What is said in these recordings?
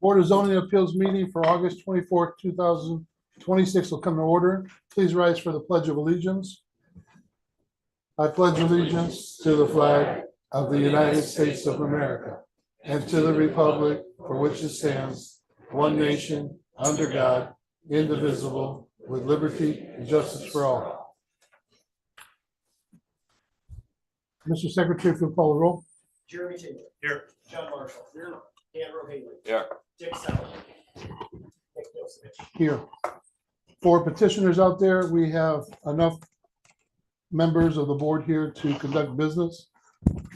Board of Zoning Appeals meeting for August 24th, 2026 will come to order. Please rise for the Pledge of Allegiance. I pledge allegiance to the flag of the United States of America and to the republic for which it stands, one nation, under God, indivisible, with liberty and justice for all. Mr. Secretary, if you'll call the roll. Jeremy Taylor. Here. John Marshall. Here. Dan Rohaley. Here. Dick Sauer. Nick Josevich. Here. For petitioners out there, we have enough members of the board here to conduct business,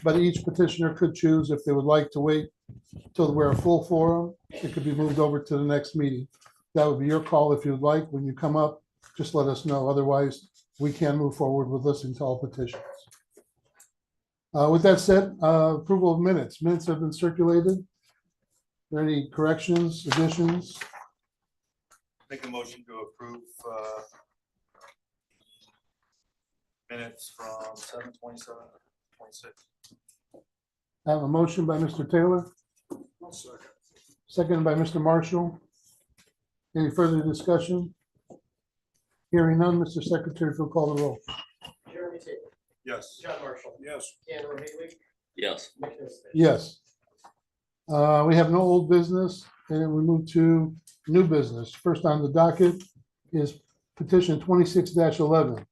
but each petitioner could choose if they would like to wait till we're a full forum. It could be moved over to the next meeting. That would be your call. If you'd like, when you come up, just let us know. Otherwise, we can move forward with listening to all petitions. With that said, approval of minutes. Minutes have been circulated. Are there any corrections, additions? Make a motion to approve minutes from 7/27/26. I have a motion by Mr. Taylor, seconded by Mr. Marshall. Any further discussion? Hearing none, Mr. Secretary, if you'll call the roll. Jeremy Taylor. Yes. John Marshall. Yes. Dan Rohaley. Yes. Nick Josevich. Yes. We have no old business, and we move to new business. First on the docket is petition 26-11.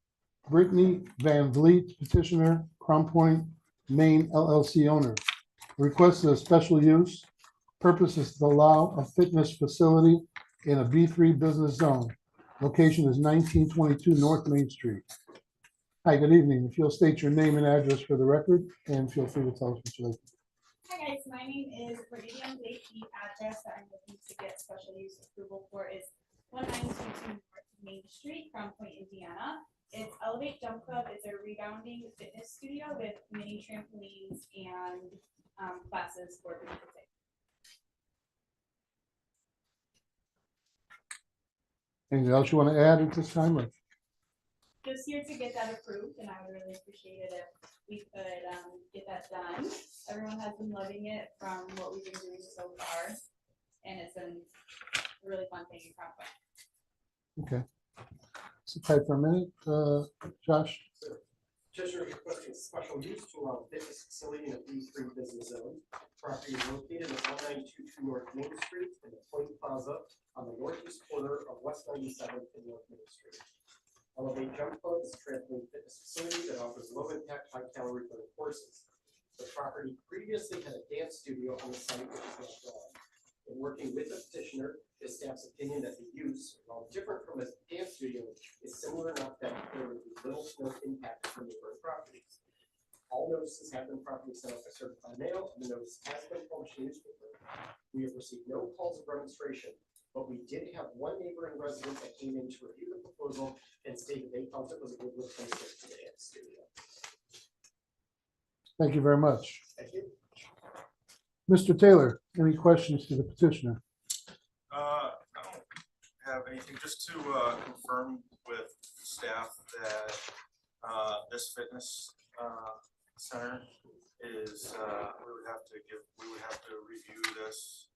Brittany Van Vliet, petitioner, Crown Point, Maine LLC owner. Request a special use. Purpose is to allow a fitness facility in a B3 business zone. Location is 1922 North Main Street. Hi, good evening. If you'll state your name and address for the record, and feel free to tell us what you like. Hi guys, my name is Brittany Van Vliet. The address that I'm looking to get special use approval for is 1922 North Main Street, Crown Point, Indiana. It's Elevate Jump Club. It's a rebounding fitness studio with mini trampolines and classes for people to take. Anything else you want to add at this time? Or- Just here to get that approved, and I would really appreciate it if we could get that done. Everyone has been loving it from what we've been doing so far, and it's been a really fun thing in Crown Point. Okay. Sit tight for a minute. Josh? Petitioner is requesting special use to allow fitness facility in a B3 business zone. Property is located at 1922 North Main Street in the Point Plaza on the northeast corner of West 97th and North Main Street. Elevate Jump Club is a trampoline fitness facility that offers low impact, high calorie burning courses. The property previously had a dance studio on the site, which is now gone. In working with the petitioner, the staff's opinion that the use, while different from a dance studio, is similar enough that there would be little to no impact from neighboring properties. All notices have been properly sent out by certified mail, and the notice has been published in the newspaper. We have received no calls of demonstration, but we did have one neighboring resident that came in to review the proposal and stated they felt it was a good replacement for the dance studio. Thank you very much. Thank you. Mr. Taylor, any questions to the petitioner? I don't have anything, just to confirm with staff that this fitness center is, we would have to review this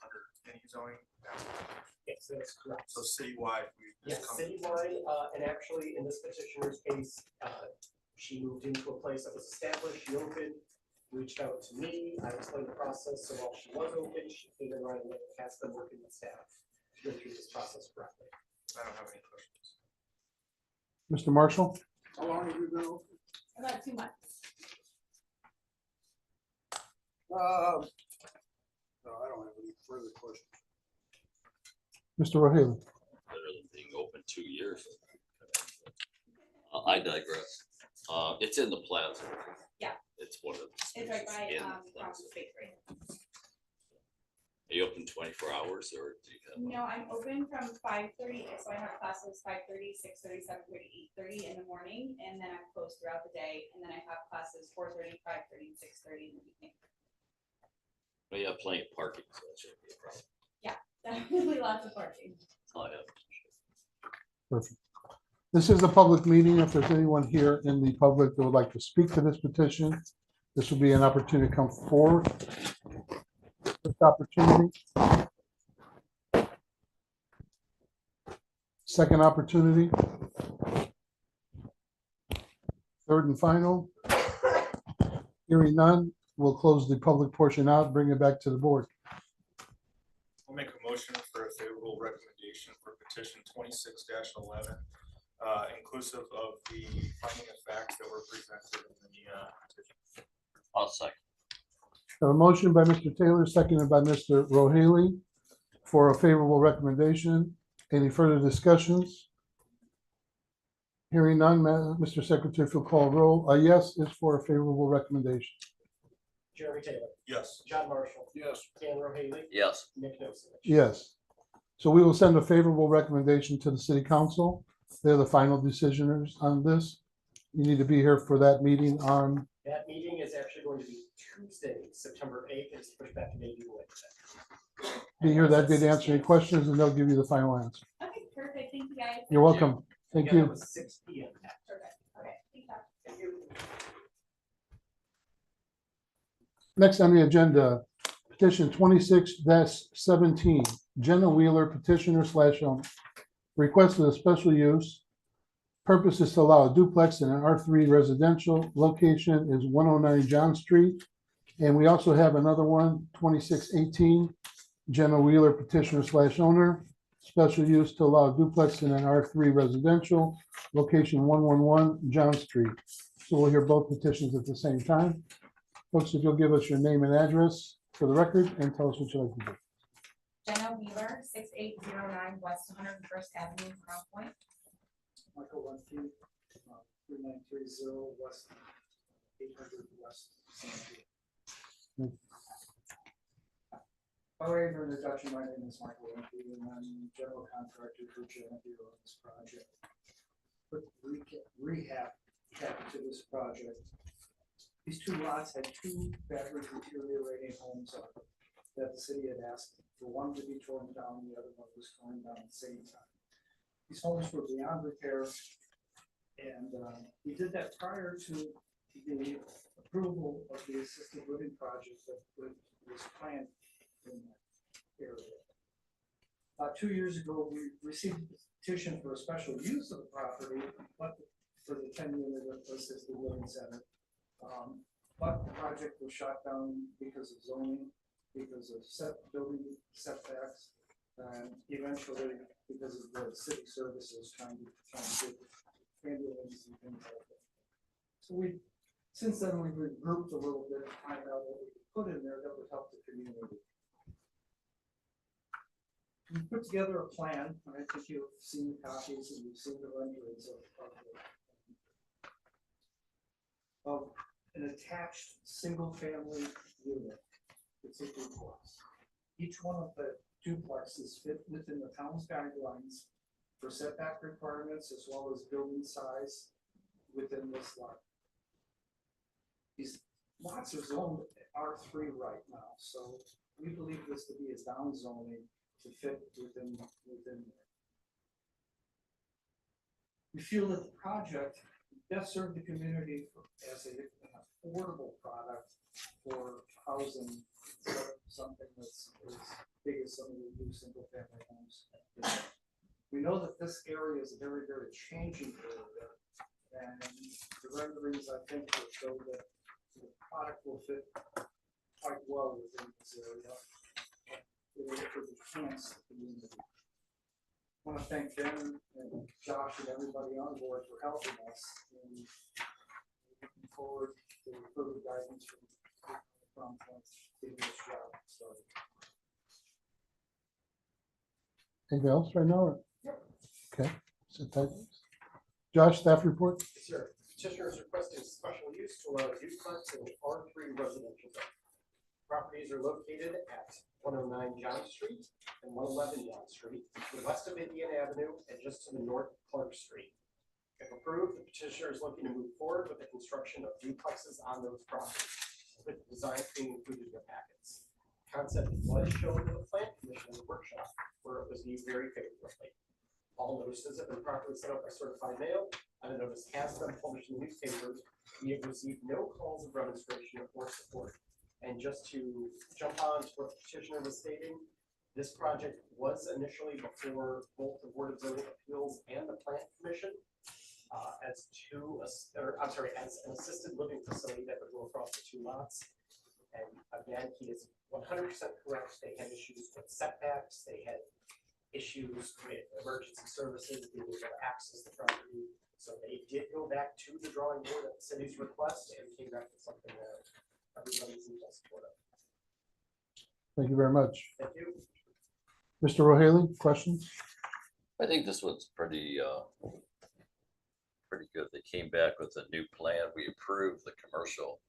under any zoning. Yes, that's correct. So citywide, we Yes, just come. citywide, and actually in this petitioner's case, she moved into a place that was established, she opened, reached out to me, I explained the process, so while she was open, she came in right away and has been working with staff to go through this process correctly. I don't have any questions. Mr. Marshall? How long have you been open? About 2 months. No, I don't have any further questions. Mr. Rohaley? Better than being open 2 years. I digress. It's in the plaza. Yeah. It's one of the. It's right by in the Crown plaza. Bakery. Are you open 24 hours or do you have? No, I'm open from 5:30, so I have classes 5:30, 6:30, 7:30, 8:30 in the morning, and then I'm closed throughout the day, and then I have classes 4:30, 5:30, 6:30 in the evening. Well, you have plenty of parking, so that shouldn't be a problem. Definitely lots of parking. That's all I have. Perfect. This is a public meeting. If there's anyone here in the public that would like to speak to this petition, this will be an opportunity to come forward. First opportunity. Second opportunity. Third and final. Hearing none, we'll close the public portion out, bring it back to the board. I'll make a motion for a favorable recommendation for petition 26-11, inclusive of the finding of facts that were presented in the petition. I'll second. A motion by Mr. Taylor, seconded by Mr. Rohaley for a favorable recommendation. Any further discussions? Hearing none, Mr. Secretary, if you'll call roll. A yes is for a favorable recommendation. Jeremy Taylor, Yes. John Marshall, Yes. Dan Rohaley, Yes. Nick Nosovic. Yes. So we will send a favorable recommendation to the city council. They're the final decisioners on this. You need to be here for that meeting on, That meeting is actually going to be Tuesday, September 8th. It's pushed back to maybe Wednesday. be here that day to answer any questions, and they'll give you the final answer. Okay, perfect. Thank you, guys. You're welcome. Thank Again, it you. was 6 p.m. Perfect. Okay, thank you. Thank you. Next on the agenda, petition 26-17, Jenna Wheeler, petitioner / owner. Requested a special use. Purpose is to allow a duplex in an R3 residential. Location is 109 John Street. And we also have another one, 2618, Jenna Wheeler, petitioner / owner. Special use to allow a duplex in an R3 residential. Location 111 John Street. So we'll hear both petitions at the same time. Folks, if you'll give us your name and address for the record and tell us what you'd like to do. Jenna Wheeler, 6809 West 101st Avenue, Crown Point. Michael Lemke, 3930 West, 800 West. By way of introduction, my name is Michael Lemke, and I'm general contractor for Jenna Wheeler on this project. Quick rehab to this project. These two lots had two badly deteriorating homes on it that the city had asked for one to be torn down, the other one was torn down at the same time. These homes were beyond repair, and we did that prior to the approval of the assisted living project that was planned in that area. About 2 years ago, we received a petition for a special use of the property, but for the 10-unit assisted living center. But the project was shot down because of zoning, because of building setbacks, and eventually because of the city services trying to get ambulance and things like that. So since then, we've regrouped a little bit to find out what we could put in there that would help the community. We put together a plan, and I think you've seen the copies and you've seen the renderings of an attached single-family unit. It's a duplex. Each one of the duplexes fit within the town's guidelines for setback requirements as well as building size within this lot. These lots are zoned R3 right now, so we believe this to be a down zoning to fit within there. We feel that the project best serve the community as an affordable product for housing, something that's as big as some of the new single family homes. We know that this area is a very, very changing area, and the renderings, I think, will show that the product will fit quite well within this area. It will enhance the community. I want to thank Ben and Josh and everybody on board for helping us, and looking forward to further guidance from getting this job started. Anything else right now? Okay. Sit tight. Josh, staff report? Yes, sir. Petitioner is requesting special use to allow duplex in R3 residential zone. Properties are located at 109 John Street and 111 John Street, to the west of Indian Avenue and just to the north of Clark Street. If approved, the petitioner is looking to move forward with the construction of duplexes on those properties, with the design being included in the packets. Concept was shown to the plan commission in the workshop, where it was viewed very favorably. All notices have been properly sent out by certified mail, and the notice has been published in the newspapers. We have received no calls of demonstration or support. And just to jump on to what the petitioner was stating, this project was initially before both the Board of Zoning Appeals and the Plan Commission as as an assisted living facility that would go across the two lots. And again, he is 100% correct. They had issues with setbacks. They had issues with emergency services, being able to access the property. So they did go back to the drawing board at the city's request and came back with something that everybody seems to support of. Thank you very much. Thank you. Mr. Rohaley, questions? I think this one's pretty good. They came back with a new plan. We approved the commercial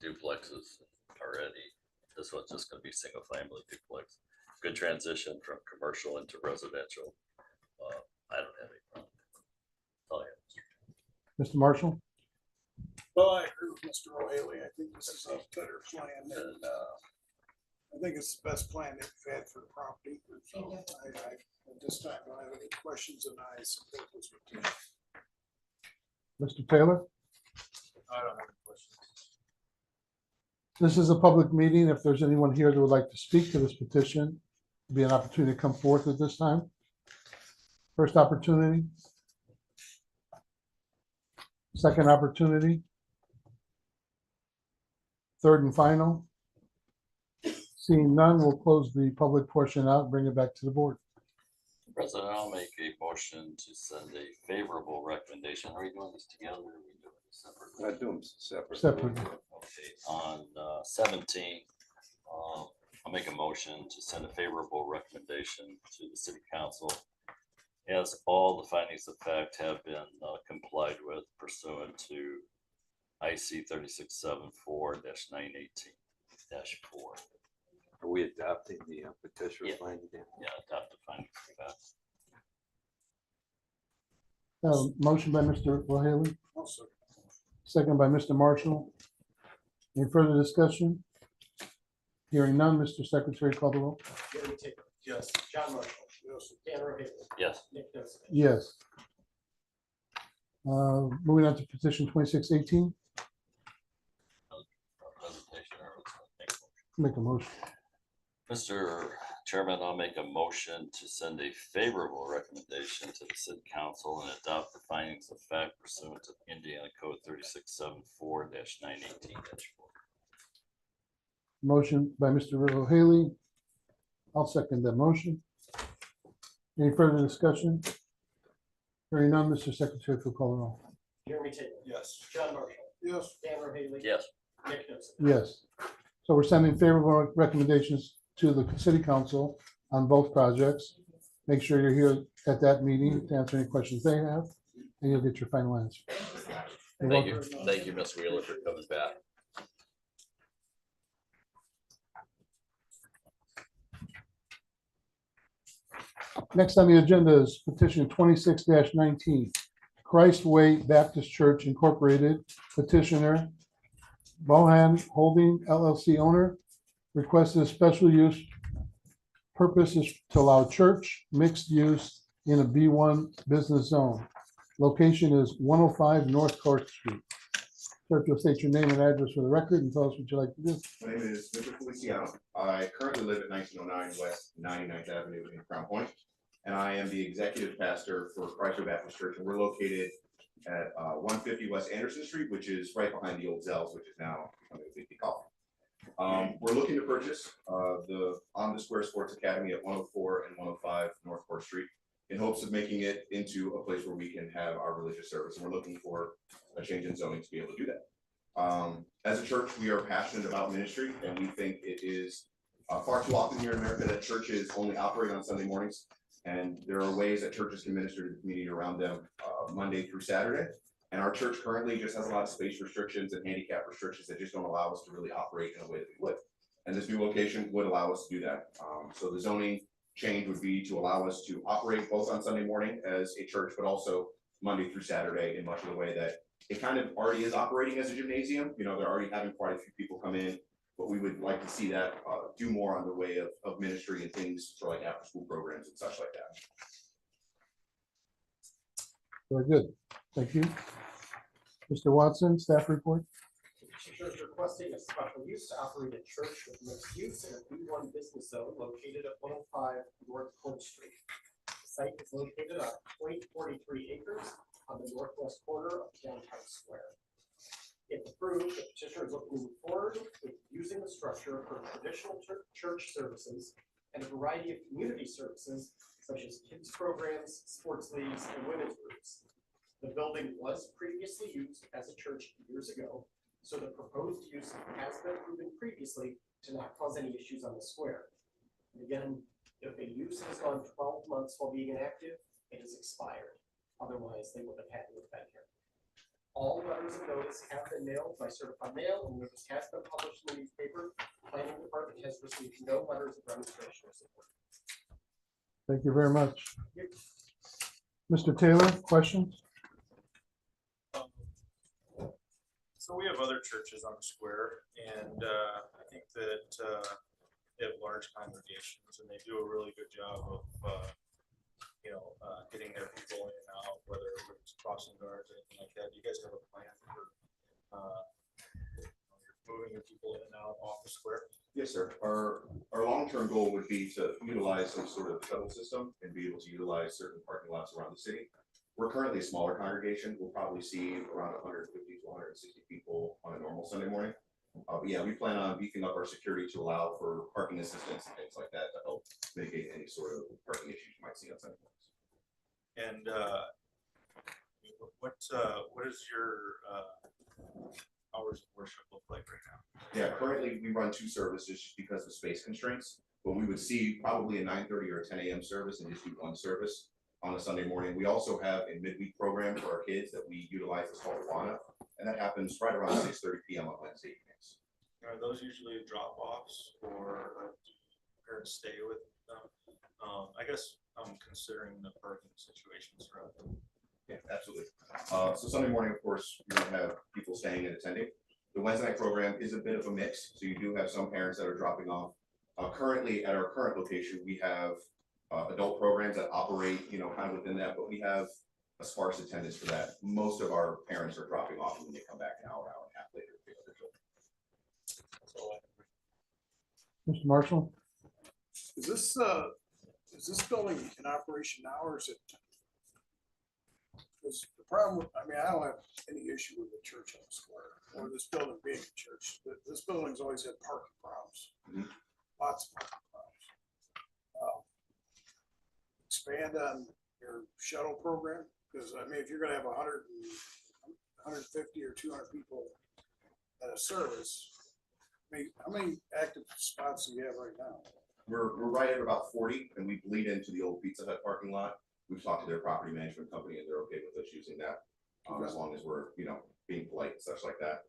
duplexes already. This one's just gonna be single family duplex. Good transition from commercial into residential. I don't have any problem. That's all I have. Mr. Marshall? Well, I agree with Mr. O'Haley. I think this is a better plan and, I think it's the best plan that we've had for the property. So I, at this time, don't have any questions and I support this petition. Mr. Taylor? I don't have any questions. This is a public meeting. If there's anyone here that would like to speak to this petition, be an opportunity to come forth at this time. First opportunity. Second opportunity. Third and final. Seeing none, we'll close the public portion out and bring it back to the board. President, I'll make a motion to send a favorable recommendation. Are we doing this together? Or are we doing it separately? I do them separate. Separate. Okay, on 17, I'll make a motion to send a favorable recommendation to the city council as all the findings of fact have been complied with pursuant to IC 3674-918-4. Are we adopting the petition? Yeah. Adopt the findings of fact. Motion by Mr. Rohaley, Also, second by Mr. Marshall. Any further discussion? Hearing none, Mr. Secretary, call the roll. Jeremy Taylor, Yes. John Marshall, yes, Dan Rohaley, Yes. Nick Joseph. Yes. Moving on to petition 2618, Presentation. Or let's make a motion. make a motion. Mr. Chairman, I'll make a motion to send a favorable recommendation to the city council and adopt the findings of fact pursuant to Indiana Code 3674-918-4. Motion by Mr. Rohaley. I'll second that motion. Any further discussion? Hearing none, Mr. Secretary, for call the roll. Jeremy Taylor, Yes. John Marshall, yes, Dan Rohaley. Yes. Nick Joseph. Yes. So we're sending favorable recommendations to the city council on both projects. Make sure you're here at that meeting to answer any questions they have, and you'll get your final answer. You're Thank you. welcome. Thank you, Ms. Wheeler, for coming back. Next on the agenda is petition 26-19. Christ Way Baptist Church Incorporated, petitioner Bohan Holding LLC owner, requested a special use. Purpose is to allow church mixed use in a B1 business zone. Location is 105 North Court Street. Clerk, you'll state your name and address for the record and tell us what you'd like to do. My name is Mr. Feliciano. I currently live at 1909 West 99th Avenue in Crown Point, and I am the executive pastor for Christ Baptist Church, and we're located at 150 West Anderson Street, which is right behind the old Zell's, which is now becoming a 50 Coffee. We're looking to purchase the On the Square Sports Academy at 104 and 105 North Court Street in hopes of making it into a place where we can have our religious service. And we're looking for a change in zoning to be able to do that. As a church, we are passionate about ministry, and we think it is far too often here in America that churches only operate on Sunday mornings. And there are ways that churches can minister to the community around them Monday through Saturday. And our church currently just has a lot of space restrictions and handicap restrictions that just don't allow us to really operate in a way that we would. And this new location would allow us to do that. So the zoning change would be to allow us to operate both on Sunday morning as a church, but also Monday through Saturday in much of the way that it kind of already is operating as a gymnasium. You know, they're already having quite a few people come in, but we would like to see that do more on the way of ministry and things for like after school programs and such like that. Very good. Thank you. Mr. Watson, staff report. Petitioner is requesting a special use to operate a church with mixed use in a B1 business zone located at 105 North Court Street. The site is located on 0.43 acres on the northwest corner of downtown square. If approved, the petitioner is looking to move forward with using the structure for traditional church services and a variety of community services such as kids programs, sports leagues, and women's groups. The building was previously used as a church years ago, so the proposed use has been proven previously to not cause any issues on the square. And again, if a use has gone 12 months while being inactive, it is expired. Otherwise, they would have had to have been here. All letters of notice have been mailed by certified mail, and notice has been published in the newspaper. Planning department has received no letters of demonstration or support. Thank you very much. Mr. Taylor, questions? So we have other churches on the square, and I think that they have large congregations, and they do a really good job of, getting their people in and out, whether it's crossing guards or anything like that. Do you guys have a plan for moving your people in and out off the square? Yes, sir. Our long-term goal would be to utilize some sort of shuttle system and be able to utilize certain parking lots around the city. We're currently a smaller congregation. We'll probably see around 150 to 160 people on a normal Sunday morning. But yeah, we plan on beefing up our security to allow for parking assistance and things like that to help mitigate any sort of parking issues you might see on Sunday mornings. And what is your hours of worship look like right now? Yeah, currently we run 2 services just because of space constraints, but we would see probably a 9:30 or a 10 a.m. service and just do 1 service on a Sunday morning. We also have a midweek program for our kids that we utilize. It's called Awana, and that happens right around 6:30 p.m. on Wednesday evenings. Are those usually drop-offs, or do parents stay with them? I guess I'm considering the parking situations throughout them. Yeah, absolutely. So Sunday morning, of course, you're gonna have people staying and attending. The Wednesday night program is a bit of a mix, so you do have some parents that are dropping off. Currently, at our current location, we have adult programs that operate, kind of within that, but we have a sparse attendance for that. Most of our parents are dropping off, and when they come back an hour and a half later to pick up their children. Mr. Marshall? Is this building in operation now, or is it? Because the problem, I don't have any issue with the church on the square, or this building being a church, but this building's always had parking problems. Lots of parking problems. Expand on your shuttle program, because if you're gonna have 150 or 200 people at a service, how many active spots do you have right now? We're right at about 40, and we bleed into the old Pizza Hut parking lot. We've talked to their property management company, and they're okay with us using that, as long as we're, being polite and such like that.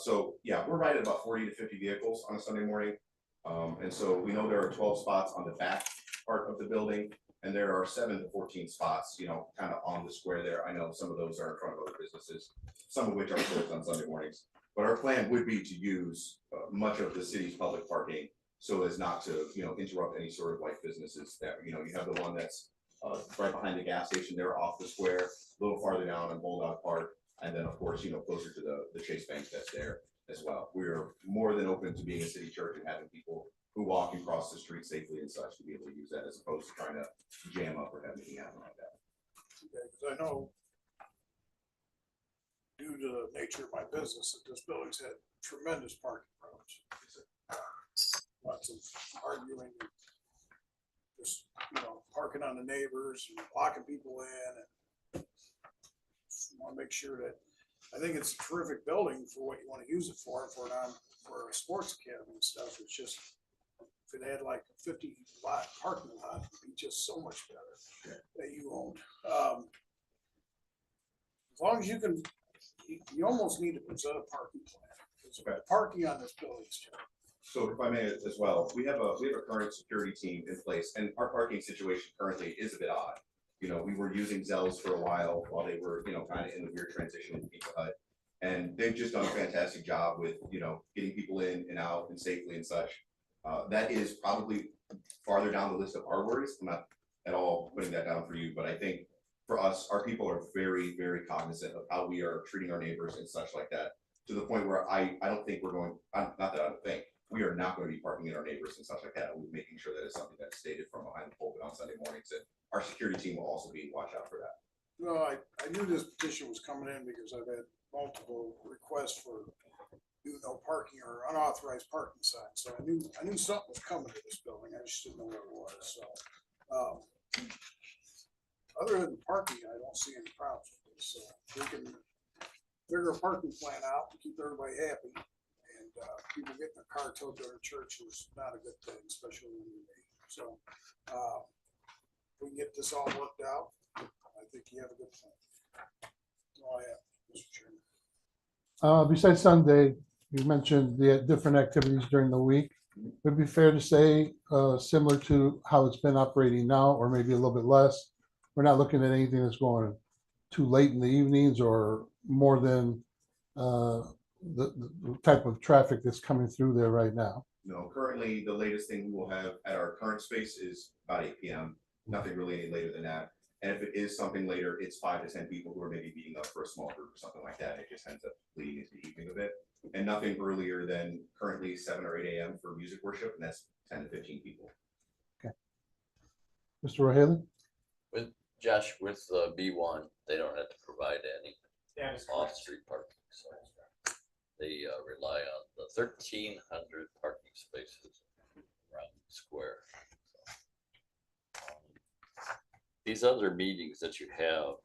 So yeah, we're right at about 40 to 50 vehicles on a Sunday morning. And so we know there are 12 spots on the back part of the building, and there are 7 to 14 spots, kind of on the square there. I know some of those are in front of other businesses, some of which are closed on Sunday mornings. But our plan would be to use much of the city's public parking so as not to, interrupt any sort of like businesses that, you have the one that's right behind the gas station there off the square, a little farther down on Bulldog Park, and then of course, closer to the Chase Bank that's there as well. We're more than open to being a city church and having people who walk and cross the street safely and such to be able to use that, as opposed to trying to jam up or have anything happen like that. Okay, because I know due to the nature of my business that this building's had tremendous parking problems. Lots of arguing, just, parking on the neighbors and blocking people in. And want to make sure that, I think it's a terrific building for what you want to use it for a sports academy and stuff. It's just, if it had like a 50 lot parking lot, it'd be just so much better that you owned. As long as you can, you almost need to present a parking plan. Because the parking on this building is terrible. So if I may as well, we have a current security team in place, and our parking situation currently is a bit odd. We were using Zells for a while they were, kind of in the weird transition into Pizza Hut. And they've just done a fantastic job with, getting people in and out and safely and such. That is probably farther down the list of our worries. I'm not at all putting that down for you, but I think for us, our people are very, very cognizant of how we are treating our neighbors and such like that. To the point where I don't think we're going, not that I don't think, we are not going to be parking in our neighbors and such like that. We're making sure that it's something that's stated from behind the pulpit on Sunday mornings, and our security team will also be watch out for that. No, I knew this petition was coming in because I've had multiple requests for no parking or unauthorized parking signs. So I knew something was coming to this building. I just didn't know what it was. So, other than parking, I don't see any problems with this. So we can figure a parking plan out to keep everybody happy. And people getting their car towed to their church is not a good thing, especially when we need. So we can get this all worked out. I think you have a good plan. That's all I have, Mr. Chairman. Besides Sunday, you mentioned the different activities during the week. Would it be fair to say, similar to how it's been operating now, or maybe a little bit less? We're not looking at anything that's going too late in the evenings or more than the type of traffic that's coming through there right now. No, currently, the latest thing we will have at our current space is about 8 p.m. Nothing really any later than that. And if it is something later, it's 5 to 10 people who are maybe meeting up for a small group or something like that. It just ends up bleeding into the evening a bit. And nothing earlier than currently 7 or 8 a.m. for music worship, and that's 10 to 15 people. Mr. Rohaley? Josh, with B1, they don't have to provide any That is correct. off-street parking. So they rely on the 1,300 parking spaces around the square. These other meetings that you have,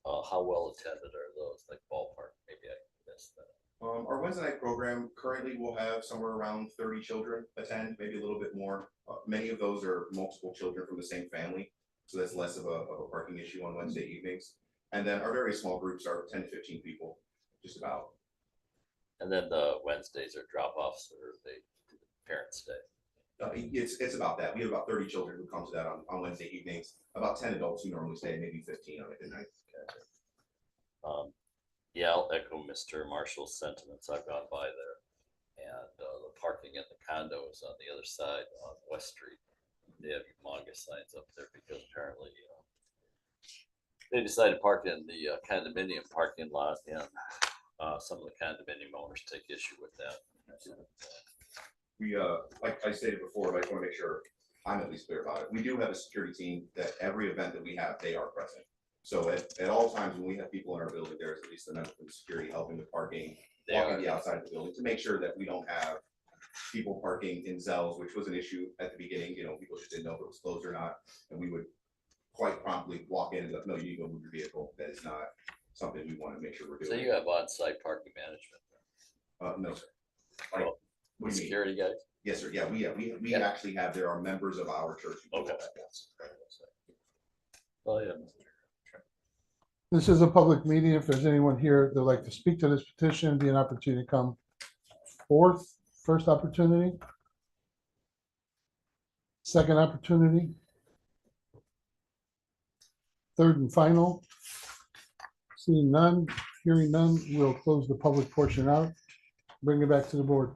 how well attended are those, like ballpark? Maybe I missed that. Our Wednesday night program currently will have somewhere around 30 children attend, maybe a little bit more. Many of those are multiple children from the same family, so that's less of a parking issue on Wednesday evenings. And then our very small groups are 10 to 15 people, just about. And then the Wednesdays are drop-offs, or they parents stay. It's about that. We have about 30 children who come to that on Wednesday evenings, about 10 adults who normally stay, maybe 15 on a good night. Yeah, I'll echo Mr. Marshall's sentiments. I've gone by there, and the parking in the condos on the other side on West Street, they have humongous signs up there because apparently they decided to park in the condominium parking lot, and some of the condominium owners take issue with that. We, like I stated before, but I just want to make sure I'm at least clear about it. We do have a security team that every event that we have, they are present. So at all times when we have people in our building, there's at least a member of security helping with parking, walking the outside of the building to make sure that we don't have people parking in Zells, which was an issue at the beginning. You know, people just didn't know if it was closed or not. And we would quite promptly walk in and go, no, you need to go move your vehicle. That is not something we want to make sure we're doing. So you have on-site parking management? No, sir. Like, Well, what do you mean? security guys? Yes, sir. Yeah, we actually have, there are members of our church. who do Okay. that, yes. Oh, yeah. This is a public meeting. If there's anyone here that'd like to speak to this petition, be an opportunity to come forth. First opportunity. Second opportunity. Third and final. Seeing none, hearing none, we'll close the public portion out. Bring it back to the board.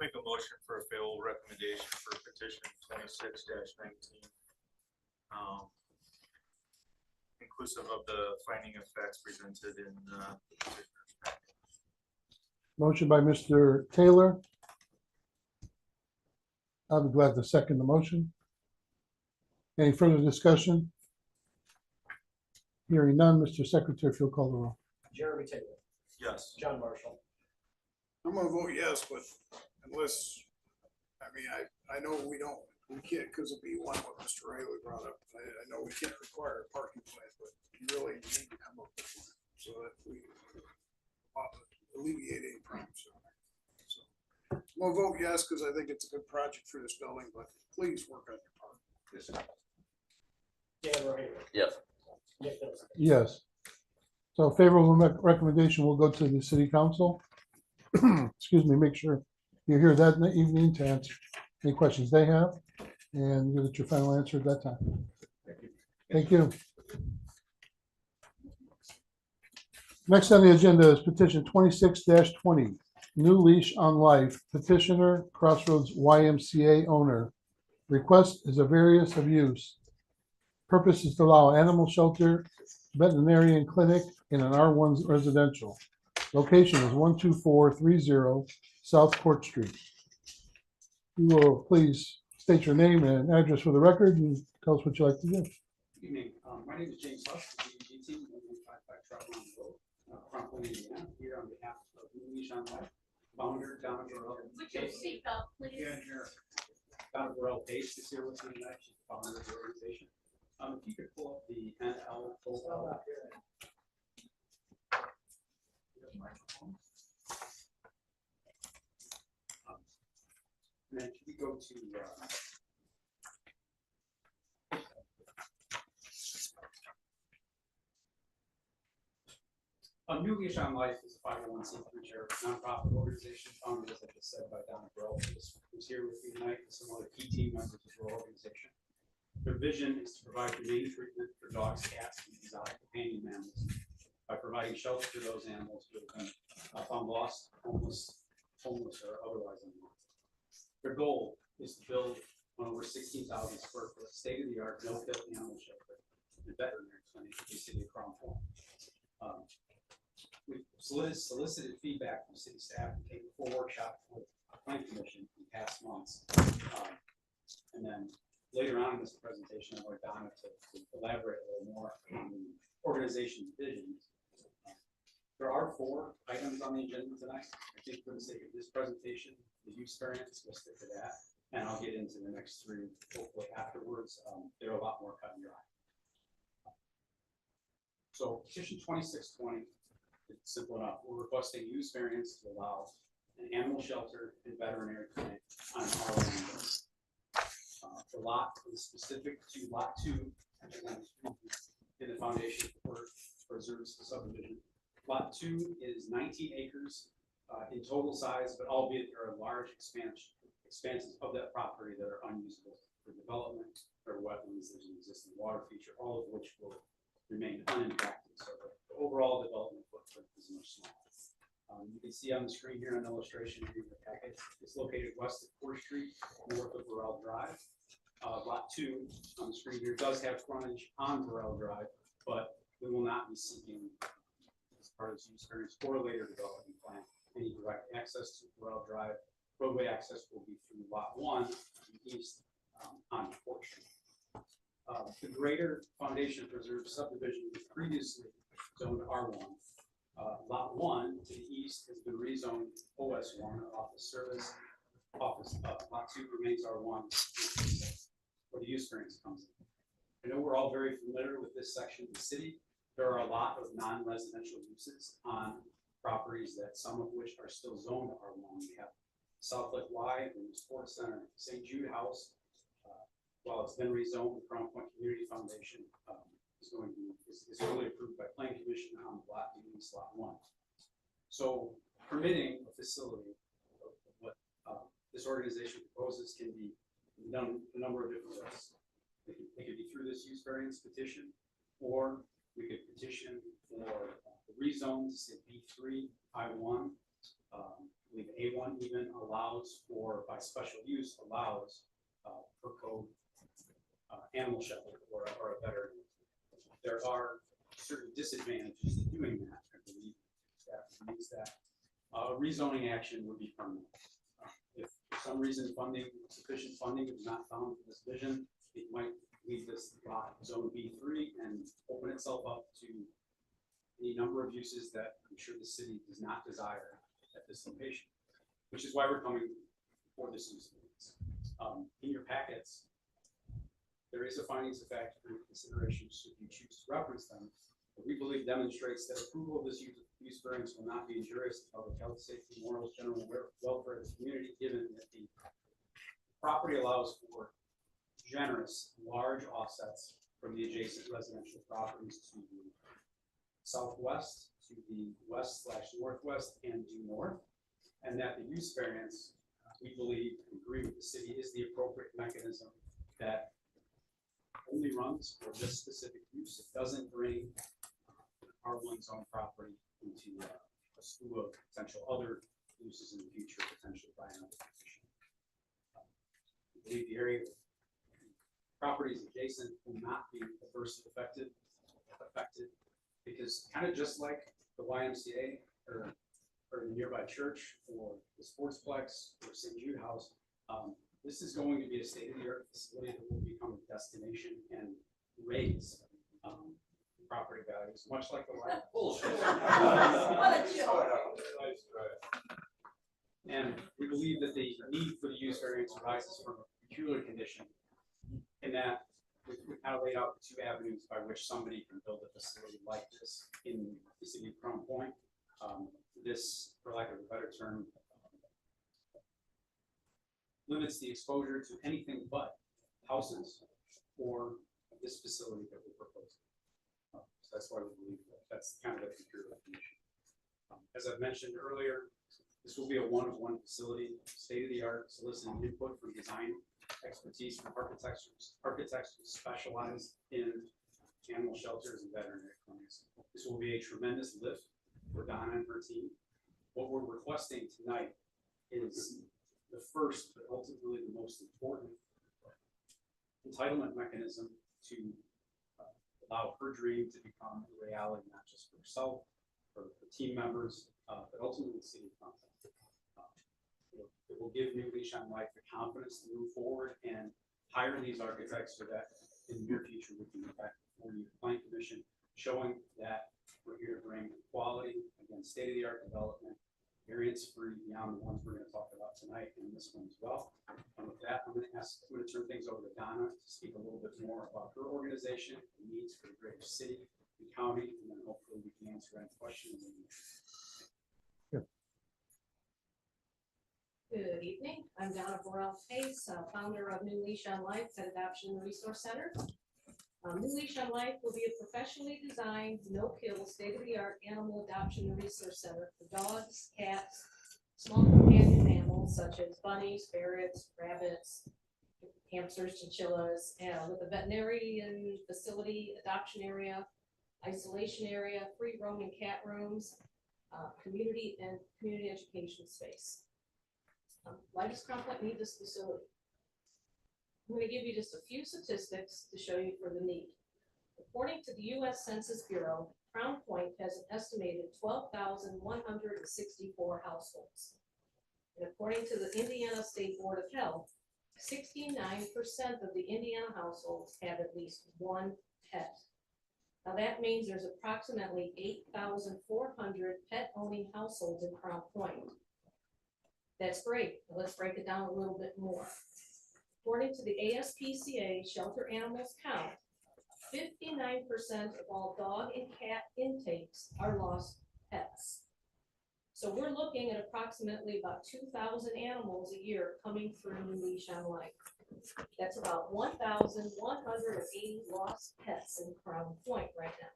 Make a motion for a favorable recommendation for petition 26-19. Inclusive of the finding of facts presented in the petitioner's packet. Motion by Mr. Taylor. I'll be glad to second the motion. Any further discussion? Hearing none, Mr. Secretary, if you'll call the roll. Jeremy Taylor, Yes. John Marshall, I'm gonna vote yes, but unless, I mean, I know we can't, because of B1, what Mr. Riley brought up. I know we can't require a parking plan, but you really need to come up with one so that we alleviate any problems. So I'm gonna vote yes, because I think it's a good project for this building, but please work on your part. Yes, sir. Dan Rohader, Yes. Nick Nelson. Yes. So favorable recommendation will go to the city council. Excuse me, make sure you're here that evening to answer any questions they have and give it your final answer at that time. Thank you. Next on the agenda is petition 26-20. New leash on life. Petitioner Crossroads YMCA owner. Request is a variance of use. Purpose is to allow animal shelter, veterinarian clinic in an R1 residential. Location is 12430 South Court Street. You will please state your name and address for the record and tell us what you'd like to do. Good evening. My name is James Huss, DEG team, 155 Travelers Road, Crumpler, Indiana, here on behalf of New Leash on Life, founder Donna Burrell. Put your seatbelt, please. Yeah, here. Donna Burrell Pace is here with me tonight. She's the founder of the organization. If you could pull up the NL profile. And then can we go to New Leash on Life is a 501c3 charity nonprofit organization founded, as I just said, by Donna Burrell, who's here with me tonight, with some other key team members of our organization. Their vision is to provide humane treatment for dogs, cats, and exotic companion animals by providing shelter to those animals who have been found lost, homeless, or otherwise unwanted. Their goal is to build an over 16,000 square foot state-of-the-art no-kill animal shelter and veterinary clinic in the city of Crown Point. We've solicited feedback from city staff and taken 4 workshops with the planning commission in past months. And then later on in this presentation, I'd like Donna to elaborate a little more on the organization's vision. There are 4 items on the agenda tonight. I think for the sake of this presentation, the use variance, we'll stick to that. And I'll get into the next 3 hopefully afterwards. There are a lot more cut in your eye. So petition 2620. It's simple enough. We're requesting use variance to allow an animal shelter and veterinary clinic on our land. The lot is specific to lot 2 in the foundation for preserves the subdivision. Lot 2 is 19 acres in total size, but albeit there are large expanses of that property that are unusable for development or wetlands. There's an existing water feature, all of which will remain unimpacted. So the overall development footprint is much smaller. You can see on the screen here an illustration in the packet. It's located west of 4th Street, north of Burrell Drive. Lot 2 on the screen here does have frontage on Burrell Drive, but we will not be seeking, as part of this use variance or later development plan, any direct access to Burrell Drive. Roadway access will be through lot 1 east on 4th Street. The greater foundation preserve subdivision was previously zoned R1. Lot 1 to the east has been rezoned OS1, office service. Lot 2 remains R1, where the use variance comes in. I know we're all very familiar with this section of the city. There are a lot of non-residential uses on properties that some of which are still zoned R1. We have South Lake Y, the Sports Center, St. Jude House. While it's been rezoned, the Crown Point Community Foundation is fully approved by Planning Commission on lot East Lot 1. So permitting a facility of what this organization proposes can be done a number of different ways. It could be through this use variance petition, or we could petition for the rezone to say B3, I1. I believe A1 even allows for, by special use, allows per code animal shelter or a better. There are certain disadvantages to doing that. I believe that means that rezoning action would be permanent. If for some reason sufficient funding is not found for this vision, it might leave this lot zone B3 and open itself up to any number of uses that I'm sure the city does not desire at this location, which is why we're coming for this use. In your packets, there is a findings of fact for consideration should you choose to reference them. But we believe demonstrates that approval of this use variance will not be injurious to public health, safety, morals, general welfare of the community, given that the property allows for generous, large offsets from the adjacent residential properties to the southwest, to the west/northwest, and due north, and that the use variance, we believe, agree with the city, is the appropriate mechanism that only runs for this specific use. It doesn't bring R1 zone property into a slew of potential other uses in the future, potentially by another commission. I believe the area properties adjacent will not be adversely affected because kind of just like the YMCA or the nearby church or the sportsplex or St. Jude House, this is going to be a state-of-the-art facility that will become a destination and raise property values, much like the library. What a joke. And we believe that the need for the use variance arises from a peculiar condition in that we kind of laid out the two avenues by which somebody can build a facility like this in the city of Crown Point. This, for lack of a better term, limits the exposure to anything but houses or this facility that we're proposing. So that's why we believe that that's kind of a peculiar definition. As I've mentioned earlier, this will be a one-of-one facility, state-of-the-art, soliciting input from design expertise from architects who specialize in animal shelters and veterinary clinics. This will be a tremendous lift for Donna and her team. What we're requesting tonight is the first, but ultimately the most important entitlement mechanism to allow her dream to become a reality, not just for herself, for the team members, but ultimately the city of Crown Point. It will give New Leash on Life the confidence to move forward and hire these architects so that in the near future we can get back before you, Plan Commission, showing that we're here to bring quality, again, state-of-the-art development, variance-free beyond the ones we're going to talk about tonight and this one as well. And with that, I'm going to turn things over to Donna to speak a little bit more about her organization, the needs for the greater city and county, and then hopefully we can answer any questions. Good evening. I'm Donna Borrell Pace, founder of New Leash on Life Pet Adoption Resource Center. New Leash on Life will be a professionally designed, no-kill, state-of-the-art animal adoption and resource center for dogs, cats, small companion animals such as bunnies, ferrets, rabbits, hamsters, chinchillas, and with a veterinarian facility, adoption area, isolation area, free roaming cat rooms, community education space. Why does Crown Point need this facility? I'm going to give you just a few statistics to show you for the need. According to the U.S. Census Bureau, Crown Point has an estimated 12,164 households. And according to the Indiana State Board of Health, 69% of the Indiana households have at least one pet. Now that means there's approximately 8,400 pet-owning households in Crown Point. That's great. Let's break it down a little bit more. According to the ASPCA Shelter Animals Count, 59% of all dog and cat intakes are lost pets. So we're looking at approximately about 2,000 animals a year coming through New Leash on Life. That's about 1,180 lost pets in Crown Point right now.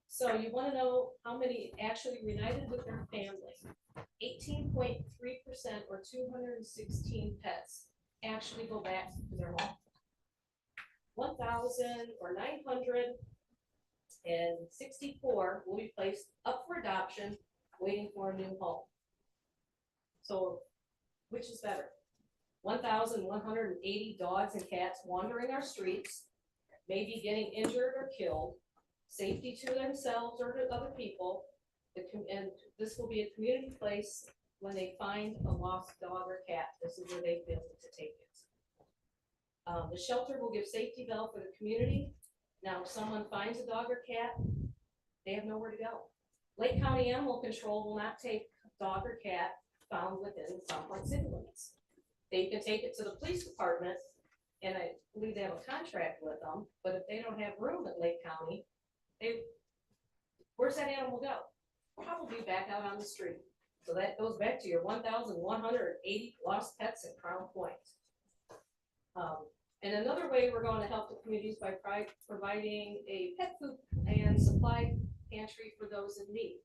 So you want to know how many actually reunited with their family. 18.3% or 216 pets actually go back to their home. 1,000 or 964 will be placed up for adoption, waiting for a new home. So, which is better? 1,180 dogs and cats wandering our streets, maybe getting injured or killed, safety to themselves or to other people, and this will be a community place when they find a lost dog or cat. This is where they feel to take it. The shelter will give safety belt for the community. Now, if someone finds a dog or cat, they have nowhere to go. Lake County Animal Control will not take a dog or cat found within South Point city limits. They can take it to the police department, and I believe they have a contract with them, but if they don't have room at Lake County, where's that animal go? Probably back out on the street. So that goes back to your 1,180 lost pets in Crown Point. And another way we're going to help the communities by providing a pet food and supply pantry for those in need.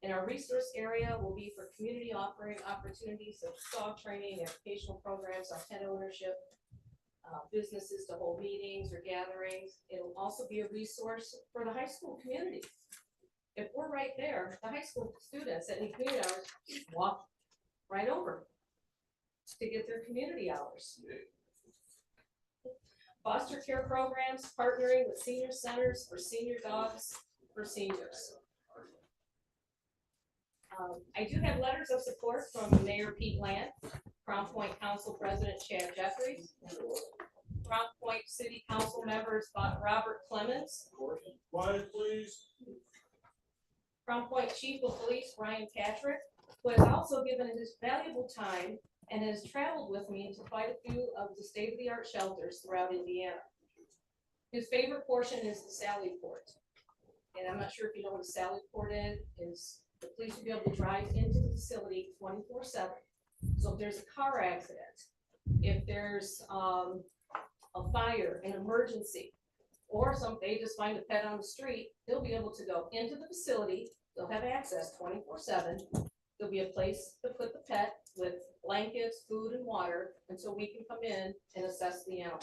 And our resource area will be for community offering opportunities of dog training, educational programs on pet ownership, businesses to hold meetings or gatherings. It'll also be a resource for the high school community. If we're right there, the high school students that need community hours walk right over to get their community hours. Foster care programs, partnering with senior centers for senior dogs for seniors. I do have letters of support from Mayor Pete Land, Crown Point Council President Chad Jeffries, Crown Point City Council members Robert Clemens, Quiet, please. Crown Point Chief of Police Brian Patrick, who has also given his valuable time and has traveled with me to quite a few of the state-of-the-art shelters throughout Indiana. His favorite portion is the Sally Port. And I'm not sure if you know what a Sally Port is the police will be able to drive into the facility 24/7. So if there's a car accident, if there's a fire, an emergency, or they just find a pet on the street, they'll be able to go into the facility. They'll have access 24/7. There'll be a place to put the pet with blankets, food, and water, and so we can come in and assess the animal.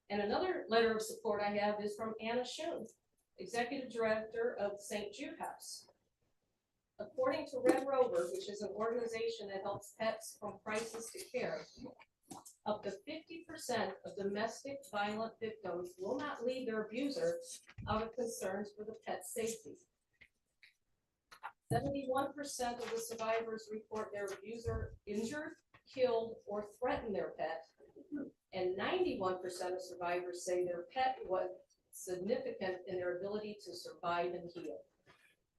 And another letter of support I have is from Anna Schoen, Executive Director of the St. Jude House. According to Red Rover, which is an organization that helps pets from crisis to care, up to 50% of domestic violent victims will not leave their abuser out of concerns for the pet's safety. 71% of the survivors report their abuser injured, killed, or threatened their pet. And 91% of survivors say their pet was significant in their ability to survive and heal.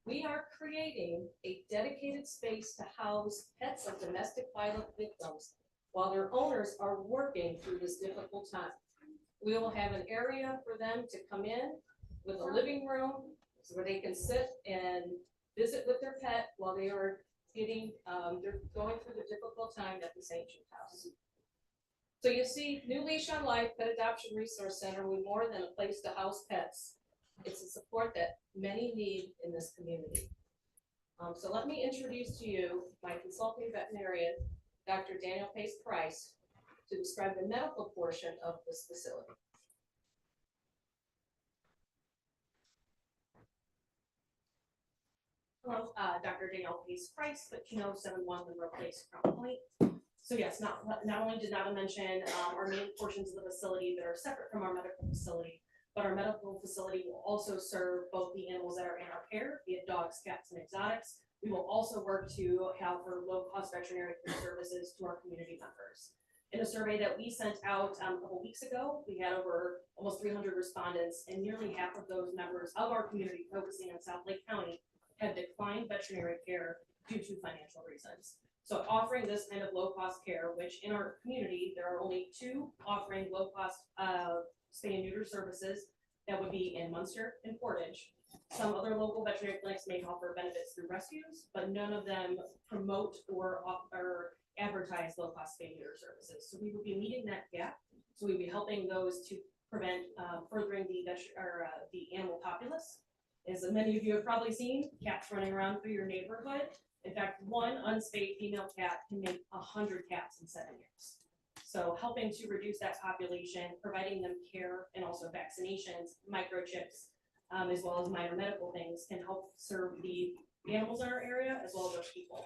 We are creating a dedicated space to house pets of domestic violence victims while their owners are working through this difficult time. We will have an area for them to come in with a living room so where they can sit and visit with their pet while they are they're going through the difficult time at the St. Jude House. So you see, New Leash on Life Pet Adoption Resource Center, we're more than a place to house pets. It's a support that many need in this community. So let me introduce to you my consulting veterinarian, Dr. Daniel Pace Price, to describe the medical portion of this facility. Hello, Dr. Daniel Pace Price, but you know 71 Monroe Place, Crown Point. So yes, not only did Nada mention our main portions of the facility that are separate from our medical facility, but our medical facility will also serve both the animals that are in our care, be it dogs, cats, and exotics. We will also work to offer low-cost veterinary services to our community members. In a survey that we sent out a couple weeks ago, we had over almost 300 respondents, and nearly half of those members of our community focusing on South Lake County have declined veterinary care due to financial reasons. So offering this kind of low-cost care, which in our community, there are only 2 offering low-cost spay and neuter services, that would be in Munster and Portage. Some other local veterinary clinics may offer benefits through rescues, but none of them promote or advertise low-cost spay and neuter services. So we will be meeting that gap. So we'll be helping those to prevent furthering the animal populace. As many of you have probably seen, cats running around through your neighborhood. In fact, one unspayed female cat can make 100 cats in 7 years. So helping to reduce that population, providing them care and also vaccinations, microchips, as well as minor medical things can help serve the animals in our area as well as our people.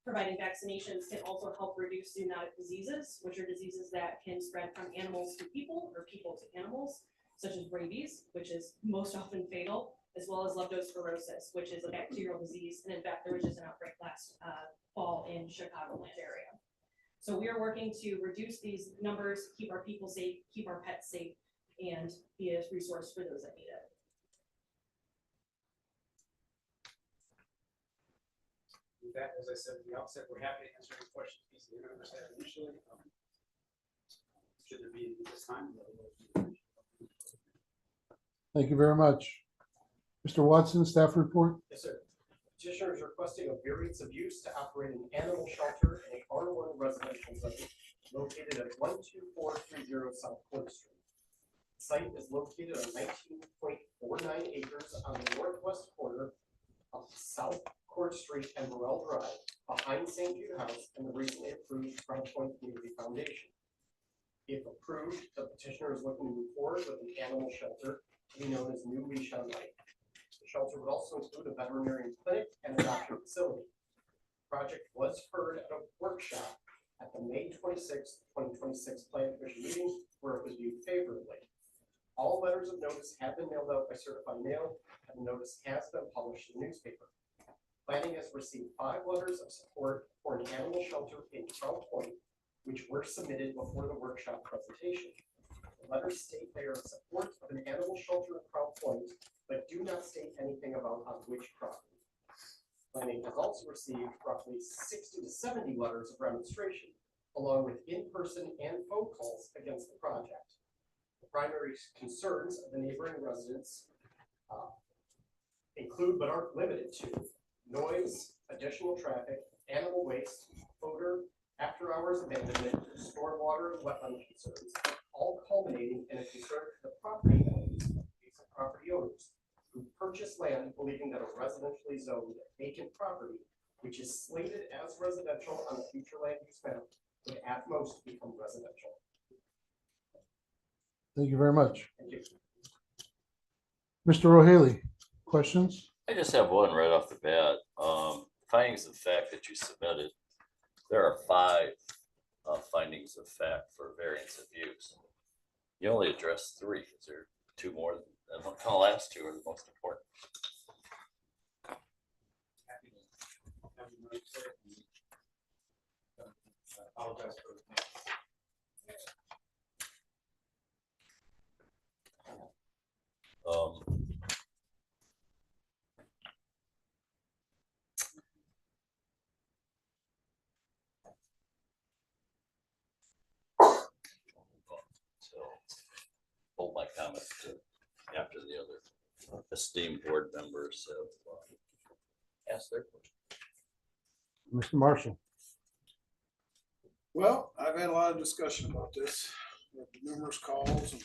Providing vaccinations can also help reduce zoonotic diseases, which are diseases that can spread from animals to people or people to animals, such as rabies, which is most often fatal, as well as leptospirosis, which is a bacterial disease. And in fact, there was just an outbreak last fall in Chicagoland area. So we are working to reduce these numbers, keep our people safe, keep our pets safe, and be a resource for those that need it. With that, as I said at the outset, we're happy to answer any questions these members had initially. Should there be any this time? Thank you very much. Mr. Watson, staff report. Yes, sir. Petitioner is requesting a variance of use to operate an animal shelter in a R1 residential zone located at 12430 South Court Street. The site is located on 19.49 acres on the northwest corner of South Court Street and Burrell Drive, behind St. Jude House and the recently approved Crown Point Community Foundation. If approved, the petitioner is looking to move forward with an animal shelter to be known as New Leash on Life. The shelter would also include a veterinarian clinic and adoption facility. The project was heard at a workshop at the May 26, 2026 Plan Commission meeting where it was viewed favorably. All letters of notice have been mailed out by certified mail, and the notice has been published in the newspaper. Planning has received 5 letters of support for an animal shelter in Crown Point, which were submitted before the workshop presentation. The letters state they are in support of an animal shelter in Crown Point, but do not state anything about on which property. Planning has also received roughly 60 to 70 letters of remonstration, along with in-person and phone calls against the project. The primary concerns of the neighboring residents include but aren't limited to noise, additional traffic, animal waste, odor, after-hours abandonment, stormwater, and wetland concerns, all culminating in a concern for the property owners, adjacent property owners, who purchase land believing that a residentially zoned vacant property, which is slated as residential on the future land use map, would at most become residential. Thank you very much. Thank you. Mr. O'Haley, questions? I just have one right off the bat. Findings of fact that you submitted, there are 5 findings of fact for variance of use. You only addressed 3. Is there 2 more? And the last 2 are the most important. Apologize for So hold my comments to after the other esteemed board members have asked their questions. Mr. Marshall? Well, I've had a lot of discussion about this, with numerous calls and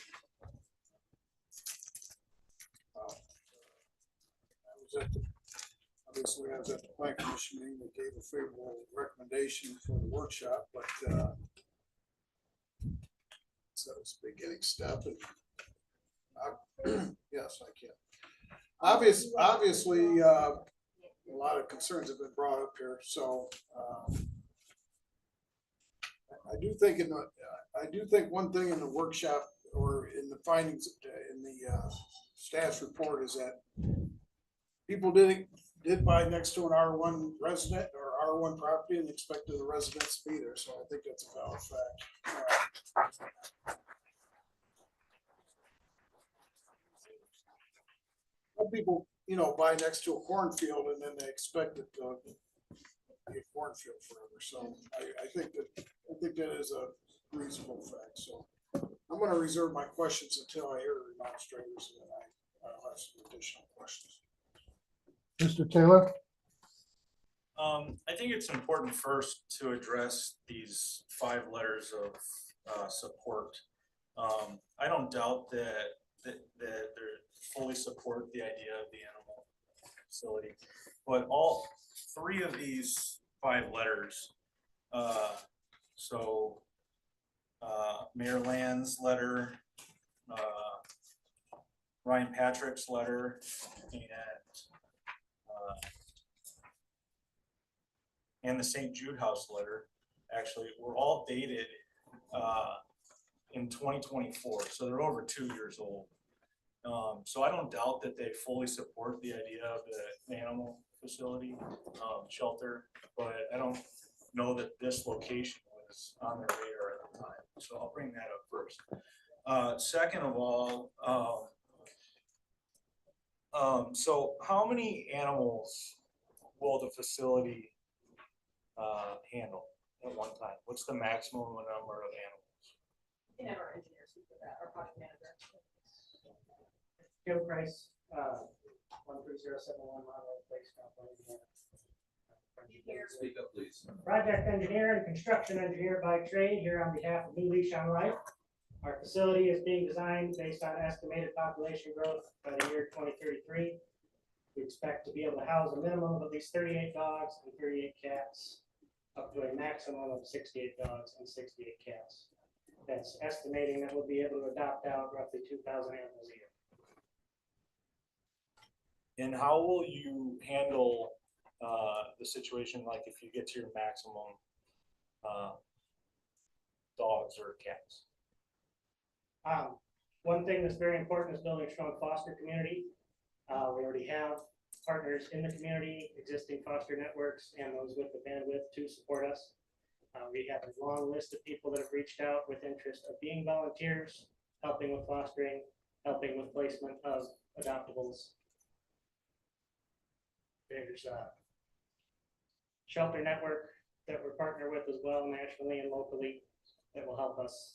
obviously I was at the plan commission meeting that gave a favorable recommendation for the workshop, but so it's a beginning step and yes, I can. Obviously, a lot of concerns have been brought up here, so I do think one thing in the workshop or in the findings in the staff's report is that people did buy next to an R1 resident or R1 property and expected the residents to be there, so I think that's a valid fact. Some people, buy next to a cornfield and then they expect it to be a cornfield forever. So I think that is a reasonable fact. So I'm going to reserve my questions until I hear the demonstrators, and then I'll have some additional questions. Mr. Taylor? I think it's important first to address these 5 letters of support. I don't doubt that they fully support the idea of the animal facility, but all 3 of these 5 letters, Mayor Land's letter, Ryan Patrick's letter, and the St. Jude House letter, actually, were all dated in 2024, so they're over 2 years old. So I don't doubt that they fully support the idea of the animal facility shelter, but I don't know that this location was on their radar at the time. So I'll bring that up first. Second of all, so how many animals will the facility handle at one time? What's the maximum number of animals? You can have our engineers speak to that, our project manager. Joe Price, 130711 Monroe Place, California. Speak up, please. Project engineer and construction engineer by trade, here on behalf of New Leash on Life. Our facility is being designed based on estimated population growth by the year 2033. We expect to be able to house a minimum of at least 38 dogs and 38 cats, up to a maximum of 68 dogs and 68 cats. That's estimating that we'll be able to adopt out roughly 2,000 animals a year. And how will you handle the situation, like if you get to your maximum dogs or cats? One thing that's very important is building a strong foster community. We already have partners in the community, existing foster networks, and those with the bandwidth to support us. We have a long list of people that have reached out with interest of being volunteers, helping with fostering, helping with placement of adoptables. There's a shelter network that we're partnered with as well, nationally and locally, that will help us.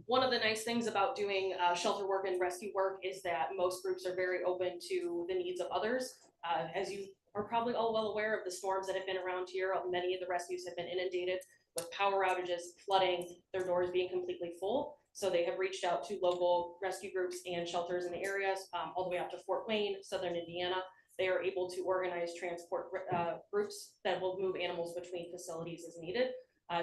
One of the nice things about doing shelter work and rescue work is that most groups are very open to the needs of others. As you are probably all well aware of the storms that have been around here, many of the rescues have been inundated with power outages, flooding, their doors being completely full. So they have reached out to local rescue groups and shelters in the areas, all the way up to Fort Wayne, Southern Indiana. They are able to organize transport groups that will move animals between facilities as needed.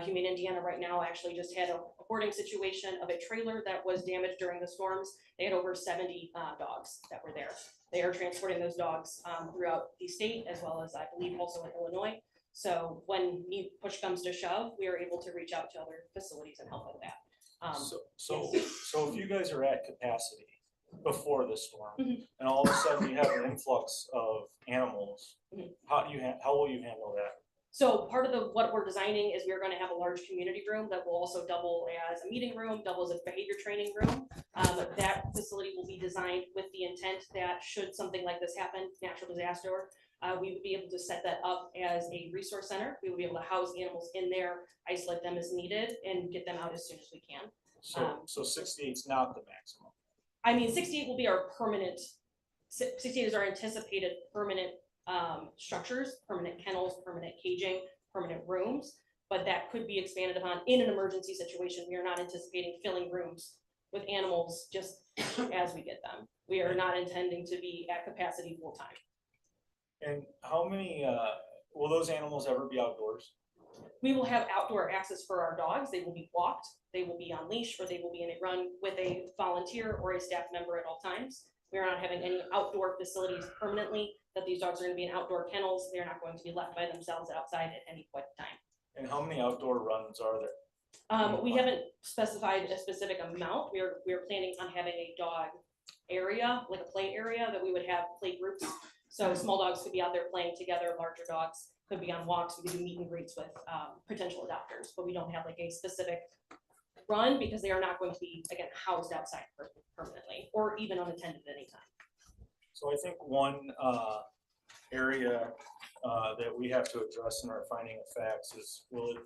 Humane Indiana right now actually just had a hoarding situation of a trailer that was damaged during the storms. They had over 70 dogs that were there. They are transporting those dogs throughout the state, as well as I believe also in Illinois. So when push comes to shove, we are able to reach out to other facilities and help with that. So if you guys are at capacity before the storm, and all of a sudden you have an influx of animals, how will you handle that? So part of what we're designing is we're going to have a large community room that will also double as a meeting room, double as a behavior training room. That facility will be designed with the intent that should something like this happen, natural disaster, we would be able to set that up as a resource center. We would be able to house animals in there, isolate them as needed, and get them out as soon as we can. So 68 is not the maximum. I mean, 68 will be our permanent, 68 is our anticipated permanent structures, permanent kennels, permanent caging, permanent rooms, but that could be expanded upon in an emergency situation. We are not anticipating filling rooms with animals just as we get them. We are not intending to be at capacity full time. And how many, will those animals ever be outdoors? We will have outdoor access for our dogs. They will be walked, they will be on leash, or they will be in a run with a volunteer or a staff member at all times. We are not having any outdoor facilities permanently, that these dogs are going to be in outdoor kennels. They're not going to be left by themselves outside at any point in time. And how many outdoor runs are there? We haven't specified a specific amount. We are planning on having a dog area, like a play area that we would have play groups. So small dogs could be out there playing together, larger dogs could be on walks. We could do meet and greets with potential adopters, but we don't have like a specific run because they are not going to be, again, housed outside permanently or even unattended at any time. So I think one area that we have to address in our finding of facts is, will it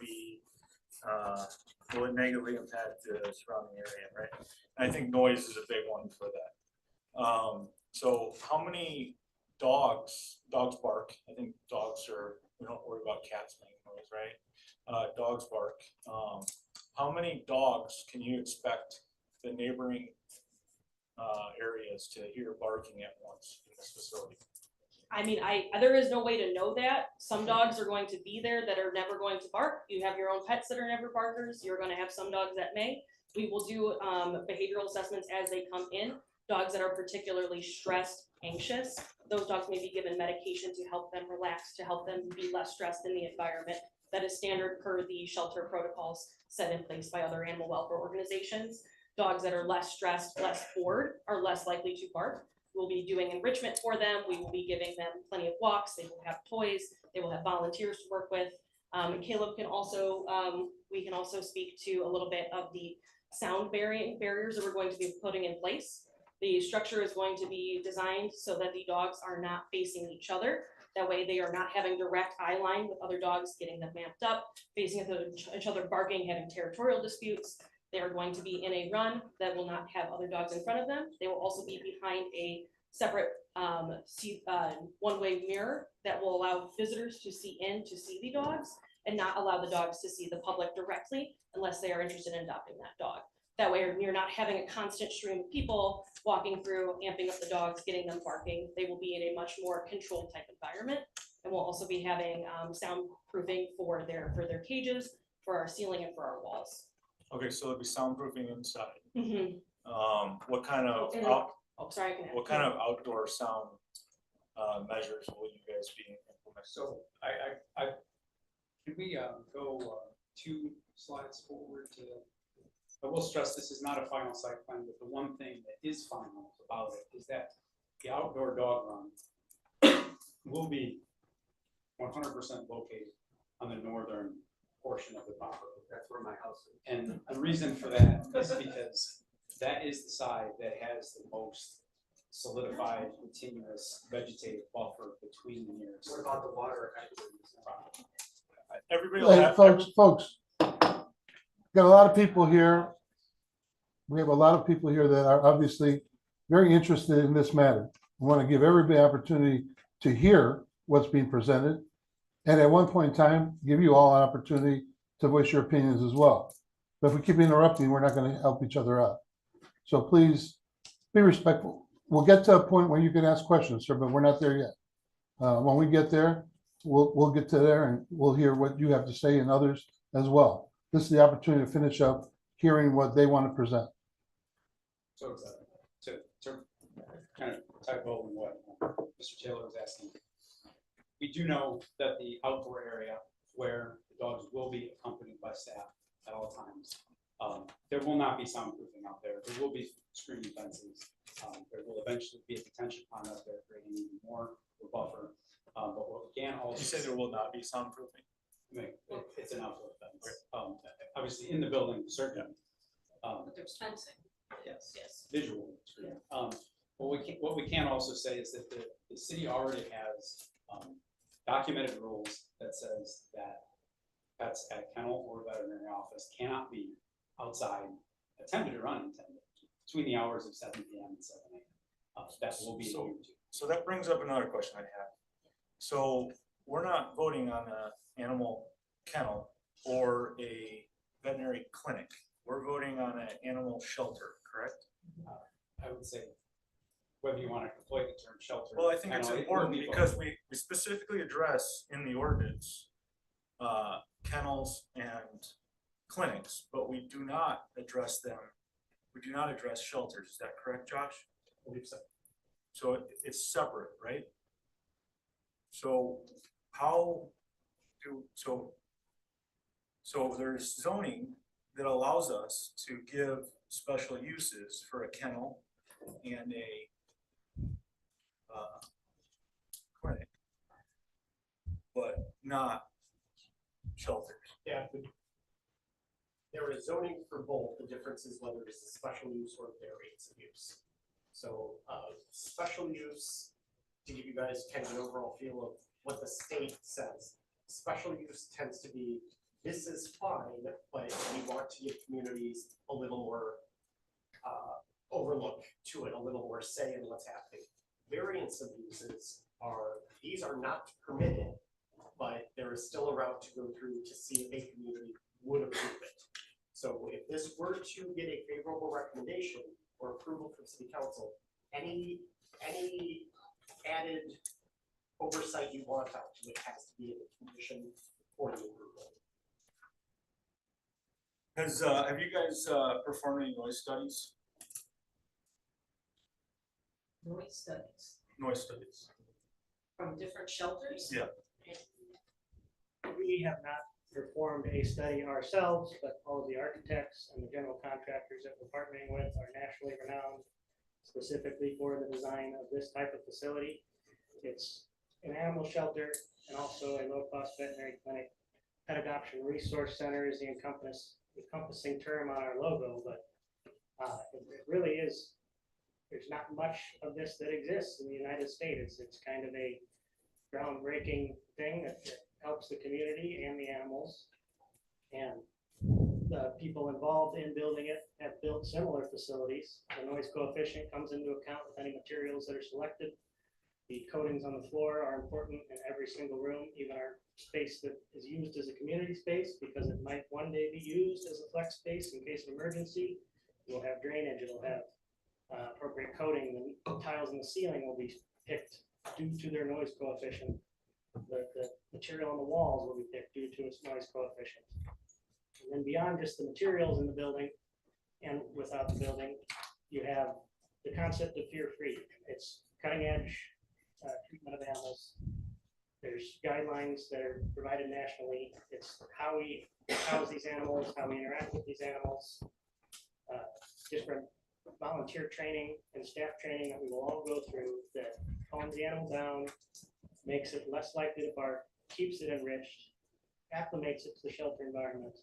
negatively impact the surrounding area, right? And I think noise is a big one for that. So how many dogs bark? I think dogs are, we don't worry about cats making noise, right? Dogs bark. How many dogs can you expect the neighboring areas to hear barking at once in this facility? I mean, there is no way to know that. Some dogs are going to be there that are never going to bark. You have your own pets that are never barkers. You're going to have some dogs that may. We will do behavioral assessments as they come in. Dogs that are particularly stressed, anxious, those dogs may be given medication to help them relax, to help them be less stressed in the environment. That is standard per the shelter protocols set in place by other animal welfare organizations. Dogs that are less stressed, less bored, are less likely to bark. We'll be doing enrichment for them. We will be giving them plenty of walks. They will have toys. They will have volunteers to work with. Caleb can also, we can also speak to a little bit of the sound barriers that we're going to be putting in place. The structure is going to be designed so that the dogs are not facing each other. That way they are not having direct eye line with other dogs, getting them amped up, facing each other, barking, having territorial disputes. They are going to be in a run that will not have other dogs in front of them. They will also be behind a separate one-way mirror that will allow visitors to see the dogs and not allow the dogs to see the public directly unless they are interested in adopting that dog. That way you're not having a constant stream of people walking through, amping up the dogs, getting them barking. They will be in a much more controlled type environment. And we'll also be having soundproofing for their cages, for our ceiling, and for our walls. Okay, so it'll be soundproofing inside. Mm-hmm. What kind of Oh, sorry, I can. What kind of outdoor sound measures will you guys be implementing? So can we go 2 slides forward to, I will stress this is not a final site plan, but the one thing that is final about it is that the outdoor dog run will be 100% located on the northern portion of the property. That's where my house is. And the reason for that is because that is the side that has the most solidified, continuous vegetative buffer between the nearest. What about the water? Everybody will Hey, have, folks, got a lot of people here. We have a lot of people here that are obviously very interested in this matter. We want to give everybody opportunity to hear what's being presented. And at one point in time, give you all an opportunity to voice your opinions as well. But if we keep interrupting, we're not going to help each other out. So please be respectful. We'll get to a point where you can ask questions, sir, but we're not there yet. When we get there, we'll get to there and we'll hear what you have to say and others as well. This is the opportunity to finish up hearing what they want to present. So to kind of typo in what Mr. Taylor was asking, we do know that the outdoor area where the dogs will be accompanied by staff at all times, there will not be soundproofing out there. There will be screening fences. There will eventually be a detention pond out there creating even more of a buffer. But what we can also. you say there will not be soundproofing? I mean, it's an outdoor fence. Obviously in the building, certainly. But there's fencing. Yes. Visual. What we can also say is that the city already has documented rules that says that pets at a kennel or veterinary office cannot be outside attended or unintended between the hours of 7 p.m. and 7 a.m. That will be adhered to. So that brings up another question I have. So we're not voting on an animal kennel or a veterinary clinic. We're voting on an animal shelter, correct? I would say whether you want to avoid the term shelter. Well, I think it's kennel, it will important be because both. we specifically address in the ordinance kennels and clinics, but we do not address them. We do not address shelters. Is that correct, Josh? I believe so. So it's separate, right? So how do, so there's zoning that allows us to give special uses for a kennel and a clinic, but not shelters. Yeah. There is zoning for both. The difference is whether it's a special use or variance of use. So special use, to give you guys kind of an overall feel of what the state says, special use tends to be, this is fine, but we want to give communities a little more overlook to it, a little more say in what's happening. Variance of uses are, these are not permitted, but there is still a route to go through to see if a community would approve it. So if this were to get a favorable recommendation or approval from city council, any added oversight you want out to it has to be in the condition for the approval. Have you guys performed any noise studies? Noise studies Noise studies. from different shelters. Yeah. We have not performed a study ourselves, but all of the architects and the general contractors that we're partnering with are nationally renowned specifically for the design of this type of facility. It's an animal shelter and also a low-cost veterinary clinic. Pet Adoption Resource Center is the encompassing term on our logo, but it really is, there's not much of this that exists in the United States. It's kind of a groundbreaking thing that helps the community and the animals. And the people involved in building it have built similar facilities. The noise coefficient comes into account with any materials that are selected. The coatings on the floor are important in every single room, even our space that is used as a community space, because it might one day be used as a flex space in case of emergency. You'll have drainage, it'll have appropriate coating. The tiles in the ceiling will be picked due to their noise coefficient. The material on the walls will be picked due to its noise coefficient. And then beyond just the materials in the building and without the building, you have the concept of fear-free. It's cutting edge treatment of animals. There's guidelines that are provided nationally. It's how we house these animals, how we interact with these animals, different volunteer training and staff training that we will all go through that calms the animal down, makes it less likely to bark, keeps it enriched, acclimates it to the shelter environment.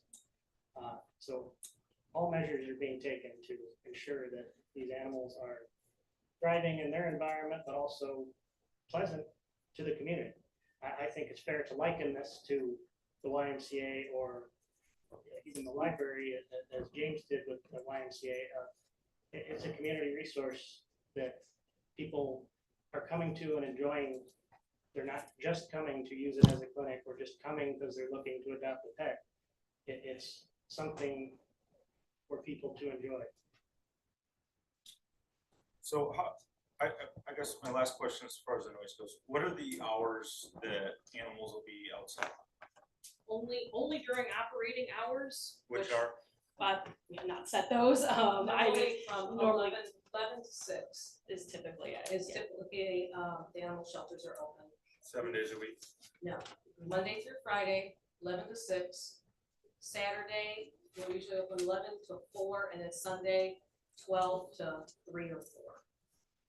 So all measures are being taken to ensure that these animals are thriving in their environment, but also pleasant to the community. I think it's fair to liken this to the YMCA or even the library, as James did with the YMCA. It's a community resource that people are coming to and enjoying. They're not just coming to use it as a clinic or just coming because they're looking to adopt a pet. It's something for people to enjoy. So how, I guess my last question as far as the noise goes, what are the hours that animals will be outside? Only during operating hours. Which are? We have not set those. Normally from normally 11 to 6 is typically it. is Yeah. typically, the animal shelters are open. 7 days a week. No, Monday through Friday, 11 to 6. Saturday, we're usually open 11 to 4, and then Sunday, 12 to 3 or 4.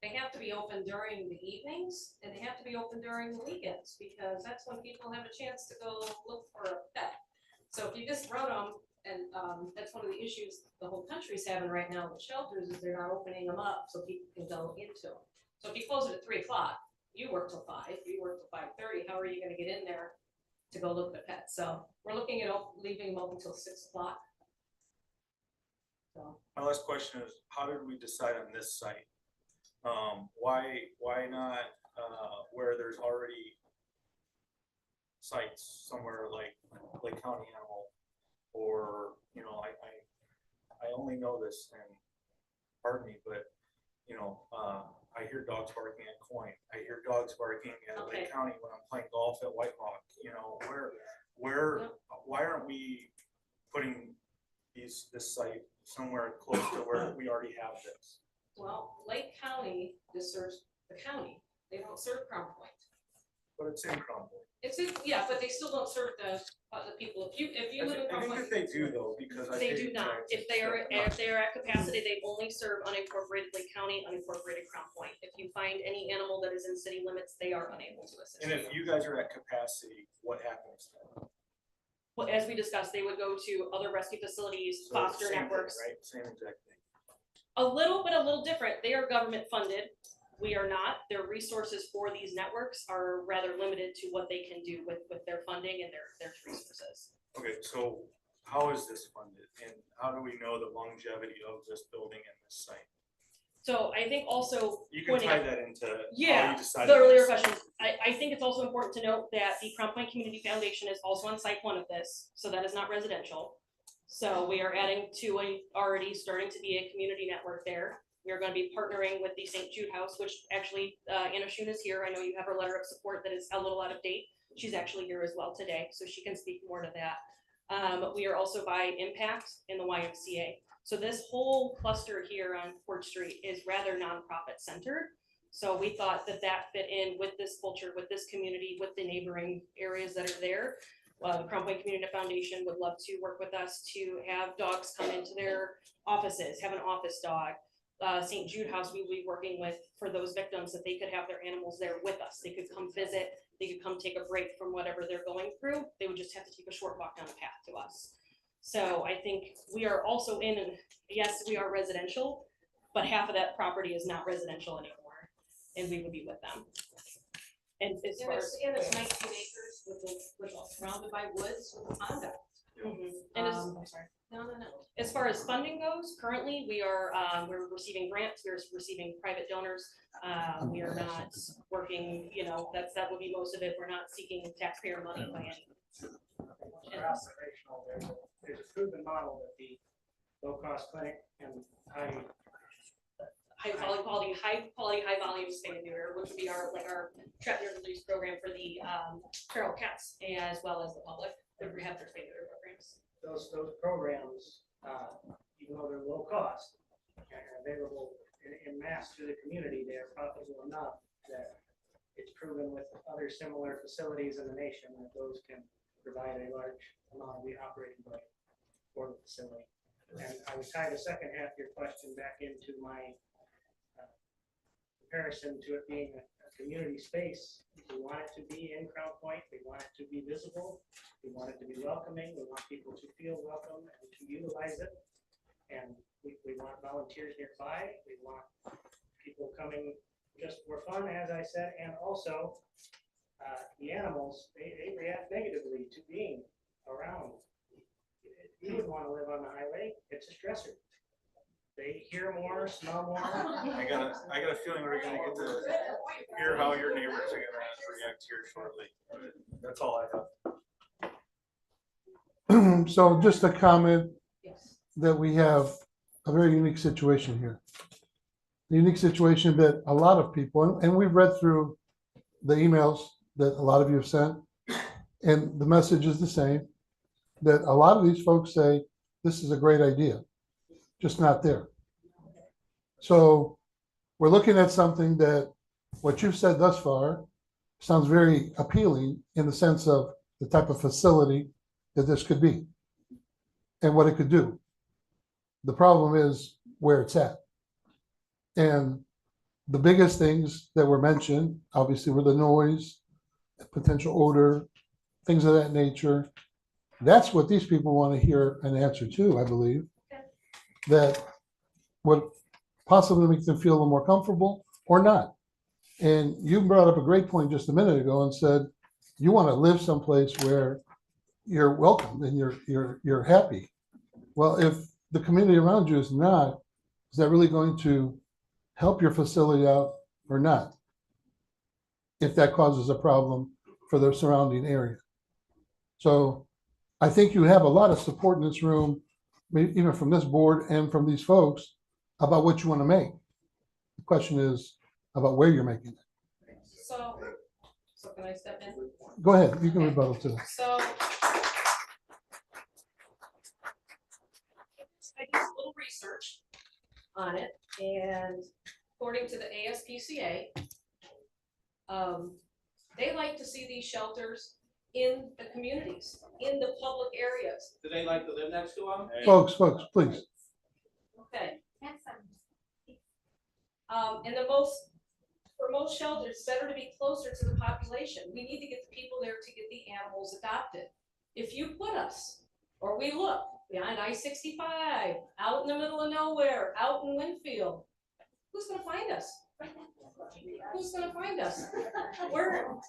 They have to be open during the evenings, and they have to be open during the weekends, because that's when people have a chance to go look for a pet. So if you just run them, and that's one of the issues the whole country's having right now with shelters, is they're not opening them up so people can go into them. So if you close it at 3 o'clock, you work till 5, you work till 5:30, how are you gonna get in there to go look at the pets? So we're looking at leaving them open till 6 o'clock. So. My last question is, how did we decide on this site? Why not, where there's already sites somewhere like Lake County Animal, or, you know, I only know this, and pardon me, but, you know, I hear dogs barking at Coin. I hear dogs barking at Okay. Lake County when I'm playing golf at White Hawk. You know, why aren't we putting this site somewhere close to where we already have this? Well, Lake County just serves the county. They don't serve Crown Point. But it's in Cromwell. It's in, yeah, but they still don't serve the people. If you live in I Crown think Point. that they do though, because I. They pay do not. taxes, If they are so- at capacity, they only serve unincorporated Lake County, unincorporated Crown Point. If you find any animal that is in city limits, they are unable to assist. And if you guys are at capacity, what happens then? Well, as we discussed, they would go to other rescue facilities, So it's the foster same thing, networks. Right, same exact thing. A little different. They are government funded. We are not. Their resources for these networks are rather limited to what they can do with their funding and their resources. Okay, so how is this funded, and how do we know the longevity of this building and this site? So I think also You can pointing tie out- that into how Yeah, you decided. the on earlier this. questions, I think it's also important to note that the Crown Point Community Foundation is also on site one of this, so that is not residential. So we are adding to already starting to be a community network there. We are gonna be partnering with the St. Jude House, which actually, Anna Shun is here. I know you have her letter of support that is a little out of date. She's actually here as well today, so she can speak more to that. We are also by Impact in the YMCA. So this whole cluster here on Port Street is rather nonprofit centered. So we thought that fit in with this culture, with this community, with the neighboring areas that are there. The Crown Point Community Foundation would love to work with us to have dogs come into their offices, have an office dog. St. Jude House, we will be working with for those victims that they could have their animals there with us. They could come visit, they could come take a break from whatever they're going through. They would just have to take a short walk down the path to us. So I think we are also in, yes, we are residential, but half of that property is not residential anymore, and we would be with them. And as far as. And it's 19 acres with surrounded by woods with a pond out. And as, Um, I'm sorry. No. As far as funding goes, currently, we are, we're receiving grants, we're receiving private donors. We are not working, you know, that would be most of it. We're not seeking taxpayer money by any. Once we're operational, there's a proven model that the low-cost clinic and High quality, high volume spay and neuter, which would be our trap neuter release program for the feral cats as well as the public that we have their spay neuter programs. those programs, even though they're low cost and available in mass to the community, they are profitable enough that it's proven with other similar facilities in the nation that those can provide a large amount of the operating budget for the facility. And I would tie the second half of your question back into my comparison to it being a community space. We want it to be in Crown Point. We want it to be visible. We want it to be welcoming. We want people to feel welcome and to utilize it. And we want volunteers nearby. We want people coming just for fun, as I said, and also the animals, they react negatively to being around. You wouldn't want to live on the highway. It's a stressor. They hear more, smell more. I got a feeling we're gonna get to hear how your neighbors are gonna react here shortly. That's all I have. So just a comment Yes. that we have a very unique situation here. The unique situation that a lot of people, and we've read through the emails that a lot of you have sent, and the message is the same, that a lot of these folks say, this is a great idea, just not there. So we're looking at something that what you've said thus far sounds very appealing in the sense of the type of facility that this could be and what it could do. The problem is where it's at. And the biggest things that were mentioned, obviously, were the noise, potential odor, things of that nature. That's what these people want to hear an answer to, I believe. That would possibly make them feel a little more comfortable or not. And you brought up a great point just a minute ago and said, you want to live someplace where you're welcome and you're happy. Well, if the community around you is not, is that really going to help your facility out or not? If that causes a problem for the surrounding area. So I think you have a lot of support in this room, even from this board and from these folks, about what you want to make. The question is about where you're making it. So can I step in? Go ahead, you can rebuttal to that. So I did a little research on it, and according to the ASPCA, they like to see these shelters in the communities, in the public areas. Do they like to live next to them? Folks, please. Okay. And for most shelters, it's better to be closer to the population. We need to get the people there to get the animals adopted. If you put us, or we look behind I-65, out in the middle of nowhere, out in Winfield, who's gonna find us? Who's gonna find us? We're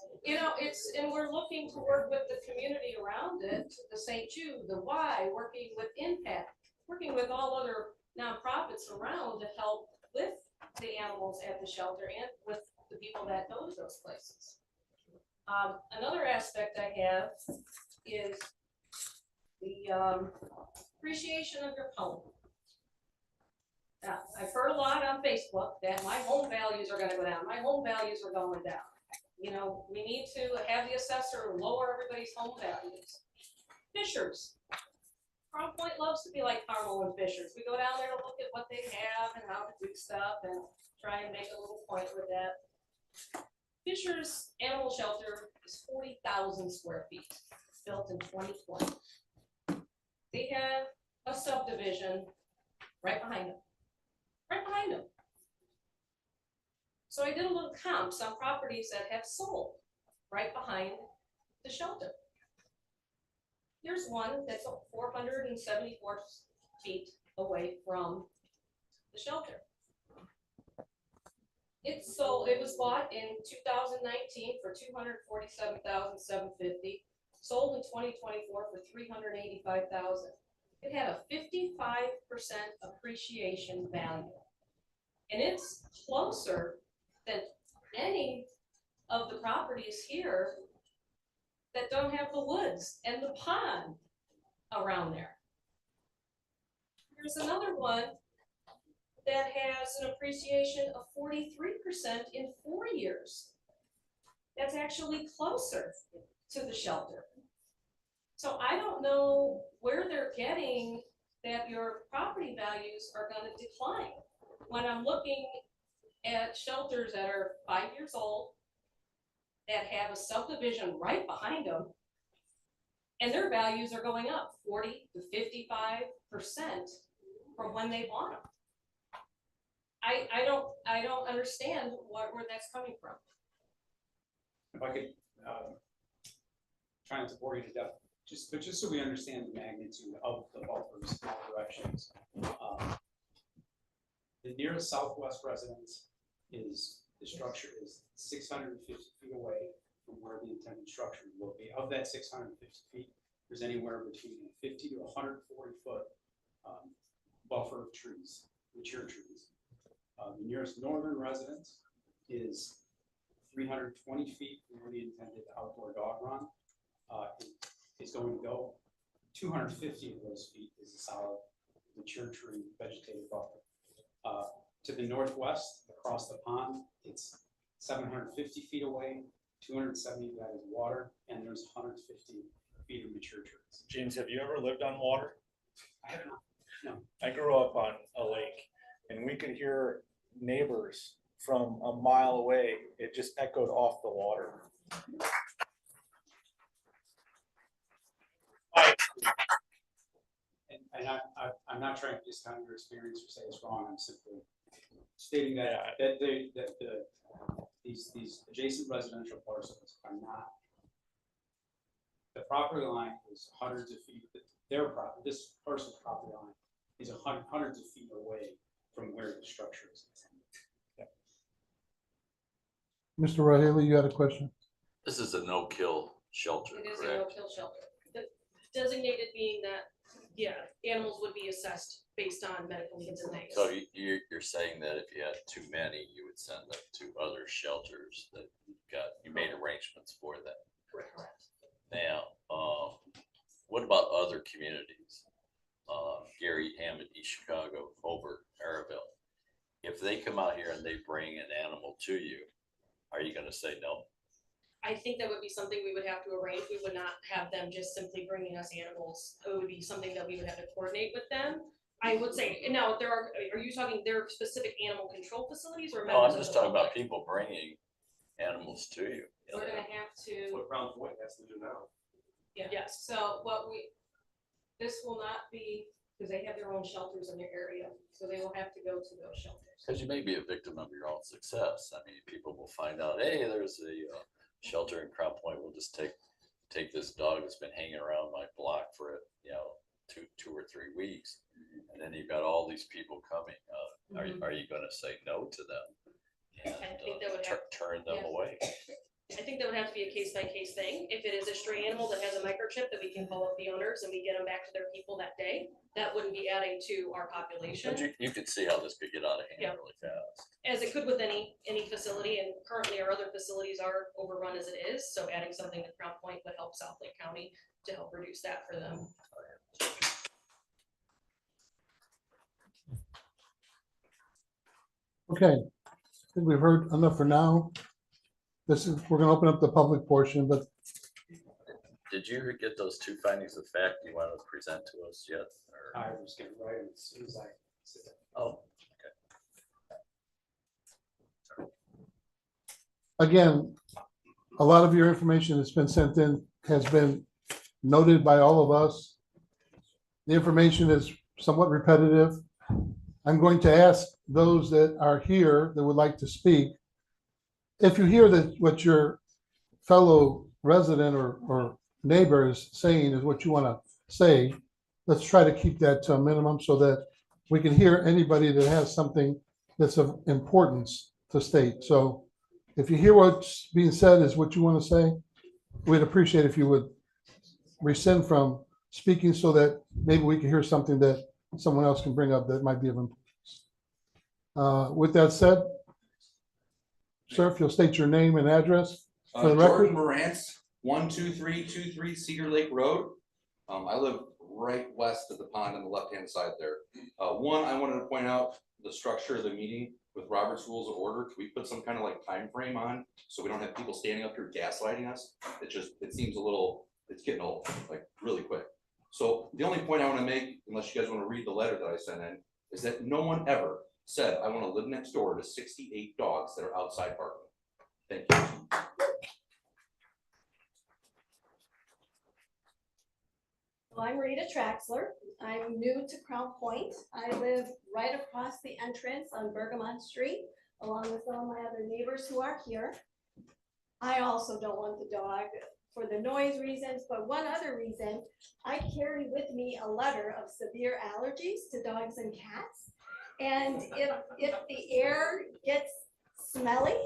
looking to work with the community around it, the St. Jude, the Y, working with Impact, working with all other nonprofits around to help with the animals at the shelter and with the people that know those places. Another aspect I have is the appreciation of your home. Now, I've heard a lot on Facebook that my home values are gonna go down. My home values are going down. You know, we need to have the assessor lower everybody's home values. Fishers. Crown Point loves to be like Carmel and Fishers. We go down there to look at what they have and how to do stuff and try and make a little point with that. Fishers Animal Shelter is 40,000 square feet, built in 2020. They have a subdivision right behind them. Right behind them. So I did a little comps on properties that have sold right behind the shelter. Here's one that's 474 feet away from the shelter. It was bought in 2019 for $247,750, sold in 2024 for $385,000. It had a 55% appreciation value. And it's closer than any of the properties here that don't have the woods and the pond around there. There's another one that has an appreciation of 43% in 4 years. That's actually closer to the shelter. So I don't know where they're getting that your property values are going to decline. when I'm looking at shelters that are 5 years old, that have a subdivision right behind them, and their values are going up 40 to 55% from when they bought them. I don't understand where that's coming from. If I could, try not to bore you to death, but just so we understand the magnitude of the buffers in all directions. The nearest southwest residence is, the structure is 650 feet away from where the intended structure will be. Of that 650 feet, there's anywhere between 50 to 140 foot buffer of trees, mature trees. The nearest northern residence is 320 feet from where the intended outdoor dog run is going to go. 250 of those feet is a solid mature tree vegetative buffer. To the northwest, across the pond, it's 750 feet away. 270 of that is water, and there's 150 feet of mature trees. James, have you ever lived on water? I have not. No. I grew up on a lake, and we could hear neighbors from a mile away. It just echoed off the water. And I'm not trying to discount your experience or say it's wrong. I'm simply stating that these adjacent residential parcels are not. The property line is hundreds of feet. This parcel's property line is hundreds of feet away from where the structure is. Mr. Riley, you had a question? This is a no-kill shelter, It is a correct? no-kill shelter. The designated being that, yeah, animals would be assessed based on medical needs and things. So you're saying that if you had too many, you would send them to other shelters that you made arrangements for them. Correct. Now, what about other communities? Gary, Hammond, East Chicago, Over, Maryville. If they come out here and they bring an animal to you, are you gonna say no? I think that would be something we would have to arrange. We would not have them just simply bringing us animals. It would be something that we would have to coordinate with them. I would say, now, are you talking their specific animal control facilities or? No, I'm members of just the talking about public? people bringing animals to you. We're gonna have to, What Brown Point has to do now. Yes. so this will not be, because they have their own shelters in their area, so they will have to go to those shelters. Because you may be a victim of your own success. I mean, people will find out, hey, there's a shelter in Crown Point. We'll just take this dog that's been hanging around my block for two or 3 weeks, and then you've got all these people coming. Are you going to say no to them and I think that would have- turn them yeah. away? I think that would have to be a case by case thing. If it is a stray animal that has a microchip that we can call up the owners and we get them back to their people that day, that wouldn't be adding to our population. But you could see how this could get out of hand Yeah. really fast. As it could with any facility, and currently our other facilities are overrun as it is, so adding something to Crown Point would help South Lake County to help reduce that for them. Okay, I think we've heard enough for now. We're gonna open up the public portion, but Did you get those 2 findings of fact you want to present to us yet? Or- I was going to write it as soon as I sit down. Oh, again, a lot of your information that's been sent in has been noted by all of us. The information is somewhat repetitive. I'm going to ask those that are here that would like to speak. If you hear that what your fellow resident or neighbor is saying is what you want to say, let's try to keep that to a minimum so that we can hear anybody that has something that's of importance to state. So if you hear what's being said is what you want to say, we'd appreciate if you would rescind from speaking so that maybe we can hear something that someone else can bring up that might be of importance. With that said, sir, if you'll state your name and address for the record. Jordan Morantz, 12323 Cedar Lake Road. I live right west of the pond on the left-hand side there. One, I wanted to point out the structure of the meeting with Robert's Rules of Order. Can we put some kind of like time frame on so we don't have people standing up here gaslighting us? It seems a little, it's getting old, like really quick. So the only point I want to make, unless you guys want to read the letter that I sent in, is that no one ever said, I want to live next door to 68 dogs that are outside barking. Thank you. Well, I'm Rita Traxler. I'm new to Crown Point. I live right across the entrance on Bergamot Street, along with some of my other neighbors who are here. I also don't want the dog for the noise reasons, but one other reason, I carry with me a letter of severe allergies to dogs and cats. And if the air gets smelly,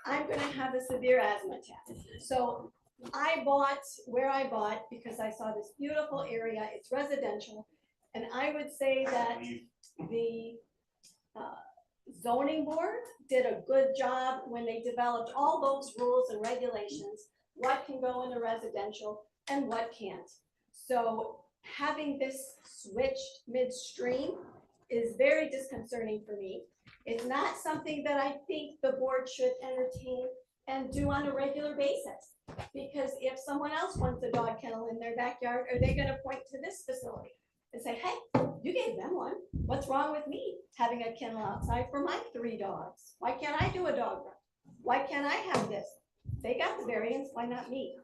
I'm gonna have a severe asthma attack. So I bought where I bought because I saw this beautiful area. It's residential. And I would say that the zoning board did a good job when they developed all those rules and regulations, what can go into residential and what can't. So having this switched midstream is very disconcerting for me. It's not something that I think the board should entertain and do on a regular basis. Because if someone else wants a dog kennel in their backyard, are they gonna point to this facility and say, hey, you gave them one. What's wrong with me having a kennel outside for my 3 dogs? Why can't I do a dog run? Why can't I have this? They got the variance, why not me?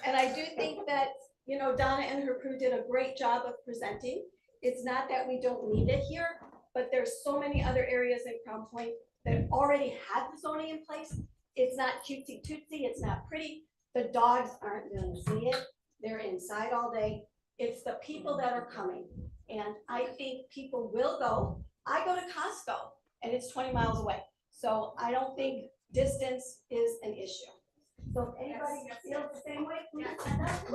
And I do think that, you know, Donna and her crew did a great job of presenting. It's not that we don't need it here, but there's so many other areas in Crown Point that already have the zoning in place. It's not cutesy tootsy, it's not pretty. The dogs aren't gonna see it. They're inside all day. It's the people that are coming. And I think people will go. I go to Costco and it's 20 miles away. So I don't think distance is an issue. So if anybody feels the same way, please stand up.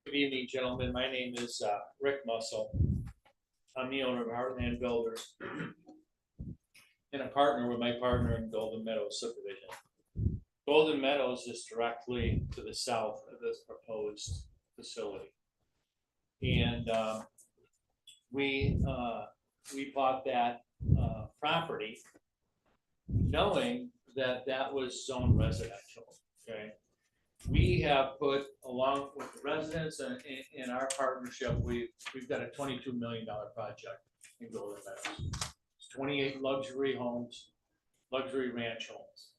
Good evening, gentlemen. My name is Rick Mussel. I'm the owner of Heartland Builders and a partner with my partner in Golden Meadows subdivision. Golden Meadows is directly to the south of this proposed facility. And we bought that property knowing that that was zoned residential, okay? We have put, along with the residents and in our partnership, we've got a $22 million project in Golden Meadows. It's 28 luxury homes, luxury ranch homes.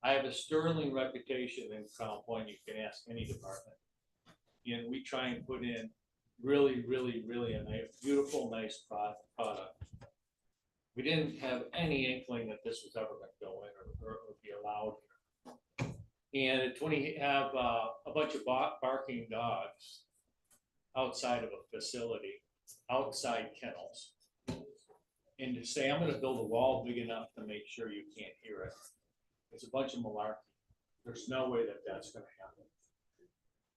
I have a sterling reputation in Crown Point. You can ask any department. And we try and put in really, really, really a nice, beautiful, nice product. We didn't have any inkling that this was ever going to go in or be allowed here. And when you have a bunch of barking dogs outside of a facility, outside kennels, and to say, I'm going to build a wall big enough to make sure you can't hear it, it's a bunch of malarkey. There's no way that that's going to happen.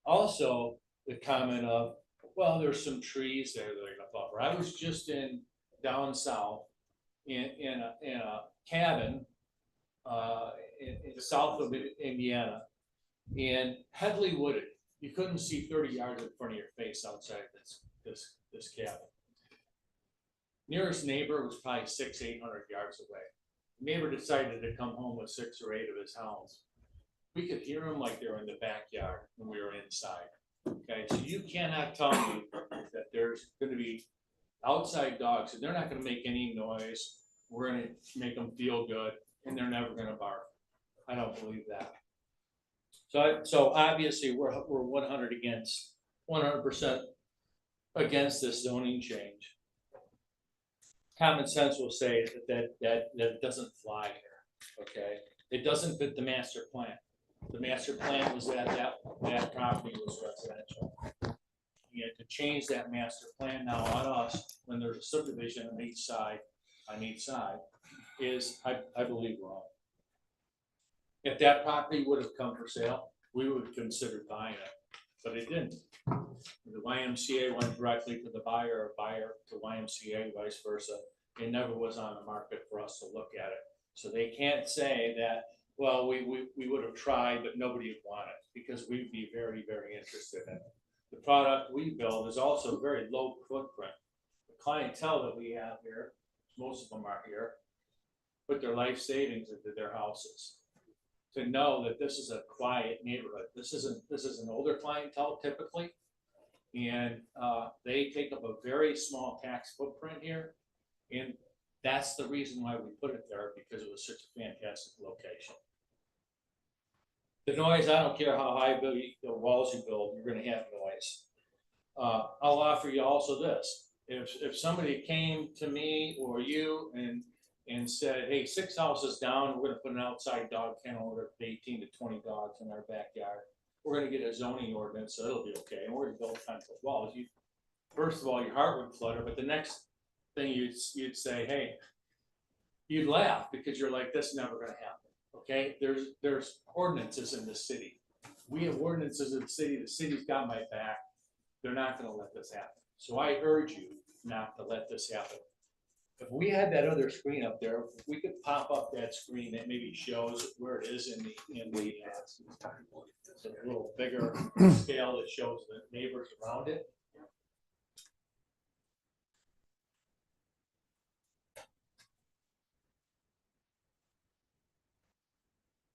Also, the comment of, well, there's some trees there that are going to buffer. I was just down south in a cabin in the south of Indiana, and heavily wooded. You couldn't see 30 yards in front of your face outside this cabin. Nearest neighbor was probably 600-800 yards away. Neighbor decided to come home with 6 or 8 of his hounds. We could hear them like they were in the backyard when we were inside. Okay, so you cannot tell me that there's going to be outside dogs and they're not going to make any noise. We're going to make them feel good and they're never going to bark. I don't believe that. So obviously we're 100% against this zoning change. Common sense will say that it doesn't fly here. Okay, it doesn't fit the master plan. The master plan was that property was residential. You had to change that master plan now on us when there's a subdivision on each side, is I believe wrong. If that property would have come for sale, we would have considered buying it, but it didn't. The YMCA went directly to the buyer, or buyer to YMCA, vice versa. It never was on the market for us to look at it. So they can't say that, well, we would have tried, but nobody would want it, because we'd be very, very interested in it. The product we build is also very low footprint. The clientele that we have here, most of them are here, put their life savings into their houses. To know that this is a quiet neighborhood. This is an older clientele typically. And they take up a very small tax footprint here. And that's the reason why we put it there, because it was such a fantastic location. The noise, I don't care how high the walls you build, you're gonna have noise. I'll offer you also this, if somebody came to me or you and said, hey, 6 houses down, we're gonna put an outside dog kennel with 18 to 20 dogs in our backyard. We're gonna get a zoning ordinance, so it'll be okay, and we're gonna build 10-foot walls. First of all, your heart would flutter, but the next thing you'd say, hey, you'd laugh because you're like, this is never gonna happen. Okay, there's ordinances in the city. We have ordinances in the city's got my back. They're not gonna let this happen. So I urge you not to let this happen. If we had that other screen up there, if we could pop up that screen that maybe shows where it is in the it's a little bigger scale that shows the neighbors around it.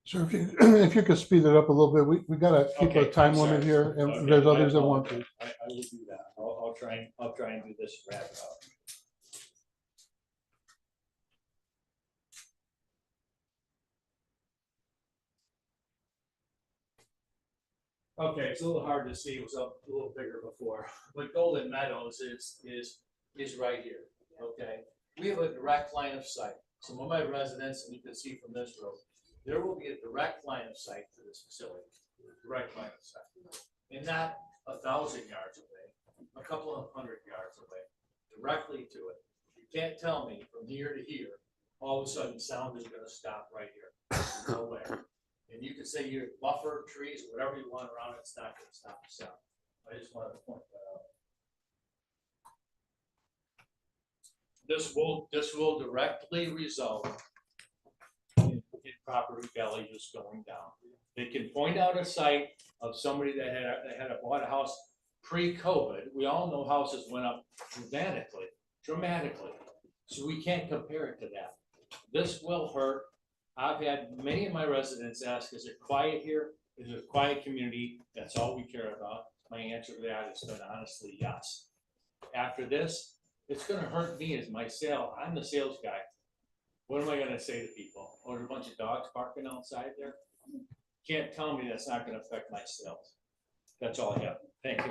Sir, if you could speed it up a little bit, we gotta keep a Okay, time I'm limit sorry. here, and Okay, there's I others that want to. apologize. I will do that. I'll try and do this wrap it up. Okay, it's a little hard to see. It was up a little bigger before, but Golden Meadows is right here. Okay, we have a direct line of sight. Some of my residents, and you can see from this road, there will be a direct line of sight to this facility. Direct line of sight, and not 1,000 yards away, a couple of 100 yards away, directly to it. You can't tell me from here to here, all of a sudden sound is going to stop right here. No way. And you can say you buffer trees, whatever you want around it, it's not gonna stop the sound. I just wanted to point that out. This will directly result in property values going down. They can point out a site of somebody that had bought a house pre-COVID. We all know houses went up dramatically. So we can't compare it to that. This will hurt. I've had many of my residents ask, is it quiet here? Is it a quiet community? That's all we care about. My answer to that has been honestly, yes. After this, it's gonna hurt me as I'm the sales guy. What am I gonna say to people? Oh, there's a bunch of dogs barking outside there? Can't tell me that's not gonna affect my sales. That's all I have. Thank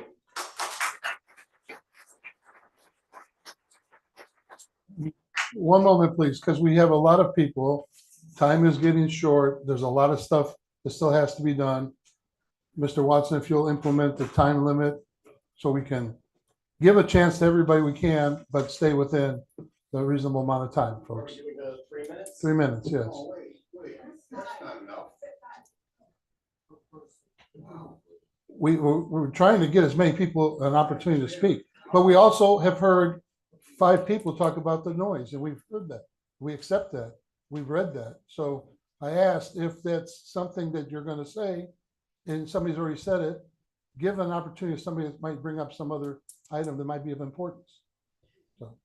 you. One moment, please, because we have a lot of people. Time is getting short. There's a lot of stuff that still has to be done. Mr. Watson, if you'll implement the time limit so we can give a chance to everybody we can, but stay within the reasonable amount of time, folks. 3 minutes? 3 minutes, yes. Oh, wait, that's not enough. We're trying to get as many people an opportunity to speak, but we also have heard 5 people talk about the noise, and we've heard that. We accept that. We've read that. So I asked if that's something that you're going to say, and somebody's already said it, give an opportunity to somebody that might bring up some other item that might be of importance. So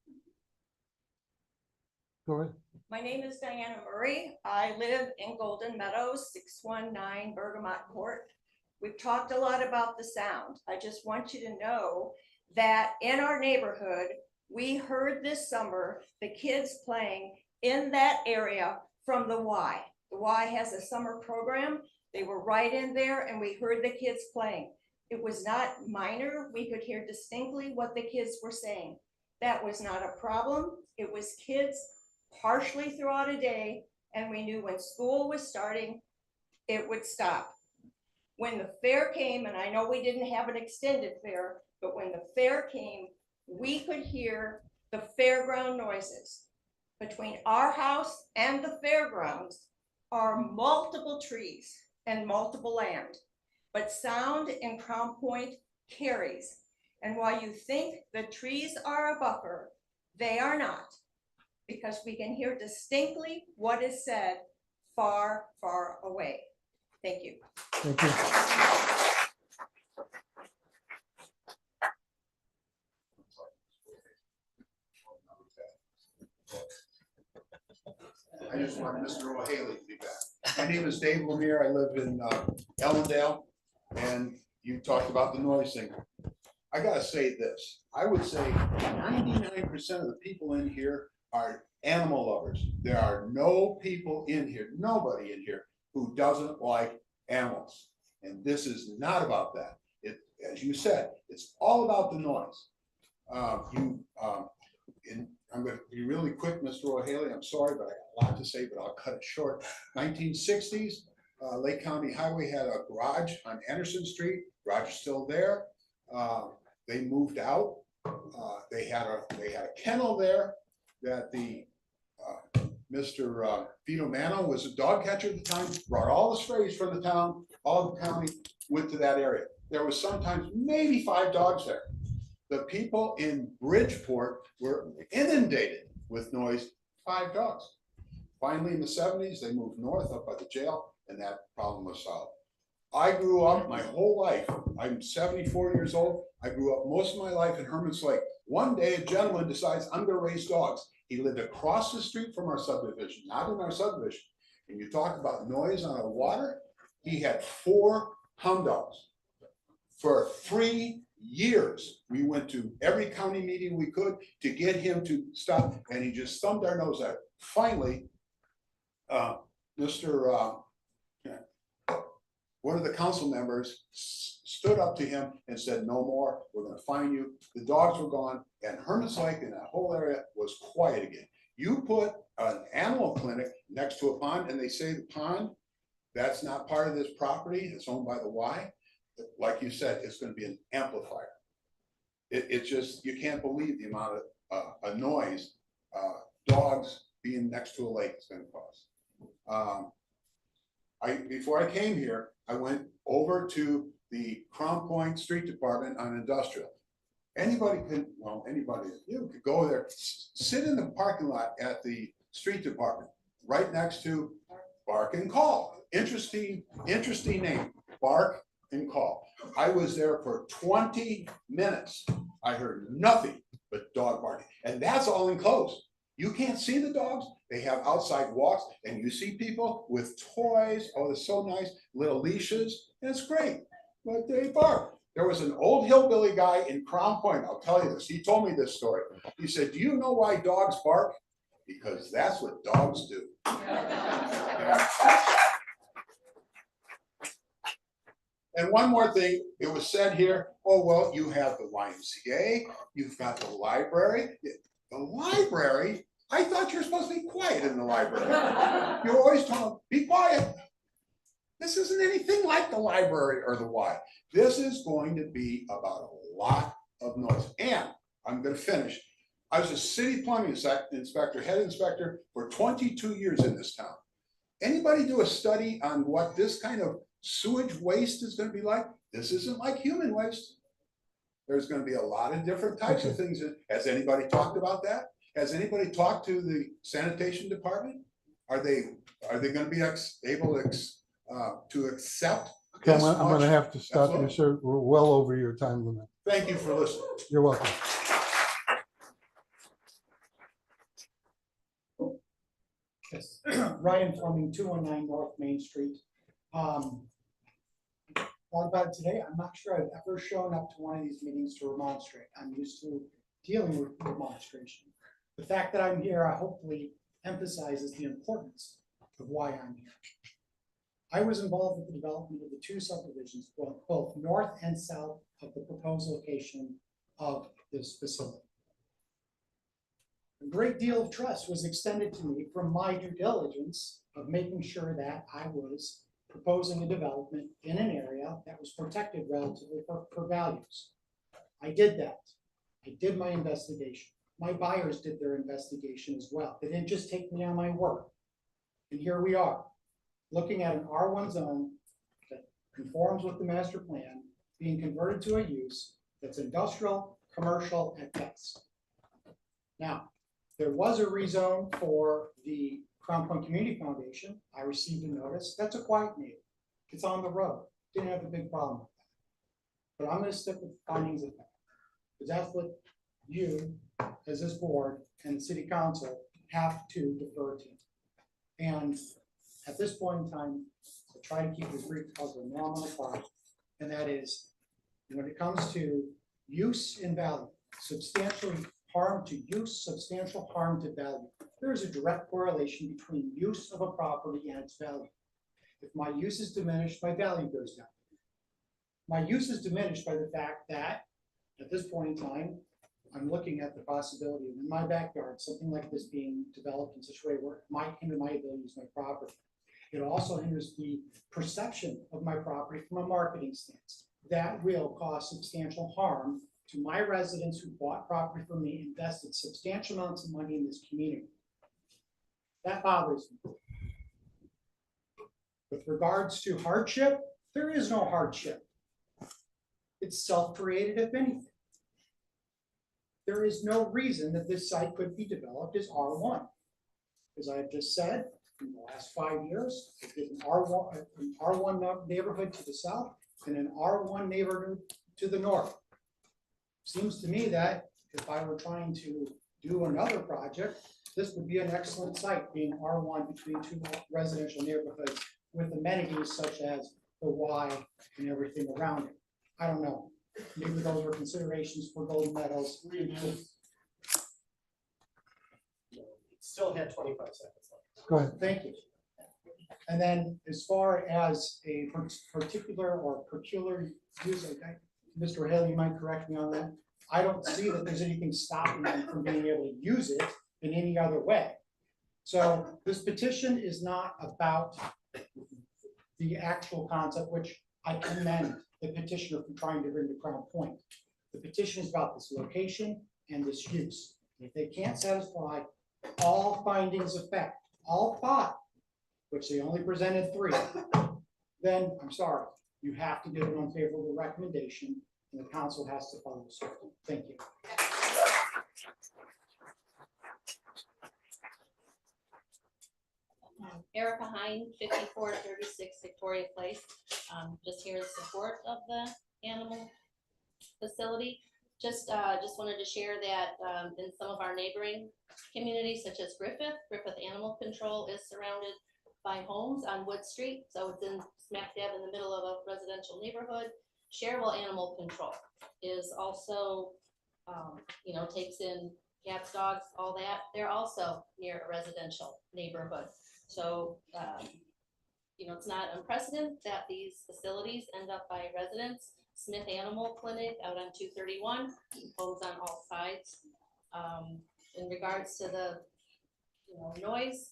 go ahead. My name is Diana Murray. I live in Golden Meadows, 619 Bergamot Court. We've talked a lot about the sound. I just want you to know that in our neighborhood, we heard this summer the kids playing in that area from the Y. The Y has a summer program. They were right in there and we heard the kids playing. It was not minor. We could hear distinctly what the kids were saying. That was not a problem. It was kids partially throughout a day, and we knew when school was starting, it would stop. When the fair came, and I know we didn't have an extended fair, but when the fair came, we could hear the fairground noises. Between our house and the fairgrounds are multiple trees and multiple land, but sound in Crown Point carries. And while you think the trees are a buffer, they are not, because we can hear distinctly what is said far, far away. Thank you. Thank you. I just want Mr. O'Haley to be back. My name is Dave Lemire. I live in Ellendale, and you talked about the noise thing. I gotta say this, I would say 99% of the people in here are animal lovers. There are no people in here, nobody in here who doesn't like animals. And this is not about that. It, as you said, it's all about the noise. I'm gonna be really quick, Mr. O'Haley, I'm sorry, but I got a lot to say, but I'll cut it short. 1960s, Lake County Highway had a garage on Anderson Street, garage is still there. They moved out. They had a kennel there that the Mr. Vito Mano was a dog catcher at the time, brought all the strays from the town, all the county went to that area. There was sometimes maybe 5 dogs there. The people in Bridgeport were inundated with noise, 5 dogs. Finally, in the 70s, they moved north up by the jail, and that problem was solved. I grew up my whole life. I'm 74 years old. I grew up most of my life in Herman's Lake. One day, a gentleman decides, I'm gonna raise dogs. He lived across the street from our subdivision, not in our subdivision. And you talk about noise on a water, he had 4 hound dogs. For 3 years, we went to every county meeting we could to get him to stop, and he just thumbed our nose at it. Finally, one of the council members stood up to him and said, no more, we're gonna fine you. The dogs were gone, and Herman's Lake and that whole area was quiet again. You put an animal clinic next to a pond, and they say the pond, that's not part of this property, it's owned by the Y. Like you said, it's gonna be an amplifier. It's just, you can't believe the amount of noise dogs being next to a lake is gonna cause. Before I came here, I went over to the Crown Point Street Department on Industrial. Anybody could go there, sit in the parking lot at the street department, right next to Bark and Call. Interesting name, Bark and Call. I was there for 20 minutes. I heard nothing but dog barking, and that's all enclosed. You can't see the dogs. They have outside walks, and you see people with toys. Oh, it's so nice, little leashes, and it's great, but they bark. There was an old hillbilly guy in Crown Point, I'll tell you this, he told me this story. He said, do you know why dogs bark? Because that's what dogs do. And one more thing, it was said here, oh, well, you have the YMCA, you've got the library. The library? I thought you were supposed to be quiet in the library. You're always told, be quiet. This isn't anything like the library or the Y. This is going to be about a lot of noise. And I'm going to finish. I was a city plumbing inspector, head inspector for 22 years in this town. Anybody do a study on what this kind of sewage waste is going to be like? This isn't like human waste. There's going to be a lot of different types of things. Has anybody talked about that? Has anybody talked to the sanitation department? Are they going to be able to accept? Okay, I'm gonna have to stop you, sir. We're well over your time limit. Thank you for listening. You're welcome. Yes, Ryan Fleming, 219 North Main Street. Thought about it today. I'm not sure I've ever shown up to one of these meetings to remonstrate. I'm used to dealing with remonstration. The fact that I'm here, I hopefully emphasizes the importance of why I'm here. I was involved with the development of the 2 subdivisions, both north and south of the proposed location of this facility. A great deal of trust was extended to me from my due diligence of making sure that I was proposing a development in an area that was protected relatively for values. I did that. I did my investigation. My buyers did their investigation as well. They didn't just take me on my word. And here we are, looking at an R1 zone that conforms with the master plan being converted to a use that's industrial, commercial at best. Now, there was a rezone for the Crown Point Community Foundation. I received a notice. That's a quiet neighbor. It's on the road. Didn't have a big problem with that. But I'm going to stick with findings of fact, because that's what you, as this board and the city council, have to defer to. And at this point in time, I'll try to keep this brief because we're now on the clock, and that is, when it comes to use and value, substantial harm to use, substantial harm to value. There is a direct correlation between use of a property and its value. If my use is diminished, my value goes down. My use is diminished by the fact that at this point in time, I'm looking at the possibility of in my backyard, something like this being developed in such a way where it might hinder my ability to use my property. It also hinders the perception of my property from a marketing stance. That will cause substantial harm to my residents who bought property from me, invested substantial amounts of money in this community. That bothers me. With regards to hardship, there is no hardship. It's self-created, if anything. There is no reason that this site could be developed as R1. As I've just said, in the last 5 years, it's been an R1 neighborhood to the south and an R1 neighborhood to the north. Seems to me that if I were trying to do another project, this would be an excellent site, being R1 between two residential neighborhoods with amenities such as the Y and everything around it. I don't know. Maybe those were considerations for Golden Meadows. Still had 25 seconds left. Go ahead. Thank you. And then as far as a particular or peculiar use, okay, Mr. Hale, you might correct me on that. I don't see that there's anything stopping them from being able to use it in any other way. So this petition is not about the actual concept, which I commend the petitioner for trying to bring to Crown Point. The petition is about this location and this use. If they can't satisfy all findings of fact, all 5, which they only presented 3, then I'm sorry, you have to give an unfavorable recommendation and the council has to follow suit. Thank you. Erica Hine, 5436 Victoria Place. Just here in support of the animal facility. Just wanted to share that in some of our neighboring communities, such as Griffith Animal Control is surrounded by homes on Wood Street. So it's in smack dab in the middle of a residential neighborhood. Cherville Animal Control is also, takes in cats, dogs, all that. They're also near a residential neighborhood. So, it's not unprecedented that these facilities end up by residents. Smith Animal Clinic out on 231, homes on all sides. In regards to the, noise,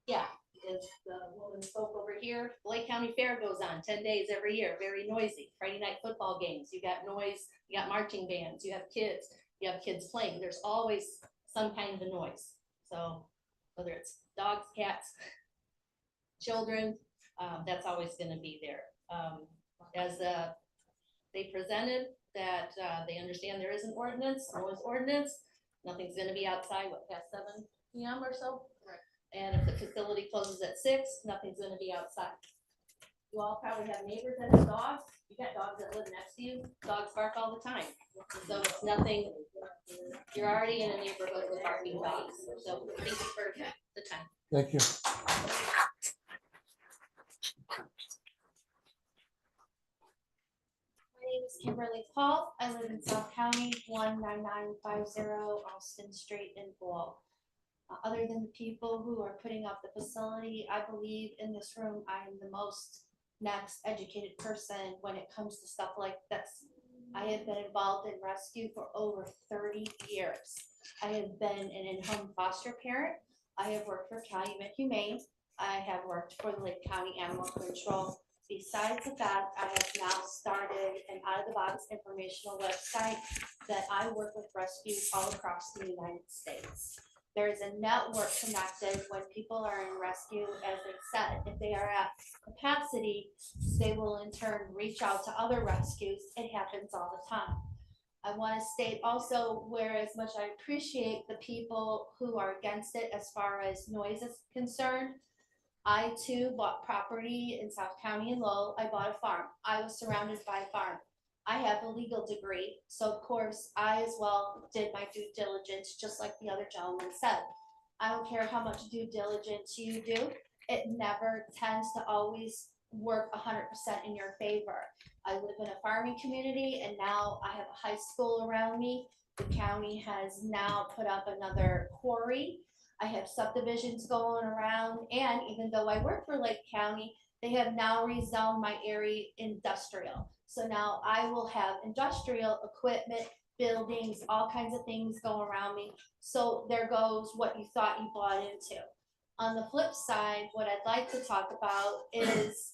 yeah, as the woman spoke over here, Lake County Fair goes on 10 days every year, very noisy. Friday night football games, you got noise, you got marching bands, you have kids playing. There's always some kind of a noise. So whether it's dogs, cats, children, that's always going to be there. As they presented that they understand there is an ordinance, noise ordinance, nothing's going to be outside, past 7 p.m. or so? Right. And if the facility closes at 6, nothing's going to be outside. You all probably have neighbors that have dogs. You got dogs that live next to you. Dogs bark all the time. So it's nothing, you're already in a neighborhood with barking dogs. So thank you for the time. Thank you. My name is Kimberly Paul. I live in South County, 19950 Austin Street in Bull. Other than the people who are putting up the facility, I believe in this room, I am the most next educated person when it comes to stuff like this. I have been involved in rescue for over 30 years. I have been an in-home foster parent. I have worked for Calumet Humane. I have worked for the Lake County Animal Control. Besides that, I have now started an out-of-the-box informational website that I work with rescues all across the United States. There is a network connected when people are in rescue, as they said. If they are at capacity, they will in turn reach out to other rescues. It happens all the time. I want to state also where as much I appreciate the people who are against it as far as noise is concerned. I too bought property in South County and Lowell. I bought a farm. I was surrounded by a farm. I have a legal degree, so of course I as well did my due diligence, just like the other gentleman said. I don't care how much due diligence you do, it never tends to always work 100% in your favor. I live in a farming community and now I have a high school around me. The county has now put up another quarry. I have subdivisions going around, and even though I work for Lake County, they have now rezoned my area industrial. So now I will have industrial equipment, buildings, all kinds of things going around me. So there goes what you thought you bought into. On the flip side, what I'd like to talk about is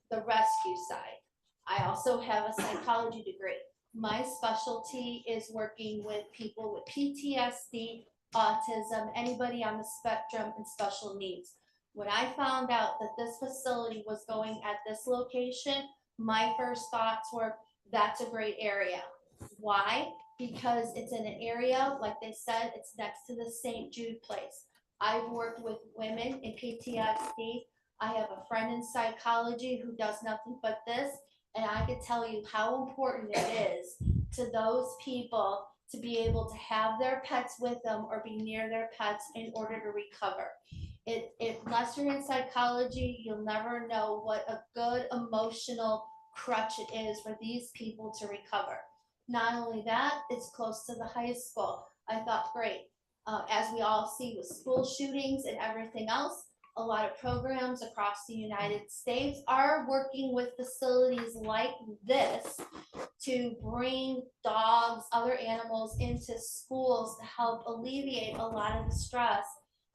the rescue side. I also have a psychology degree. My specialty is working with people with PTSD, autism, anybody on the spectrum and special needs. When I found out that this facility was going at this location, my first thoughts were, that's a great area. Why? Because it's in an area, like they said, it's next to the St. Jude place. I've worked with women in PTSD. I have a friend in psychology who does nothing but this, and I can tell you how important it is to those people to be able to have their pets with them or be near their pets in order to recover. Unless you're in psychology, you'll never know what a good emotional crutch it is for these people to recover. Not only that, it's close to the high school. I thought, great. As we all see with school shootings and everything else, a lot of programs across the United States are working with facilities like this to bring dogs, other animals into schools to help alleviate a lot of the stress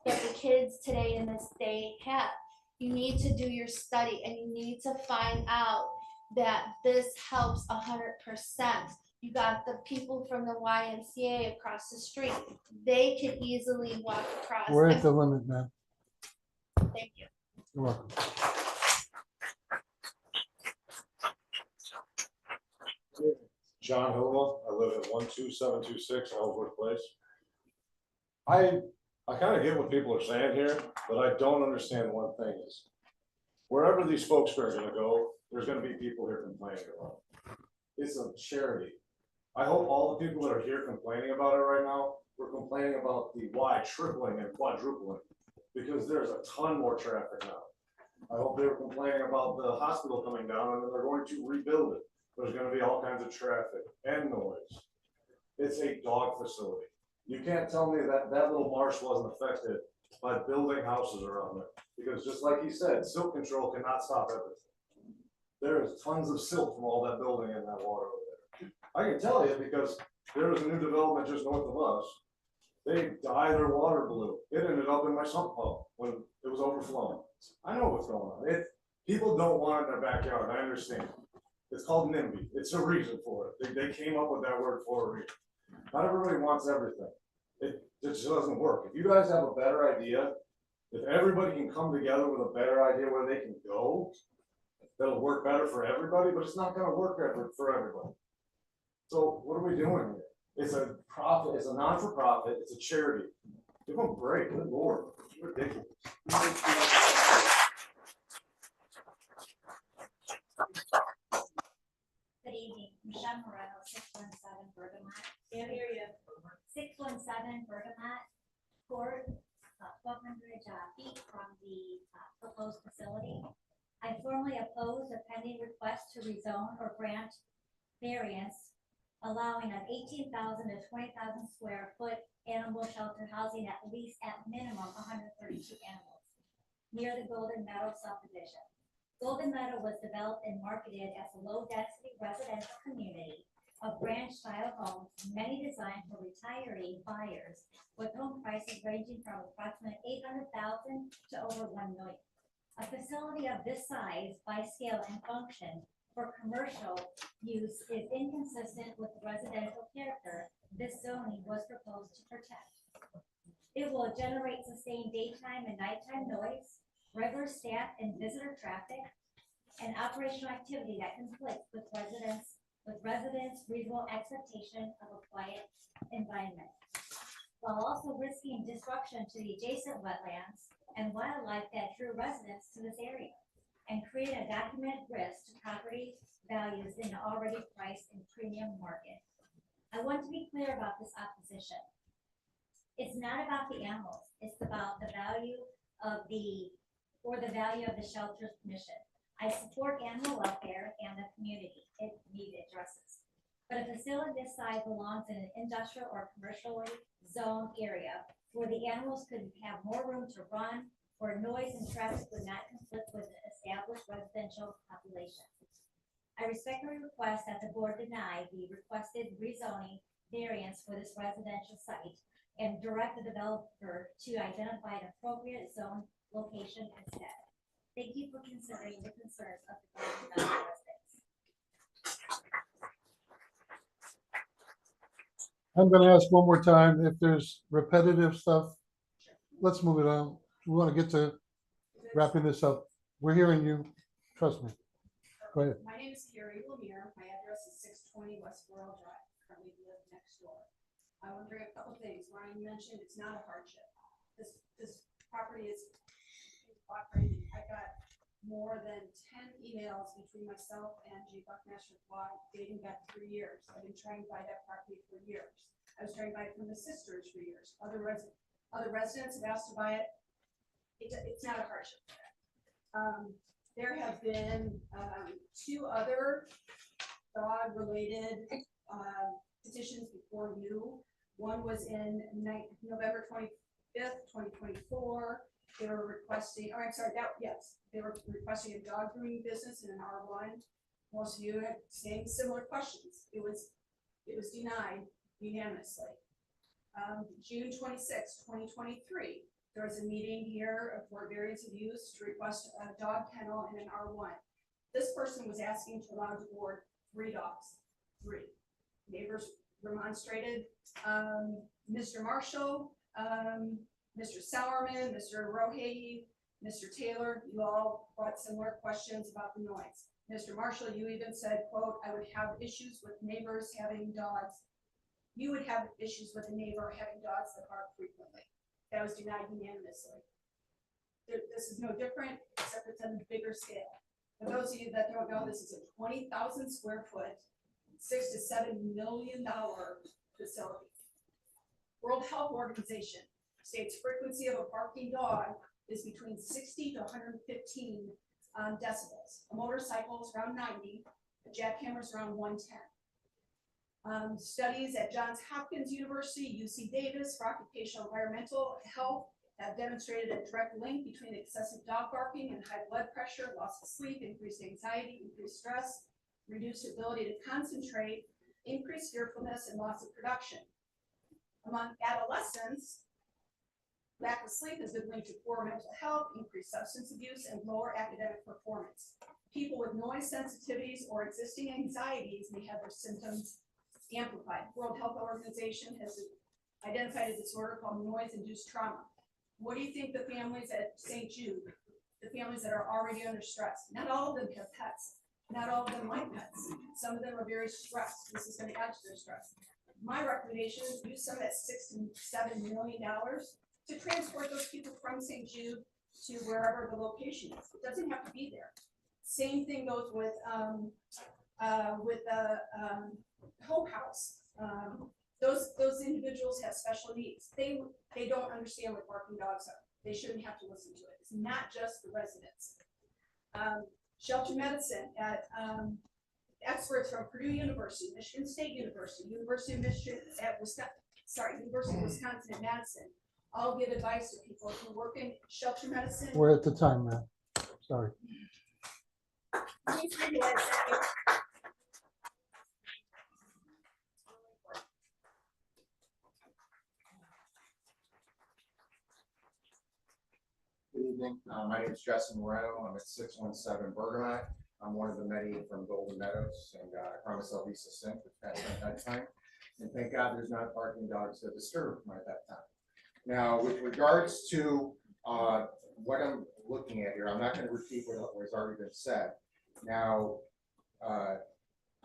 that the kids today in this day have. You need to do your study and you need to find out that this helps 100%. You got the people from the YMCA across the street. They could easily walk across. We're at the limit, man. Thank you. You're welcome. John Hilma, I live at 12726 Ellsworth Place. I kind of get what people are saying here, but I don't understand one thing is, wherever these folks are gonna go, there's gonna be people here complaining about it. It's a charity. I hope all the people that are here complaining about it right now, we're complaining about the Y tripling and quadrupling, because there's a ton more traffic now. I hope they were complaining about the hospital coming down and then they're going to rebuild it. There's gonna be all kinds of traffic and noise. It's a dog facility. You can't tell me that that little marsh wasn't affected by building houses around it. Because just like he said, silt control cannot stop everything. There is tons of silt from all that building in that water over there. I can tell you because there was a new development just north of us. They dyed their water blue. It ended up in my sump pump when it was overflowing. I know what's going on. People don't want it in their backyard. I understand. It's called NIMBY. It's a reason for it. They came up with that word for a reason. Not everybody wants everything. It just doesn't work. If you guys have a better idea, if everybody can come together with a better idea where they can go, that'll work better for everybody, but it's not going to work for everybody. So what are we doing here? It's a profit, it's a non-for-profit, it's a charity. Give them a break, good Lord, it's ridiculous. Good evening, Michelle Moreno, 617 Bergamot. Can't hear you. 617 Bergamot Court, 1,200 feet from the proposed facility. I formally oppose a pending request to rezone or grant variance allowing an 18,000 to 20,000 square foot animal shelter housing at least at minimum 132 animals near the Golden Meadow subdivision. Golden Meadow was developed and marketed as a low-density residential community of ranch-style homes, many designed for retiree buyers, with home prices ranging from approximately $800,000 to over $1 million. A facility of this size, by scale and function, for commercial use is inconsistent with the residential character this zoning was proposed to protect. It will generate sustained daytime and nighttime noise, regular staff and visitor traffic, and operational activity that conflicts with residents' reasonable expectation of a quiet environment, while also risking disruption to the adjacent wetlands and wildlife that drew residents to this area, and create a documented risk to property values in the already priced and premium market. I want to be clear about this opposition. It's not about the animals, it's about the value of the shelter's mission. I support animal welfare and the community. It needs addresses. But a facility this size belongs in an industrial or commercially zoned area where the animals could have more room to run, where noise and traffic would not conflict with an established residential population. I respectfully request that the board deny the requested rezoning variance for this residential site and direct the developer to identify an appropriate zone location instead. Thank you for considering the concerns of the Golden Valley residents. I'm gonna ask one more time if there's repetitive stuff. Let's move it on. We want to get to wrapping this up. We're hearing you. Trust me. Go ahead. My name is Carrie Lemire. My address is 620 West Royal Drive. Currently live next door. I want to bring up a couple things. Ryan mentioned it's not a hardship. This property is operating. I got more than 10 emails between myself and J. Buckmaster Blog dating back 3 years. I've been trying to buy that property for years. I was trying to buy it from the sisters for years. Other residents have asked to buy it. It's not a hardship. There have been 2 other dog-related petitions before you. One was in November 25th, 2024. They were requesting, oh, I'm sorry, they were requesting a dog grooming business in an R1. Most of you had same similar questions. It was denied unanimously. June 26, 2023, there was a meeting here for variance of use to request a dog kennel in an R1. This person was asking to allow the board 3 dogs, 3. Neighbors remonstrated. Mr. Marshall, Mr. Sauerman, Mr. Rohey, Mr. Taylor, you all brought similar questions about the noise. Mr. Marshall, you even said, quote, I would have issues with neighbors having dogs. You would have issues with a neighbor having dogs that bark frequently. That was denied unanimously. This is no different, except it's on a bigger scale. For those of you that don't know, this is a 20,000 square foot, $6 to $7 million facility. World Health Organization states frequency of a barking dog is between 60 to 115 decibels. A motorcycle is around 90, a jackhammer is around 110. Studies at Johns Hopkins University, UC Davis for occupational environmental health have demonstrated a direct link between excessive dog barking and high blood pressure, loss of sleep, increased anxiety, increased stress, reduced ability to concentrate, increased fearfulness, and loss of production. Among adolescents, lack of sleep has been linked to poor mental health, increased substance abuse, and lower academic performance. People with noise sensitivities or existing anxieties may have their symptoms amplified. World Health Organization has identified a disorder called noise-induced trauma. What do you think the families at St. Jude, the families that are already under stress, not all of them have pets. Not all of them like pets. Some of them are very stressed. This is going to add to their stress. My recommendation is use some of that $6 to $7 million to transport those people from St. Jude to wherever the location is. It doesn't have to be there. Same thing goes with the Hope House. Those individuals have special needs. They don't understand what barking dogs are. They shouldn't have to listen to it. It's not just the residents. Shelter medicine at experts from Purdue University, Michigan State University, University of Michigan at University of Wisconsin at Madison, all give advice to people who work in shelter medicine. We're at the time now. Sorry. Good evening. My name is Justin Moreno. I'm at 617 Bergamot. I'm one of the many from Golden Meadows, and I promise I'll be succinct at that time. And thank God there's not barking dogs to disturb my bedtime. Now, with regards to what I'm looking at here, I'm not going to repeat what has already been said. Now,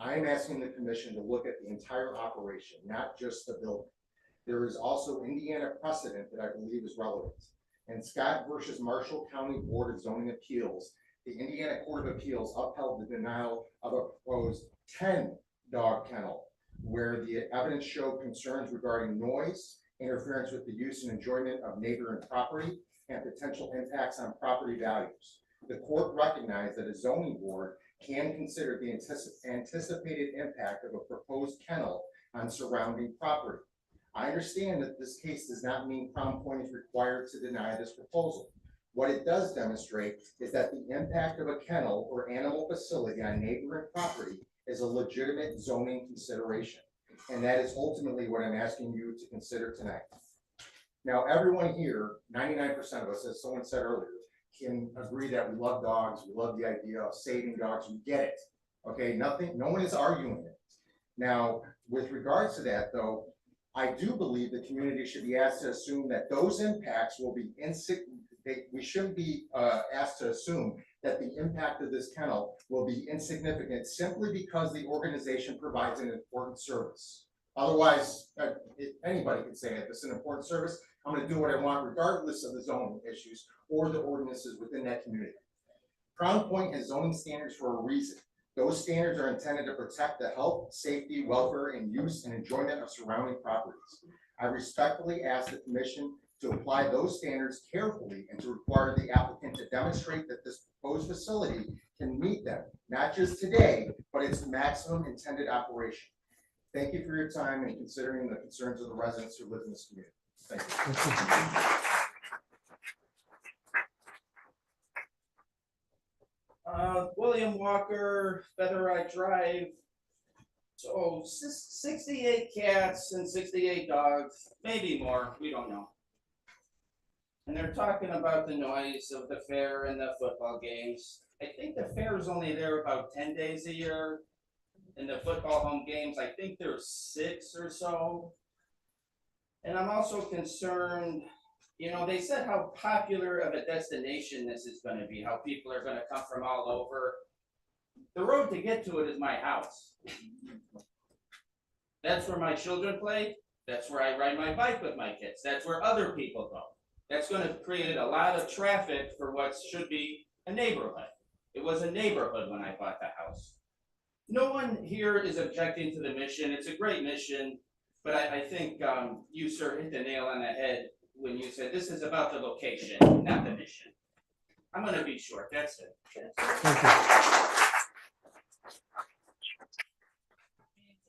I'm asking the commission to look at the entire operation, not just the building. There is also Indiana precedent that I believe is relevant. In Scott versus Marshall County Board of Zoning Appeals, the Indiana Court of Appeals upheld the denial of a proposed 10-dog kennel, where the evidence showed concerns regarding noise, interference with the use and enjoyment of neighboring property, and potential impacts on property values. The court recognized that a zoning board can consider the anticipated impact of a proposed kennel on surrounding property. I understand that this case does not mean Crown Point is required to deny this proposal. What it does demonstrate is that the impact of a kennel or animal facility on neighboring property is a legitimate zoning consideration. And that is ultimately what I'm asking you to consider tonight. Now, everyone here, 99% of us, as someone said earlier, can agree that we love dogs, we love the idea of saving dogs, we get it. Okay, no one is arguing it. Now, with regards to that though, I do believe the community should be asked to assume that those impacts will be we shouldn't be asked to assume that the impact of this kennel will be insignificant simply because the organization provides an important service. Otherwise, anybody can say it, this is an important service, I'm gonna do what I want regardless of the zoning issues or the ordinances within that community. Crown Point has zoning standards for a reason. Those standards are intended to protect the health, safety, welfare, and use and enjoyment of surrounding properties. I respectfully ask the commission to apply those standards carefully and to require the applicant to demonstrate that this proposed facility can meet them, not just today, but its maximum intended operation. Thank you for your time and considering the concerns of the residents who live in this community. Thank you. William Walker, Featherite Drive. So 68 cats and 68 dogs, maybe more, we don't know. And they're talking about the noise of the fair and the football games. I think the fair is only there about 10 days a year. And the football home games, I think there's 6 or so. And I'm also concerned, you know, they said how popular of a destination this is gonna be, how people are gonna come from all over. The road to get to it is my house. That's where my children play. That's where I ride my bike with my kids. That's where other people go. That's gonna create a lot of traffic for what should be a neighborhood. It was a neighborhood when I bought the house. No one here is objecting to the mission. It's a great mission, but I think you, sir, hit the nail on the head when you said this is about the location, not the mission. I'm gonna be short, that's it.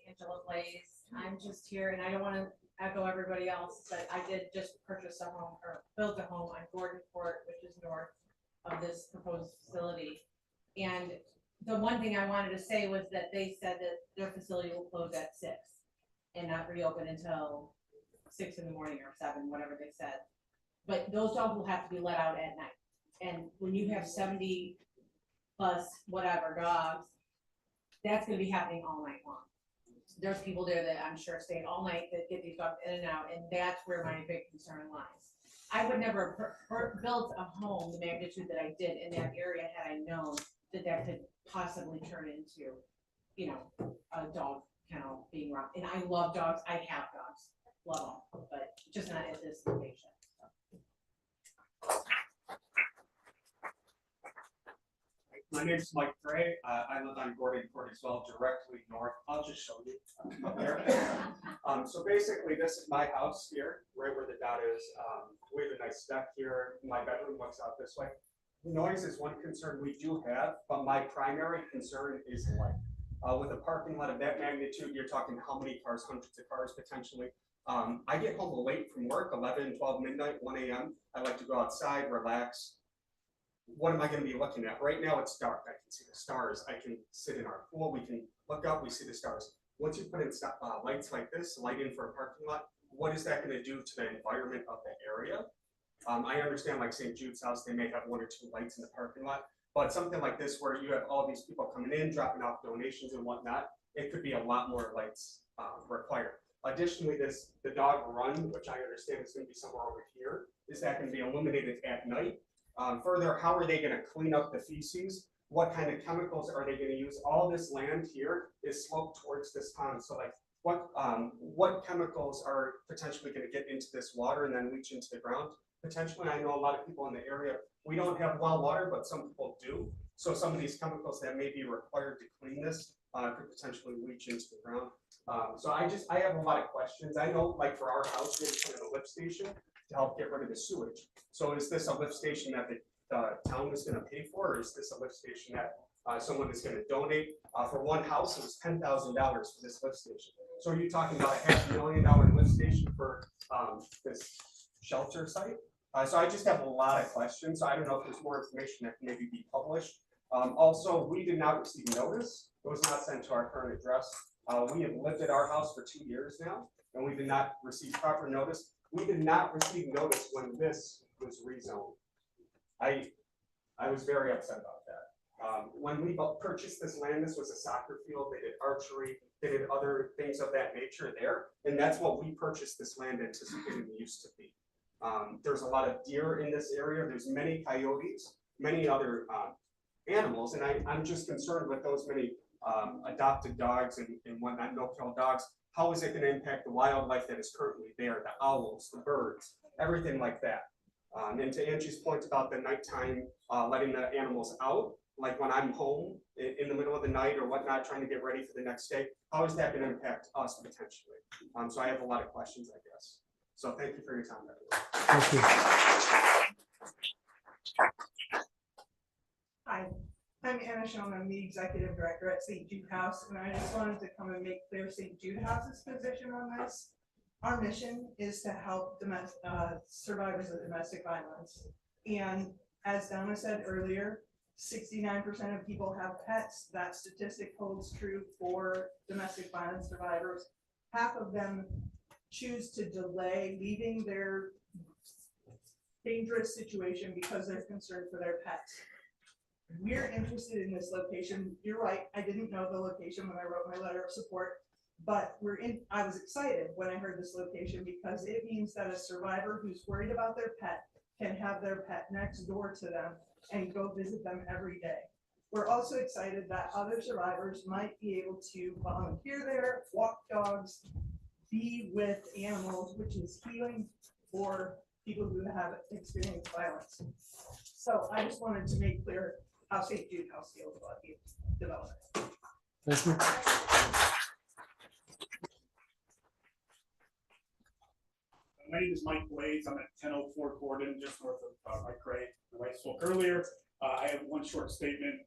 Angela Blaze. I'm just here and I don't want to echo everybody else, but I did just purchase a home or build a home on Gordon Court, which is north of this proposed facility. And the one thing I wanted to say was that they said that their facility will close at 6 and not reopen until 6 in the morning or 7, whatever they said. But those dogs will have to be let out at night. And when you have 70 plus whatever dogs, that's gonna be happening all night long. There's people there that I'm sure stay all night that get these dogs in and out, and that's where my big concern lies. I would never build a home the magnitude that I did in that area had I known that that could possibly turn into, you know, a dog kennel being run. And I love dogs, I have dogs, love them, but just not at this location. My name is Mike Gray. I live on Gordon Court as well, directly north. I'll just show you up there. So basically, this is my house here, right where the dot is. We have a nice deck here. My bedroom looks out this way. Noise is one concern we do have, but my primary concern is light. With a parking lot of that magnitude, you're talking how many cars, hundreds of cars potentially. I get home late from work, 11, 12, midnight, 1 a.m. I like to go outside, relax. What am I going to be looking at? Right now it's dark. I can see the stars. I can sit in our pool. We can look up. We see the stars. Once you put in lights like this, lighting for a parking lot, what is that going to do to the environment of the area? I understand like St. Jude's house, they may have 1 or 2 lights in the parking lot, but something like this where you have all these people coming in, dropping off donations and whatnot, it could be a lot more lights required. Additionally, the dog run, which I understand is going to be somewhere over here, is that going to be illuminated at night? Further, how are they going to clean up the feces? What kind of chemicals are they going to use? All this land here is sloped towards this pond. So like what chemicals are potentially going to get into this water and then leach into the ground? Potentially, I know a lot of people in the area, we don't have well water, but some people do. So some of these chemicals that may be required to clean this could potentially leach into the ground. So I have a lot of questions. I know like for our house, we put in a lift station to help get rid of the sewage. So is this a lift station that the town is gonna pay for, or is this a lift station that someone is gonna donate? For one house, it was $10,000 for this lift station. So are you talking about a $500,000 lift station for this shelter site? So I just have a lot of questions. I don't know if there's more information that can maybe be published. Also, we did not receive notice. It was not sent to our current address. We have lived at our house for 2 years now, and we did not receive proper notice. We did not receive notice when this was rezoned. I was very upset about that. When we purchased this land, this was a soccer field. They did archery. They did other things of that nature there, and that's what we purchased this land anticipating the use to be. There's a lot of deer in this area. There's many coyotes, many other animals, and I'm just concerned with those many adopted dogs and whatnot, no-kill dogs. How is it going to impact the wildlife that is currently there, the owls, the birds, everything like that? And to Angie's point about the nighttime, letting the animals out, like when I'm home in the middle of the night or whatnot, trying to get ready for the next day, how is that going to impact us potentially? So I have a lot of questions, I guess. So thank you for your time, everyone. Thank you. Hi, I'm Anna Schoen. I'm the executive director at St. Jude House, and I just wanted to come and make clear St. Jude House's position on this. Our mission is to help survivors of domestic violence. And as Donna said earlier, 69% of people have pets. That statistic holds true for domestic violence survivors. Half of them choose to delay leaving their dangerous situation because they're concerned for their pets. We're interested in this location. You're right, I didn't know the location when I wrote my letter of support, but I was excited when I heard this location because it means that a survivor who's worried about their pet can have their pet next door to them and go visit them every day. We're also excited that other survivors might be able to volunteer there, walk dogs, be with animals, which is healing for people who have experienced violence. So I just wanted to make clear how St. Jude House feels about the development. Thank you. My name is Mike Blades. I'm at 1004 Gordon, just north of Mike Gray. My wife spoke earlier. I have one short statement.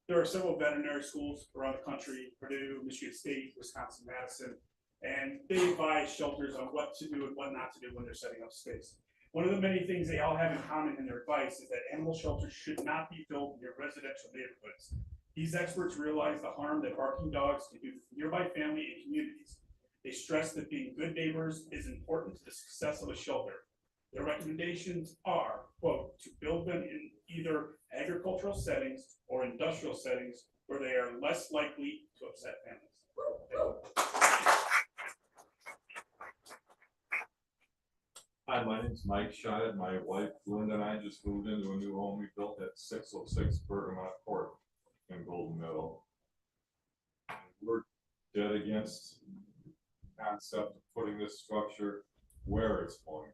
There are several veterinary schools around the country, Purdue, Michigan State, Wisconsin, Madison, and they advise shelters on what to do and what not to do when they're setting up space. One of the many things they all have in common in their advice is that animal shelters should not be built near residential neighborhoods. These experts realize the harm that barking dogs can do to nearby family and communities. They stress that being good neighbors is important to the success of a shelter. Their recommendations are, quote, to build them in either agricultural settings or industrial settings where they are less likely to upset families. Hi, my name's Mike Shyatt. My wife Linda and I just moved into a new home we built at 606 Bergamot Court in Golden Meadow. We're dead against the concept of putting this structure where it's going.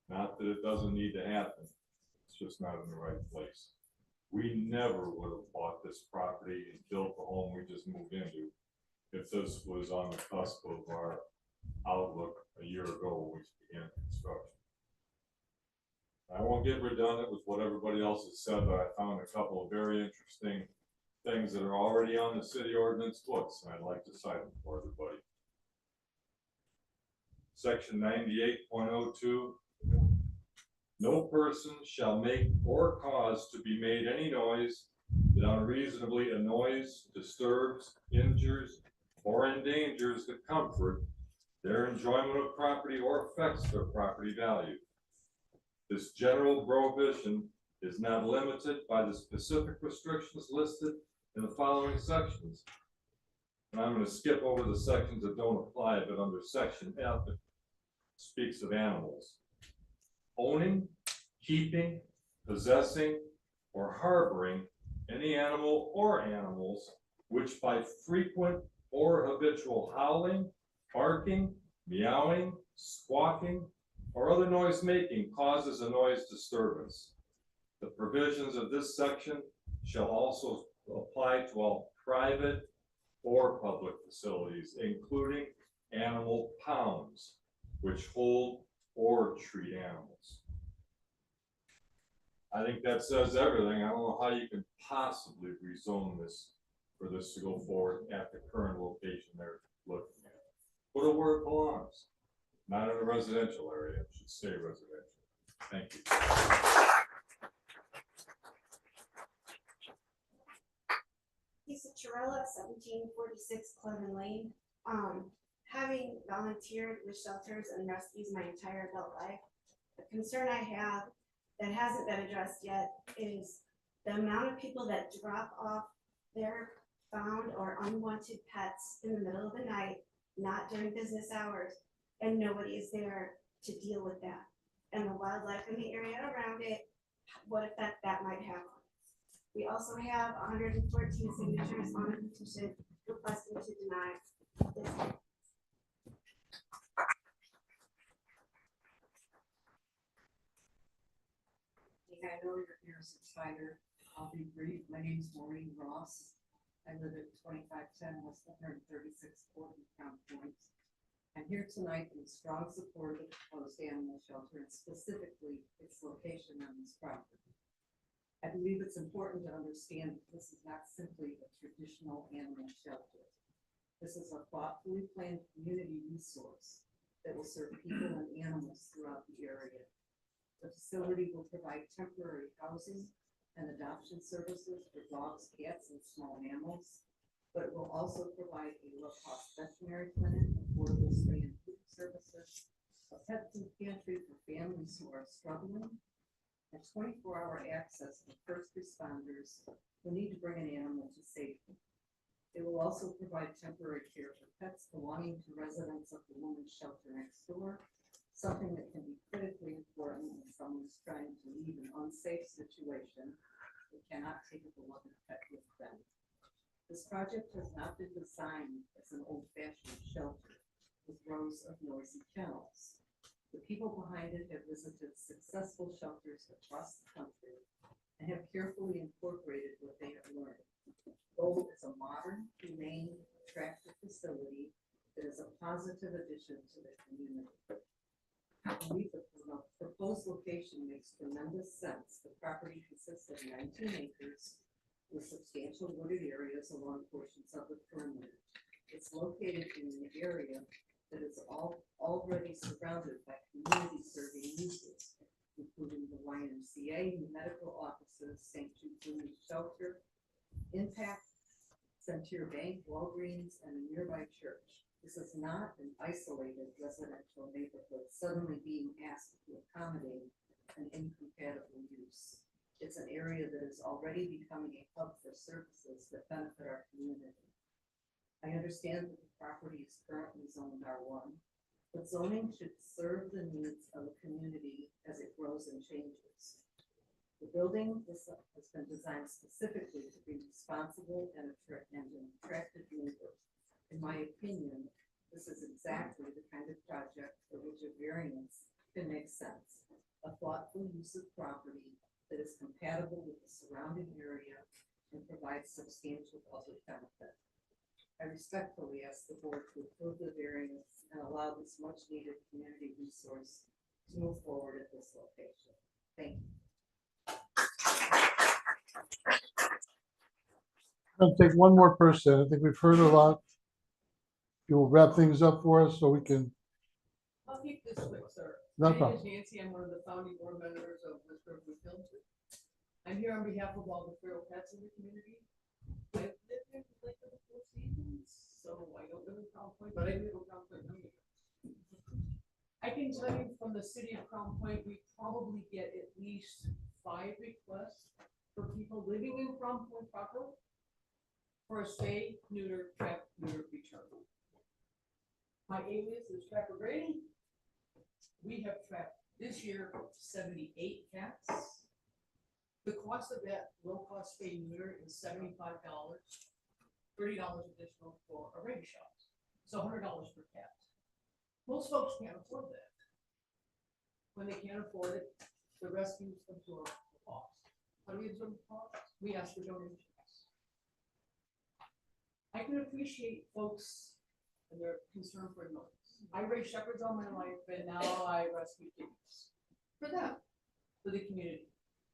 Not that it doesn't need to happen, it's just not in the right place. We never would have bought this property and built the home we just moved into if this was on the cusp of our outlook a year ago when we began construction. I won't get redundant with what everybody else has said, but I found a couple of very interesting things that are already on the city ordinance books, and I'd like to cite them for everybody. Section 98.02. No person shall make or cause to be made any noise that unreasonably annoys, disturbs, injures, or endangers the comfort, their enjoyment of property, or affects their property value. This general prohibition is not limited by the specific restrictions listed in the following sections. And I'm going to skip over the sections that don't apply, but under section F, it speaks of animals. Owning, keeping, possessing, or harboring any animal or animals which by frequent or habitual howling, barking, meowing, squawking, or other noise making causes a noise disturbance. The provisions of this section shall also apply to all private or public facilities, including animal pounds, which hold or treat animals. I think that says everything. I don't know how you can possibly rezone this for this to go forward at the current location they're looking at. Put it where it belongs, not in a residential area, it should stay residential. Thank you. Lisa Chirella, 1746 Clement Lane. Having volunteered with shelters and rescues my entire adult life, the concern I have that hasn't been addressed yet is the amount of people that drop off their found or unwanted pets in the middle of the night, not during business hours, and nobody is there to deal with that. And the wildlife in the area around it, what effect that might have on us. We also have 114 signatures on a petition requesting to deny this. I know you're Harrison Spider. I'll be brief. My name is Maureen Ross. I live at 2510 West 136 Court in Crown Point. I'm here tonight in strong support of the proposed animal shelter and specifically its location on this property. I believe it's important to understand that this is not simply a traditional animal shelter. This is a thoughtfully planned community resource that will serve people and animals throughout the area. The facility will provide temporary housing and adoption services for dogs, cats, and small mammals, but it will also provide a low-cost veterinary clinic, affordable spay and food services, a pet food pantry for families who are struggling, and 24-hour access to first responders who need to bring an animal to safety. It will also provide temporary care for pets belonging to residents of the women's shelter next door, something that can be critically important when someone is trying to leave an unsafe situation and cannot take a beloved pet with them. This project has not been designed as an old-fashioned shelter with rows of noisy kennels. The people behind it have visited successful shelters across the country and have carefully incorporated what they have learned. Gold is a modern, humane, attractive facility that is a positive addition to the community. I believe the proposed location makes tremendous sense. The property consists of 19 acres with substantial wooded areas along portions of the perimeter. It's located in an area that is already surrounded by community serving uses, including the YMCA, medical offices, St. Jude Women's Shelter, Impact, Centier Bank, Walgreens, and a nearby church. This is not an isolated residential neighborhood suddenly being asked to accommodate an incompatible use. It's an area that is already becoming a hub for services that benefit our community. I understand that the property is currently zoned R1, but zoning should serve the needs of the community as it grows and changes. The building has been designed specifically to be responsible and an attractive neighbor. In my opinion, this is exactly the kind of project for which a variance can make sense. A thoughtful use of property that is compatible with the surrounding area and provides substantial public benefit. I respectfully ask the board to approve the variance and allow this much needed community resource to move forward at this location. Thank you. I'll take one more person. I think we've heard a lot. You will wrap things up for us so we can. I'll keep this quick, sir. No My name problem. is Nancy. I'm one of the founding board members of West River Filter. I'm here on behalf of all the feral pets in the community. I've lived here for like the 4 seasons, so I don't live in Crown Point, but I live in Crown Point. I can tell you from the city of Crown Point, we probably get at least 5 requests for people living in Crown Point proper for a spay, neuter, trap, neuter, return. My alias is Trapper Grady. We have trapped this year 78 cats. The cost of that low-cost spay neuter is $75, $30 additional for a ring shot. So $100 per cat. Most folks can't afford that. When they can't afford it, the rescues absorb the cost. How do we absorb the cost? We ask for donations. I can appreciate folks and their concern for noise. I raised shepherds all my life, and now I rescue kitties. For them, for the community.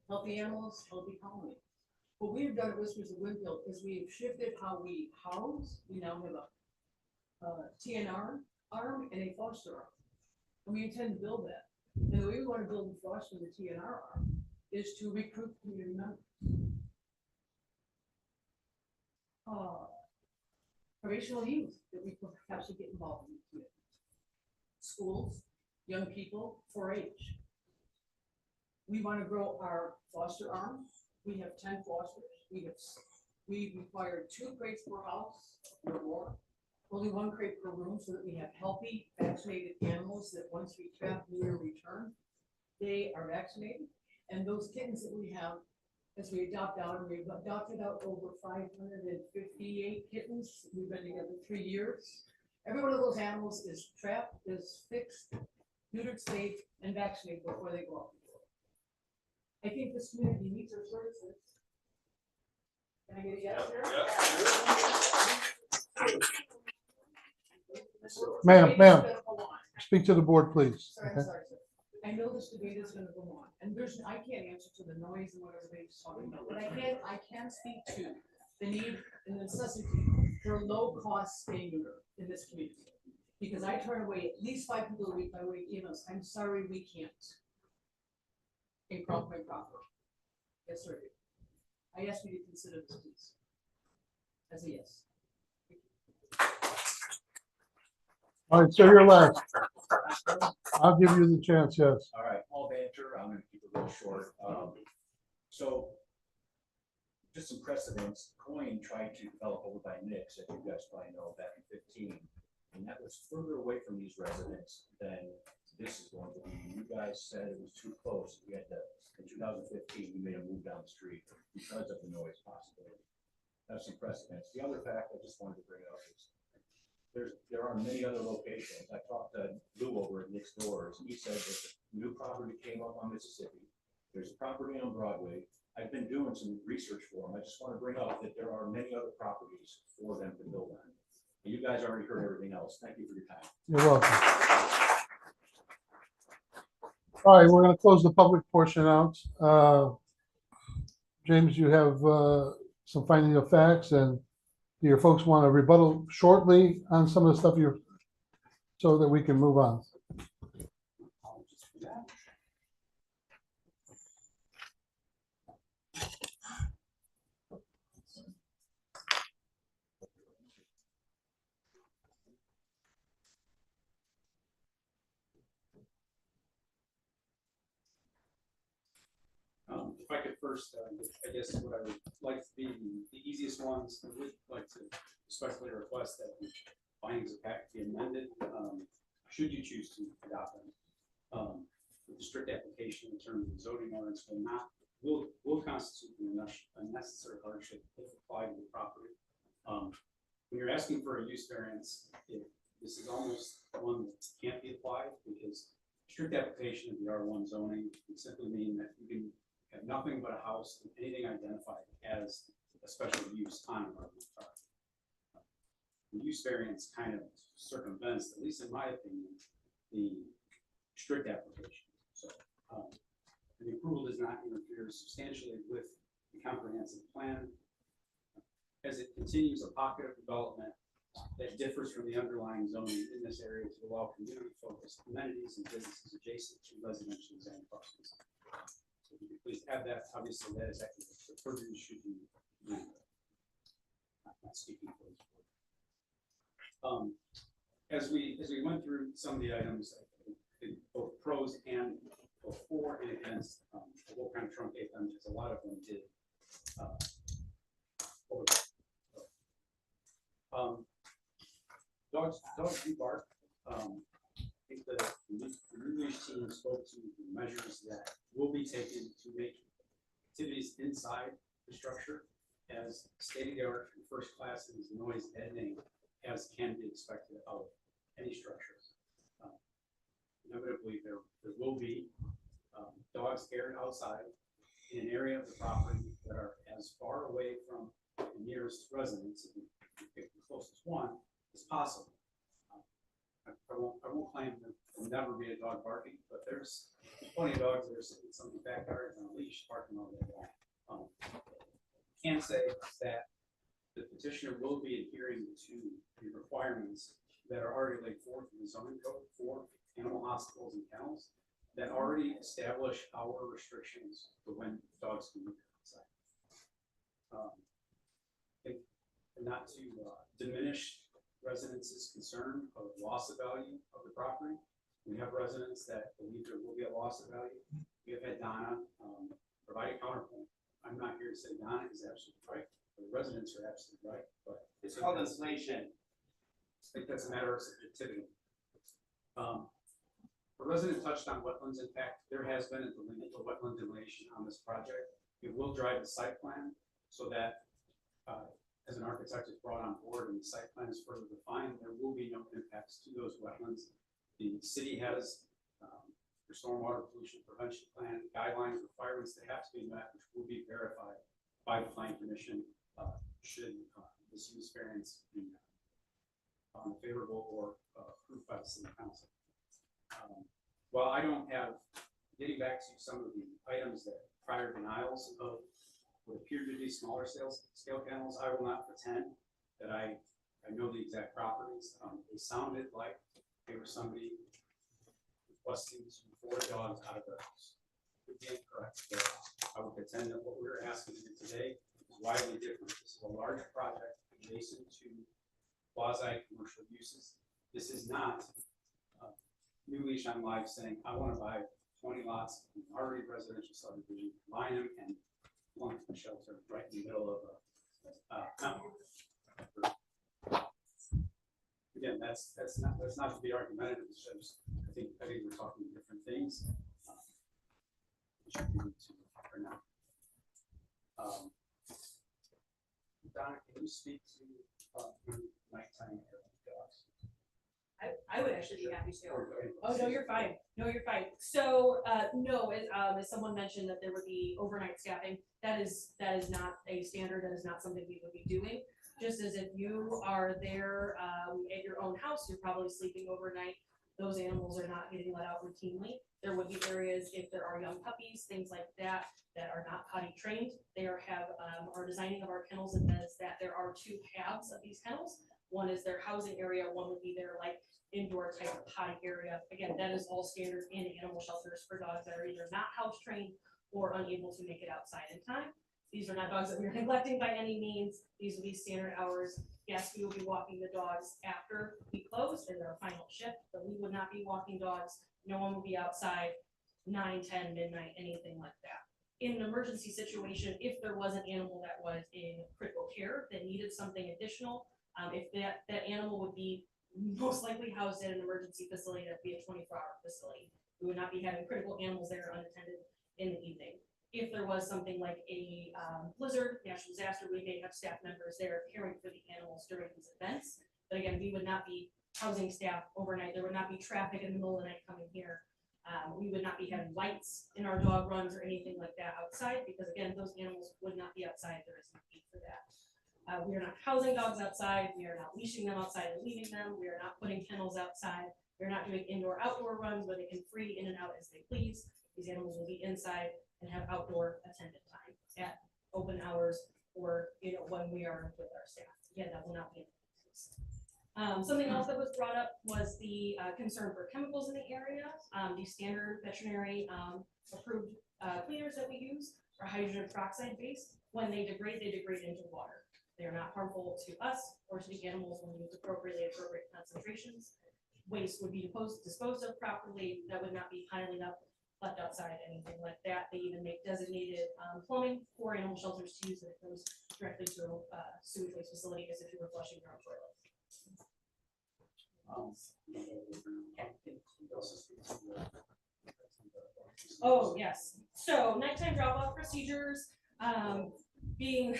Healthy animals, healthy colony. What we've done at Whispers of Winfield is we've shifted how we house. We now have a TNR arm and a foster arm. And we intend to build that. And the way we want to build and foster the TNR arm is to recruit community members. Recreational youth that we perhaps should get involved in the community. Schools, young people, 4-H. We want to grow our foster arms. We have 10 fosters. We require 2 crates per house or more. Only 1 crate per room so that we have healthy, vaccinated animals that once we trap, neuter, return, they are vaccinated. And those kittens that we have, as we adopt out, and we've adopted out over 558 kittens. We've been together 3 years. Every one of those animals is trapped, is fixed, neutered, safe, and vaccinated before they go out the door. I think this community needs our services. Can I get a yes here? Ma'am, speak to the board, please. Sorry, Okay. I'm sorry, sir. I know this debate is gonna go on, and I can't answer to the noise and what everybody's talking about, but I can speak to the need and necessity for low-cost spay neuter in this community. Because I turn away at least 5 people a week by way of emails. I'm sorry, we can't. A proper. Yes, sir. I ask you to consider this, please. As a yes. All right, so you're last. I'll give you the chance, yes. All right, all banter, I'm gonna keep it real short. So just some precedents, Coin tried to develop over by Nick's, that you guys probably know, back in 15. And that was further away from these residents than this is going to be. You guys said it was too close. We had to, in 2015, we made a move down the street because of the noise possibility. That's some precedents. The other fact I just wanted to bring up is there are many other locations. I talked to Lou over at Nick's Doors, and he said that the new property came up on Mississippi. There's a property on Broadway. I've been doing some research for them. I just want to bring up that there are many other properties for them to build on. And you guys already heard everything else. Thank you for your time. You're welcome. All right, we're gonna close the public portion out. James, you have some finding of facts, and do your folks want to rebuttal shortly on some of the stuff you're, so that we can move on? If I could first, I guess what I would like to be the easiest ones, I would like to respectfully request that the findings of fact be amended, should you choose to adopt them. The strict application in terms of zoning ordinance will constitute an unnecessary hardship if applied to the property. When you're asking for a use variance, this is almost one that can't be applied because strict application of the R1 zoning would simply mean that you can have nothing but a house and anything identified as a special use on an RV park. The use variance kind of circumvents, at least in my opinion, the strict application. So the approval does not interfere substantially with the comprehensive plan. As it continues a pocket of development that differs from the underlying zoning in this area to allow community-focused amenities and businesses adjacent to residential zone parcels. So if you could please add that, obviously that is actually the purview should be not speaking for this board. As we went through some of the items, both pros and both for and against, I will kind of truncate them because a lot of them did. Dogs do bark. I think the research team spoke to the measures that will be taken to make activities inside the structure as state-of-the-art and first class and noise deadening as can be expected of any structure. Inevitably, there will be dogs aired outside in an area of the property that are as far away from the nearest residence, if you pick the closest one, as possible. I won't claim there will never be a dog barking, but there's plenty of dogs that are sitting in some of the backyards on a leash, parking all day long. Can say that the petitioner will be adhering to the requirements that are already laid forth in the zoning code for animal hospitals and kennels that already establish our restrictions for when dogs can move outside. And not to diminish residents' concern of loss of value of the property. We have residents that believe there will be a loss of value. We have had Donna provide a counterpoint. I'm not here to say Donna is absolutely right. The residents are absolutely right, but It's called inflation. I think that's a matter of subjectivity. The resident touched on wetlands impact. There has been a wetland delineation on this project. It will drive the site plan so that as an architect is brought on board and the site plan is further defined, there will be no impacts to those wetlands. The city has their stormwater pollution prevention plan guidelines, requirements that have to be met, which will be verified by the planning commission should this use variance be favorable or approved by the city council. While I don't have, getting back to some of the items that prior denials of what appeared to be smaller scale kennels, I will not pretend that I know the exact properties. They sounded like they were somebody requesting to 4 dogs out of their house. Would be incorrect. I would pretend that what we're asking you today is widely different. This is a large project adjacent to quasi-commercial uses. This is not New Leash on Life saying, I want to buy 20 lots in an already residential subdivision, combine them and launch a shelter right in the middle of a town. Again, that's not to be argumentative. It's just, I think we're talking different things. Donna, can you speak to nighttime dogs? I would actually be happy to. Oh, no, you're fine. No, you're fine. So, no, as someone mentioned that there would be overnight staffing, that is not a standard, that is not something we would be doing. Just as if you are there at your own house, you're probably sleeping overnight. Those animals are not getting let out routinely. There would be areas, if there are young puppies, things like that, that are not potty trained. They are our designing of our kennels embeds that there are 2 halves of these kennels. One is their housing area, one would be their like indoor type of potty area. Again, that is all standard in animal shelters for dogs that are either not house trained or unable to make it outside in time. These are not dogs that we're neglecting by any means. These will be standard hours. Yes, we will be walking the dogs after we close in our final shift, but we would not be walking dogs. No one will be outside 9, 10, midnight, anything like that. In an emergency situation, if there was an animal that was in critical care that needed something additional, if that animal would be most likely housed in an emergency facility, that'd be a 24-hour facility. We would not be having critical animals there unattended in the evening. If there was something like a blizzard, natural disaster, we may have staff members there caring for the animals during these events. But again, we would not be housing staff overnight. There would not be traffic in the middle of the night coming here. We would not be having lights in our dog runs or anything like that outside, because again, those animals would not be outside. There is no need for that. We are not housing dogs outside. We are not leashing them outside and leaving them. We are not putting kennels outside. We're not doing indoor-outdoor runs where they can free in and out as they please. These animals will be inside and have outdoor attendant time at open hours or when we are with our staff. Again, that will not be in place. Something else that was brought up was the concern for chemicals in the area. The standard veterinary approved cleaners that we use are hydrogen peroxide based. When they degrade into water. They are not harmful to us or to the animals when used appropriately at appropriate concentrations. Waste would be disposed of properly. That would not be piling up, left outside, anything like that. They even make designated plumbing for animal shelters to use that goes directly to a sewage waste facility as if you were flushing your own toilet. Oh, yes. So nighttime drop-off procedures, being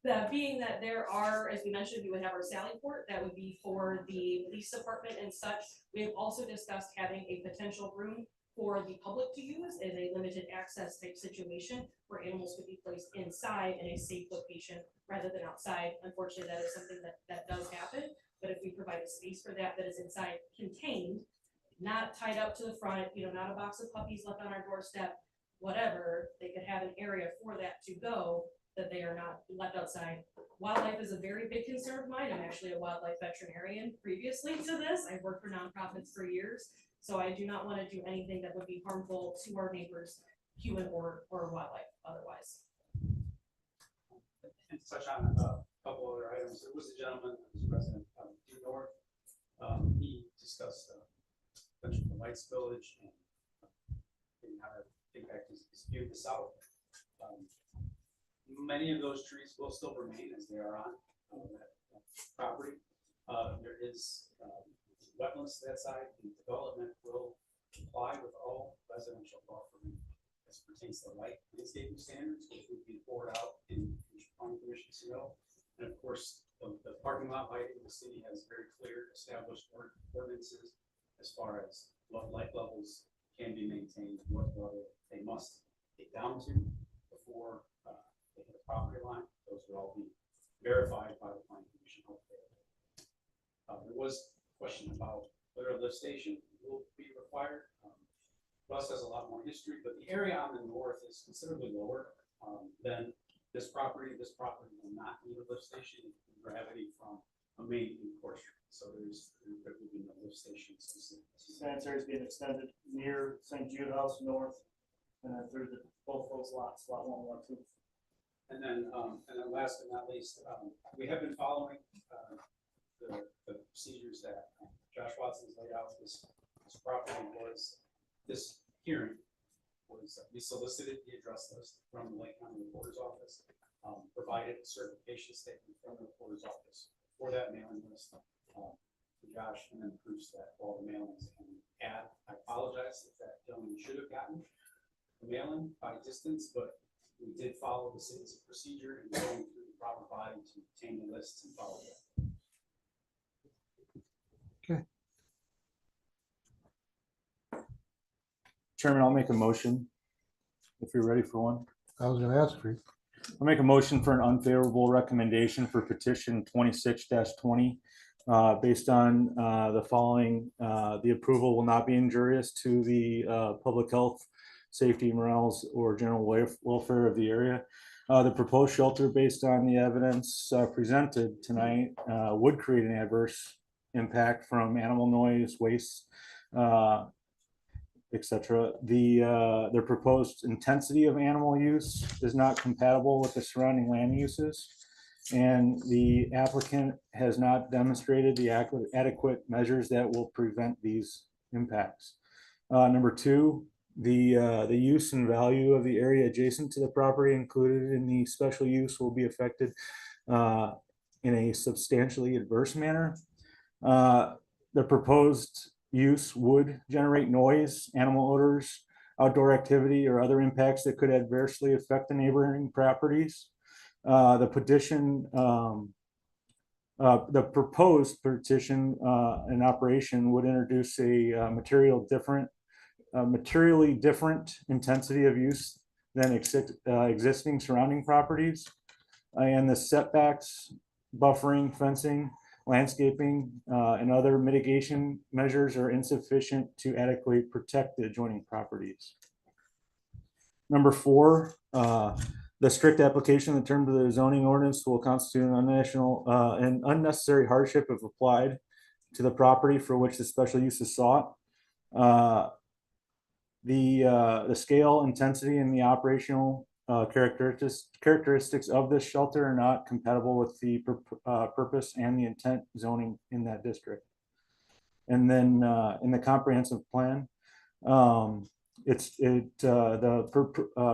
that there are, as we mentioned, we would have our Sally Port that would be for the police department and such. We have also discussed having a potential room for the public to use as a limited access type situation where animals could be placed inside in a safe location rather than outside. Unfortunately, that is something that does happen. But if we provide a space for that is inside contained, not tied up to the front, not a box of puppies left on our doorstep, whatever. They could have an area for that to go, that they are not left outside. Wildlife is a very big concern of mine. I'm actually a wildlife veterinarian previously to this. I've worked for nonprofits for years. So I do not want to do anything that would be harmful to our neighbors, human or wildlife otherwise. And touch on a couple other items. There was a gentleman who was resident of due north. He discussed potential for Lights Village and how to impact his view of the south. Many of those trees will still remain as they are on that property. There is wetlands to that side. The development will comply with all residential buffering as pertains to light landscaping standards, which would be poured out in future planning commission CO. And of course, the parking lot lighting, the city has very clear established ordinances as far as what light levels can be maintained, what level they must get down to before they hit the property line. Those would all be verified by the planning commission. There was a question about whether a lift station will be required. Russ has a lot more history, but the area on the north is considerably lower than this property. This property will not need a lift station. Gravity from a main course. So there will be no lift station. Sanitary is being extended near St. Jude House North, and then through both those lots, lot 1, lot 2. And then last but not least, we have been following the procedures that Josh Watson's laid out. This property was, this hearing was, we solicited the address list from the Lake County Recorder's Office, provided a certification statement from the Recorder's Office for that mailing list to Josh, and then proofs that all the mailings can add. I apologize if that gentleman should have gotten the mailing by distance, but we did follow the city's procedure and going through the proper body to obtain the lists and follow that. Chairman, I'll make a motion if you're ready for one. I was gonna ask for you. I'll make a motion for an unfavorable recommendation for petition 26-20. Based on the following, the approval will not be injurious to the public health, safety, morals, or general welfare of the area. The proposed shelter, based on the evidence presented tonight, would create an adverse impact from animal noise, waste, etc. The proposed intensity of animal use is not compatible with the surrounding land uses, and the applicant has not demonstrated the adequate measures that will prevent these impacts. Number two, the use and value of the area adjacent to the property included in the special use will be affected in a substantially adverse manner. The proposed use would generate noise, animal odors, outdoor activity, or other impacts that could adversely affect the neighboring properties. The proposed petition in operation would introduce a materially different intensity of use than existing surrounding properties. And the setbacks, buffering, fencing, landscaping, and other mitigation measures are insufficient to adequately protect the adjoining properties. Number four, the strict application of the terms of the zoning ordinance will constitute an unnecessary hardship if applied to the property for which the special use is sought. The scale, intensity, and the operational characteristics of this shelter are not compatible with the purpose and the intent zoning in that district. And then in the comprehensive plan, the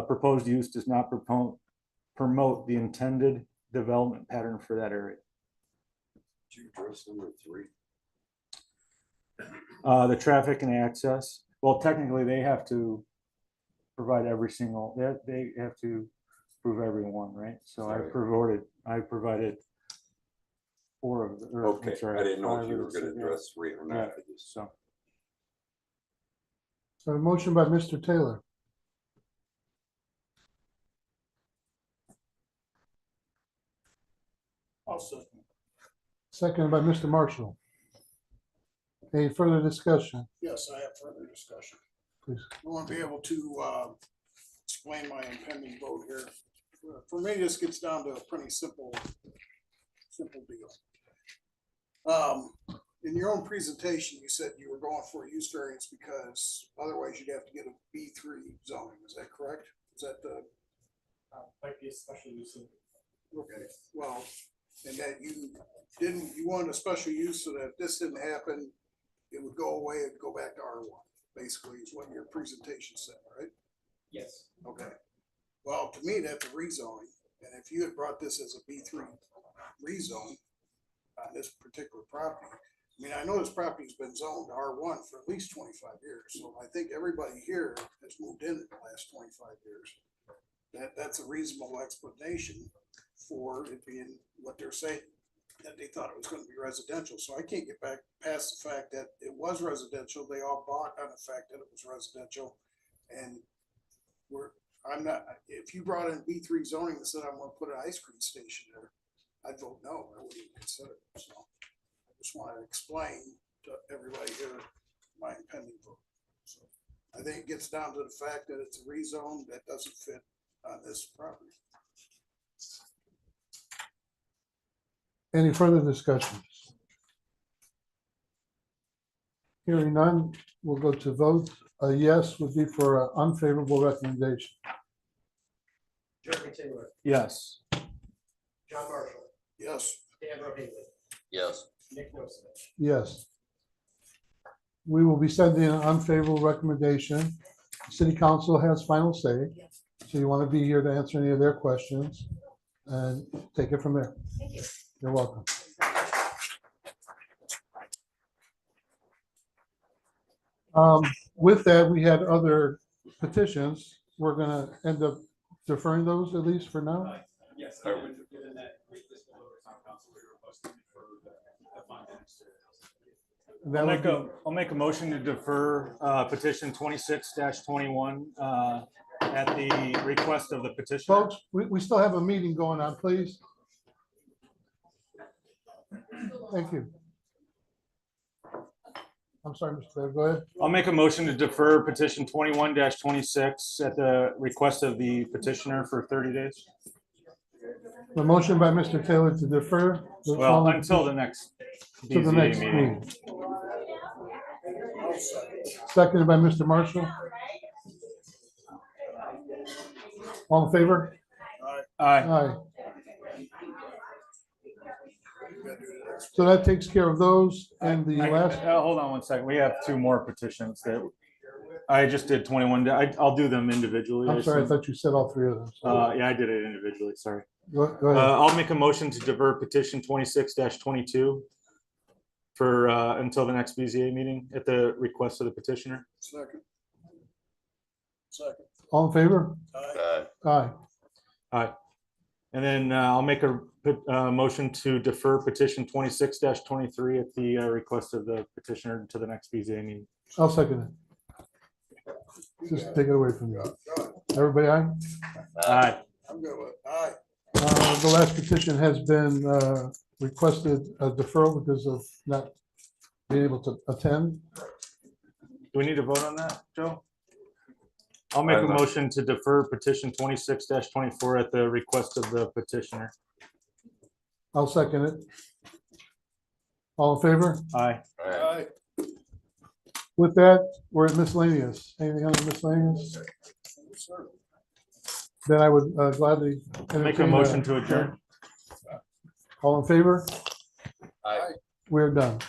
proposed use does not promote the intended development pattern for that area. Did you address number 3? The traffic and access. Well, technically, they have to provide every single. They have to prove every one, right? So I provided 4 of the. Okay, I didn't know if you were going to address 3 or not. Yeah, so. So a motion by Mr. Taylor. Also, Seconded by Mr. Marshall. Any further discussion? Yes, I have further discussion. Please. I want to be able to explain my impending vote here. For me, this gets down to a pretty simple deal. In your own presentation, you said you were going for a use variance because otherwise you'd have to get a B3 zoning. Is that correct? Is that the? Might be a special use. Okay, well, and that you wanted a special use so that if this didn't happen, it would go away and go back to R1, basically is what your presentation said, right? Yes. Okay. Well, to me, that's a rezoning, and if you had brought this as a B3 rezone on this particular property, I mean, I know this property's been zoned R1 for at least 25 years, so I think everybody here has moved in the last 25 years. That's a reasonable explanation for it being what they're saying, that they thought it was gonna be residential, so I can't get back past the fact that it was residential, they all bought on the fact that it was residential, and I'm not, if you brought in B3 zoning and said I'm gonna put an ice cream station there, I'd vote no, I wouldn't even consider it, so. I just wanted to explain to everybody here my impending vote. So I think it gets down to the fact that it's a rezone that doesn't fit on this property. Any further discussions? Hearing none, we'll go to vote. A yes would be for an unfavorable recommendation. Jeremy Taylor, Yes. John Marshall, Yes. Dan Rohede, Yes. Nick Nosovich. Yes. We will be sending an unfavorable recommendation. City Council has final say. So you want to be here to answer any of their questions and take it from there. Thank you. You're welcome. With that, we had other petitions. We're gonna end up deferring those at least for now. Yes, I would, given that this will over town council, we were supposed to defer the finance. I'll make a motion to defer petition 26-21 at the request of the petitioner. Folks, we still have a meeting going on, please. Thank you. I'm sorry, Mr. Fair, go ahead. I'll make a motion to defer petition 21-26 at the request of the petitioner for 30 days. The motion by Mr. Taylor to defer. Well, until the next To the BZA next meeting. meeting. Seconded by Mr. Marshall. All in favor? Aye. Aye. So that takes care of those and the last. Hold on one second. We have two more petitions that I just did 21. I'll do them individually. I'm sorry, I thought you said all three of them. Yeah, I did it individually. Sorry. Go ahead. I'll make a motion to divert petition 26-22 for until the next BZA meeting at the request of the petitioner. Second. All in favor? Aye. Aye. Aye. And then I'll make a motion to defer petition 26-23 at the request of the petitioner to the next BZA meeting. I'll second it. Just take it away from you. Everybody aye? Aye. I'm good with aye. The last petition has been requested a deferral because of not being able to attend. Do we need to vote on that, Joe? I'll make a motion to defer petition 26-24 at the request of the petitioner. I'll second it. All in favor? Aye. Aye. With that, we're at miscellaneous. Anything on miscellaneous? Then I would gladly Make a entertain motion to adjourn. All in favor? Aye. We're done.